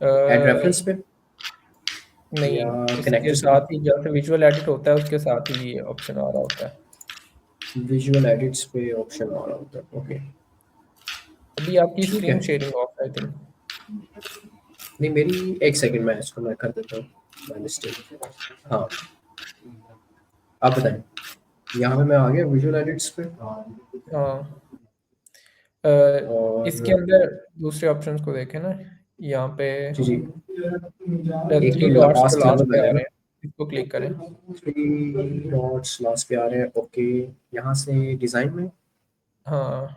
ऐड रेफरेंस पे नहीं, या इसके कनेक्टर्स साथ ही जैसे विजुअल एडिट होता है उसके साथ ही ये ऑप्शन आ रहा होता है। विजुअल एडिट्स पे ऑप्शन आ रहा होता है। ओके, अभी आपकी ठीक स्क्रीन है। शेयरिंग ऑफ है आई थिंक। नहीं मेरी, एक सेकंड मैं इसको मैं कर देता हूँ, माय मिस्टेक। हाँ, आप बताएं। यहाँ पे मैं आ गया विजुअल एडिट्स पे हाँ, और इसके अंदर दूसरे ऑप्शंस को देखें ना, यहाँ पे जी जी, एक थ्री तो डॉट्स तो लास्ट लास्ट पे लेवल आ है ना, रहे हैं, इसको क्लिक करें। 3 डॉट्स लास्ट पे आ रहे हैं। ओके, यहाँ से डिज़ाइन में हाँ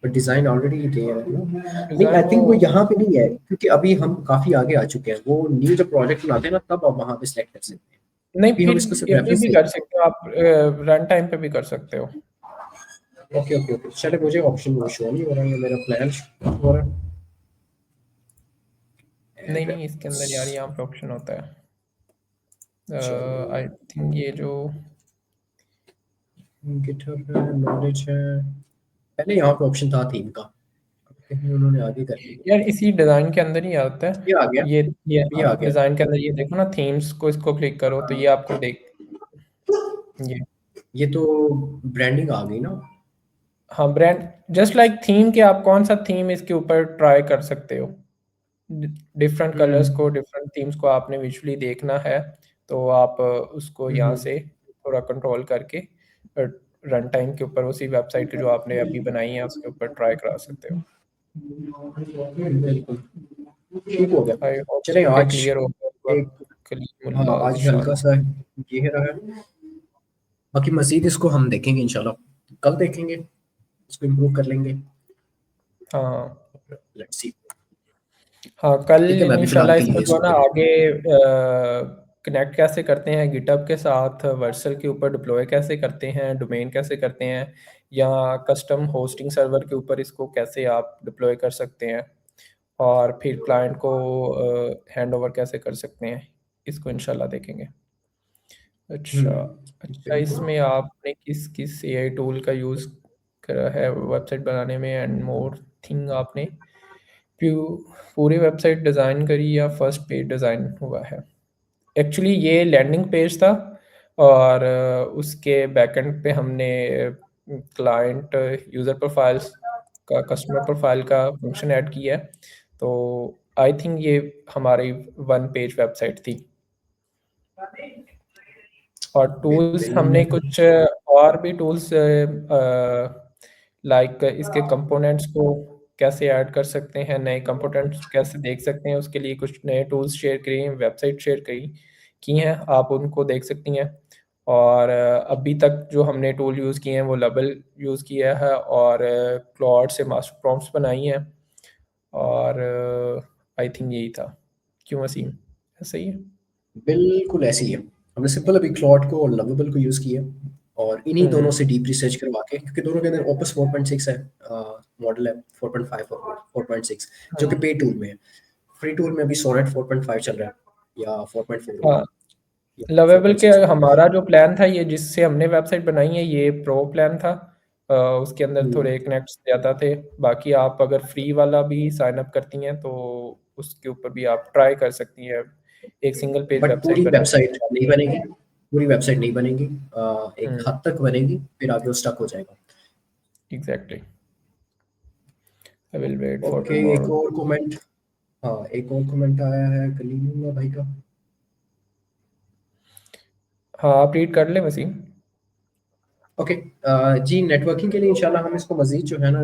पर डिजाइन ऑलरेडी देयर है ना। नहीं, आई डिज़ाइन थिंक वो वो यहाँ पे नहीं है, क्योंकि अभी हम काफी आगे आ चुके हैं। वो न्यू जब प्रोजेक्ट बनाते हैं ना, तब आप वहाँ पे सिलेक्ट कर सकते हैं। नहीं, अभी हम फिर इसको सिर्फ अभी रेफरेंस भी दे। कर सकते हो आप, रन टाइम पे भी कर सकते हो। ओके ओके ओके, चले, मुझे ऑप्शन वो शो नहीं हो रहा है, मेरा प्लान हो रहा नहीं है। नहीं, इसके अंदर यार यहाँ पे ऑप्शन होता है। चलो, आई थिंक ये जो गिटहब है, नॉलेज है, पहले यहाँ पे ऑप्शन था थीम का, अब कहीं उन्होंने आगे कर दिया। यार इसी डिज़ाइन के अंदर ही आता है। ये आ गया, ये ये हाँ, आ गया। डिज़ाइन के अंदर ये देखो ना, थीम्स को इसको क्लिक करो तो ये आपको देख ये ये तो ब्रांडिंग आ गई ना। हाँ, ब्रांड जस्ट लाइक थीम के आप कौन सा थीम इसके ऊपर ट्राई कर सकते हो। डिफरेंट कलर्स को, डिफरेंट थीम्स को आपने विजुअली देखना है तो आप उसको यहाँ हम्म, से थोड़ा कंट्रोल करके रन टाइम के ऊपर उसी वेबसाइट के जो आपने अभी बनाई है उसके ऊपर ट्राई करा सकते हो। बिल्कुल ठीक हो गया। आई होप चलें ये आज क्लियर हो गया। एक, हाँ कलीमुल्लाह आज हल्का शान। सा ये रहा है, बाकी मजीद इसको हम देखेंगे इंशाल्लाह, कल देखेंगे, इसको इम्प्रूव कर लेंगे। हाँ लेट्स सी। हाँ, कल ठीक है, मैं अभी फिलहाल इंशाल्लाह के लिए इसको जो है इसको ना देख। आगे कनेक्ट कैसे करते हैं गिटहब के साथ, वर्सल के ऊपर डिप्लॉय कैसे करते हैं, डोमेन कैसे करते हैं, या कस्टम होस्टिंग सर्वर के ऊपर इसको कैसे आप डिप्लॉय कर सकते हैं, और फिर क्लाइंट को हैंड ओवर कैसे कर सकते हैं, इसको इंशाल्लाह देखेंगे। अच्छा अच्छा, बिल्कुल। इसमें आपने किस किस एआई टूल का यूज़ करा है वेबसाइट बनाने में, एंड मोर थिंग आपने पूरी वेबसाइट डिज़ाइन करी या फर्स्ट पेज डिज़ाइन हुआ है? एक्चुअली ये लैंडिंग पेज था, और उसके बैकएंड पे हमने क्लाइंट यूज़र प्रोफाइल्स का, कस्टमर प्रोफाइल का फंक्शन ऐड किया है। तो आई थिंक ये हमारी वन पेज वेबसाइट थी। और टूल्स हमने कुछ और भी टूल्स लाइक इसके कंपोनेंट्स को कैसे ऐड कर सकते हैं, नए कंपोनेंट्स कैसे देख सकते हैं, उसके लिए कुछ नए टूल्स शेयर करी हैं, वेबसाइट शेयर करी की हैं, आप उनको देख सकती हैं। और अभी तक जो हमने टूल यूज़ किए हैं वो लबल यूज़ किया है, और क्लॉड से मास्टर प्रॉम्प्ट्स बनाई हैं, और आई थिंक यही था। क्यों वसीम, ऐसा ही है? बिल्कुल ऐसे ही है, हमने सिंपल अभी क्लॉड को और लवेबल को यूज़ किया, और इन्हीं दोनों से डीप रिसर्च करवा के, क्योंकि दोनों के अंदर ओपस 4.6 है, मॉडल है 4.5 और 4.6, जो कि पे टूल में है। फ्री टूल में अभी सोनेट 4.5 चल रहा है या 4.4 हाँ, या लवेबल के 4.6। हमारा जो प्लान था, ये जिससे हमने वेबसाइट बनाई है, ये प्रो प्लान था। उसके अंदर थोड़े कनेक्ट्स ज़्यादा थे। बाकी आप अगर फ्री वाला भी साइन अप करती हैं तो उसके ऊपर भी आप ट्राई कर सकती हैं एक सिंगल पेज बट वेबसाइट पूरी बनाने वेबसाइट नहीं बनेगी, पूरी वेबसाइट नहीं बनेगी, एक में। हद तक बनेगी, फिर आगे वो स्टक हो जाएगा। Exactly. I will wait for okay, एक टुमारो। और कमेंट, हाँ एक और कमेंट आया है कलीमुल्लाह भाई का। हाँ, आप रीड कर लें वसीम। ओके, जी नेटवर्किंग के लिए इंशाल्लाह हम इसको मजीद जो है ना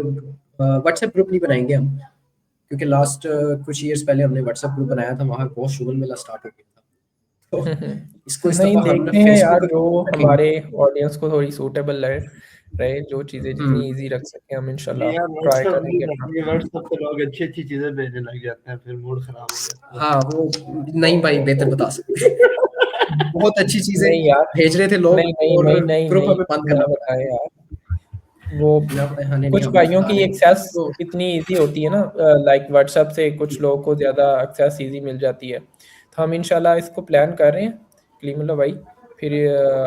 व्हाट्सएप ग्रुप नहीं बनाएंगे हम, क्योंकि लास्ट कुछ ईयर्स पहले हमने व्हाट्सएप ग्रुप बनाया था, वहाँ बहुत शुगल मिला स्टार्ट हो गया था, तो इसको इस नहीं, दफ़ा हम ना देखते हैं फेसबुक यार जो रखेंगे। हमारे ऑडियंस को थोड़ी सूटेबल रहे, जो चीज़ें जितनी इजी रख सकें हम इंशाल्लाह यार ट्राई व्हाट्सएप नहीं करेंगे अपना। रखनी है, व्हाट्सएप पे लोग अच्छी अच्छी चीजें भेजने लग जाते हैं, फिर मूड खराब हो जाता है। हाँ वो नहीं भाई, बेहतर बता सकते बहुत अच्छी चीजें नहीं यार, भेज रहे थे लोग, नहीं नहीं और नहीं नहीं ग्रुप नहीं, हमें बंद ना करना पड़ा। बताएं यार। वो ना हाँ, नहीं कुछ हम नहीं भाइयों बता की रहे एक्सेस तो। इतनी इजी होती है ना, लाइक व्हाट्सएप से कुछ लोगों को ज़्यादा एक्सेस इजी मिल जाती है। तो हम इंशाल्लाह इसको प्लान कर रहे हैं कलीमुल्लाह भाई, फिर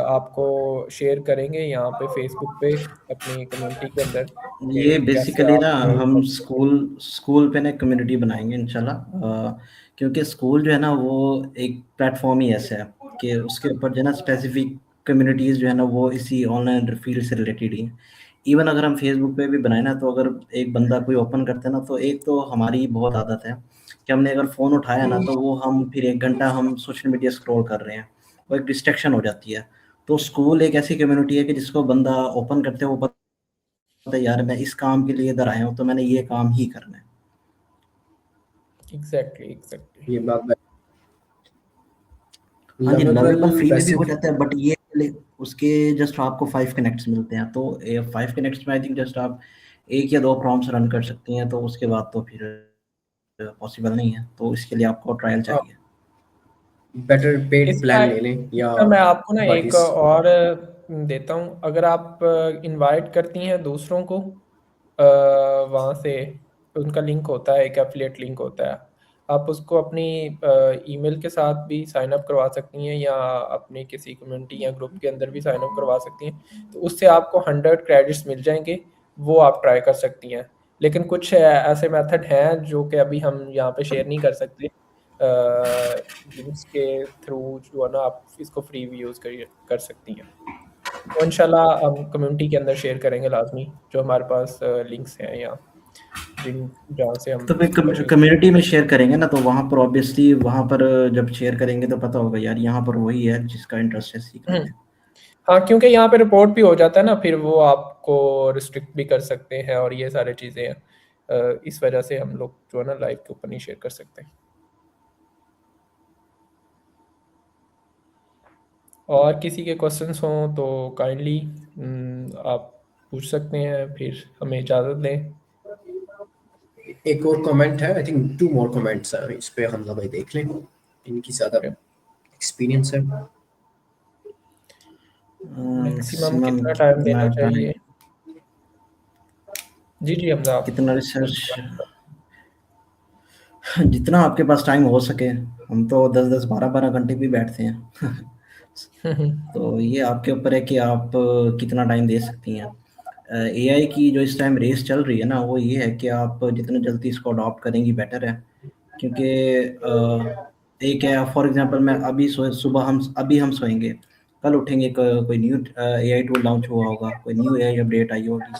आपको शेयर करेंगे यहाँ पे फेसबुक पे अपनी कम्युनिटी के अंदर ये कि कैसे बेसिकली ना आप हम स्कूल स्कूल पे ना कम्युनिटी बनाएंगे इंशाल्लाह, क्योंकि स्कूल जो है ना वो एक प्लेटफॉर्म ही ऐसा है कि उसके ऊपर जो है ना स्पेसिफिक कम्युनिटीज़ जो है ना वो इसी ऑनलाइन फील्ड से रिलेटेड ही हैं। इवन अगर हम फेसबुक पे भी बनाए ना, तो अगर एक बंदा कोई ओपन करते हैं ना, तो एक तो हमारी बहुत आदत है कि हमने अगर फ़ोन उठाया ना, तो वो हम फिर 1 घंटा हम सोशल मीडिया स्क्रॉल कर रहे हैं, वो एक डिस्ट्रैक्शन हो जाती है। तो स्कूल एक ऐसी कम्युनिटी है कि जिसको बंदा ओपन करते हैं, वो पता है यार मैं इस काम के लिए इधर आया हूँ, तो मैंने ये काम ही करना है। एग्जैक्टली। ये बात हाँ जी, लवेबल लवेबल फ्री में भी वैसे हो भी जाता है, बट ये उसके जस्ट आपको 5 कनेक्ट्स मिलते हैं, तो 5 कनेक्ट्स में आई थिंक जस्ट आप 1 या 2 प्रॉम्प्ट्स रन कर सकती हैं, तो उसके बाद तो फिर पॉसिबल नहीं है, तो इसके लिए आपको ट्रायल चाहिए। बेटर पेड इसका प्लान ले लें या इसका मैं आपको ना बाकी एक और देता हूँ। अगर आप इनवाइट करती हैं दूसरों को वहाँ से, उनका लिंक होता है, एक एफिलिएट लिंक होता है, आप उसको अपनी ईमेल के साथ भी साइन अप करवा सकती हैं या अपनी किसी कम्युनिटी या ग्रुप के अंदर भी साइन अप करवा सकती हैं, तो उससे आपको 100 क्रेडिट्स मिल जाएंगे, वो आप ट्राई कर सकती हैं। लेकिन कुछ ऐसे मेथड हैं जो कि अभी हम यहाँ पे शेयर नहीं कर सकते, लिंक्स के थ्रू जो है ना आप इसको फ्री भी यूज़ कर सकती हैं। तो इंशाल्लाह हम कम्युनिटी के अंदर शेयर करेंगे लाजमी, जो हमारे पास लिंक्स हैं या जिन जहाँ से हम तो फिर इसको यूज़। कम्युनिटी में शेयर करेंगे ना, तो वहाँ पर ऑब्वियसली वहाँ पर जब शेयर करेंगे तो पता होगा यार यहाँ पर वही है जिसका इंटरेस्ट है सीखने में। हाँ, क्योंकि यहाँ पे रिपोर्ट भी हो जाता है ना, फिर वो आपको रिस्ट्रिक्ट भी कर सकते हैं और ये सारी चीज़ें हैं। इस वजह से हम लोग जो है ना लाइव के ऊपर नहीं शेयर कर सकते। और किसी के क्वेश्चंस हों तो काइंडली आप पूछ सकते हैं, फिर हमें इजाज़त दें। एक और कमेंट है, आई थिंक 2 मोर कमेंट्स हैं, इस पे हमजा भाई देख लें, इनकी ज़्यादा Okay. एक्सपीरियंस है। मैक्सिमम कितना टाइम देना चाहिए? जी हमजा आप कितना रिसर्च, जितना आपके पास टाइम हो सके। हम तो 10-10 12-12 घंटे भी बैठते हैं। तो ये आपके ऊपर है कि आप कितना टाइम दे सकती हैं। एआई की जो इस टाइम रेस चल रही है ना, वो ये है कि आप जितना जल्दी इसको अडॉप्ट करेंगी बेटर है, क्योंकि एक है फॉर एग्जांपल, मैं अभी सुबह हम सोएंगे, कल उठेंगे कोई न्यू एआई टूल लॉन्च हुआ होगा, कोई न्यू एआई अपडेट आई होगी।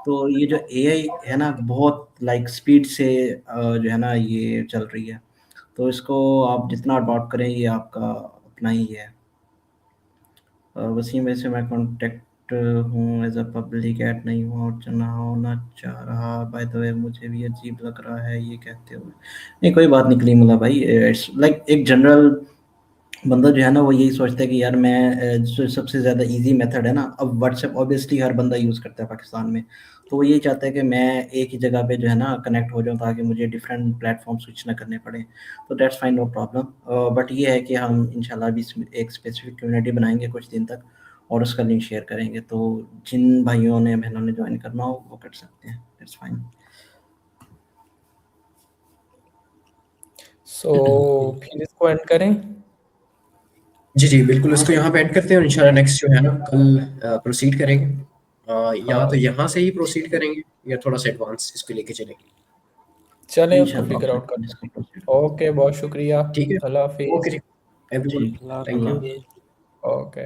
तो ये जो एआई है ना, बहुत लाइक स्पीड से जो है ना ये चल रही है, तो इसको आप जितना अडॉप्ट करें ये आपका अपना ही है। वसीम, वैसे मैं कॉन्टेक्ट हूँ एज अ पब्लिक ऐड नहीं हुआ और चुना होना चाह रहा। बाय द वे मुझे भी अजीब लग रहा है ये कहते हुए। नहीं कोई बात नहीं कलीमुल्ला भाई, इट्स लाइक एक जनरल बंदा जो है ना वो यही सोचता है कि यार मैं जो सबसे ज़्यादा इजी मेथड है ना, अब व्हाट्सएप ऑब्वियसली हर बंदा यूज़ करता है पाकिस्तान में, तो वो यही चाहता है कि मैं एक ही जगह पे जो है ना कनेक्ट हो जाऊँ ताकि मुझे डिफरेंट प्लेटफॉर्म स्विच ना करने पड़े। तो that's fine, no problem. But ये है कि हम इंशाल्लाह भी एक स्पेसिफिक कम्युनिटी बनाएंगे कुछ दिन तक और उसका लिंक शेयर करेंगे, तो जिन भाइयों ने बहनों ने ज्वाइन करना हो वो कर सकते हैं, दैट्स फाइन। सो फिर इसको एंड करें। जी बिल्कुल, इसको यहाँ पे एंड करते हैं और इंशाल्लाह नेक्स्ट जो है ना कल प्रोसीड करेंगे। या तो यहाँ से ही प्रोसीड करेंगे या थोड़ा सा एडवांस इसको लेके चलेंगे। चलें उसको इंशाल्लाह फिगर आउट करते इसको proceed हैं। ओके, बहुत शुक्रिया। ठीक है, अल्लाह हाफिज़। ओके जी एवरीवन, ठीक, अल्लाह थैंक यू। हाफिज़। ओके।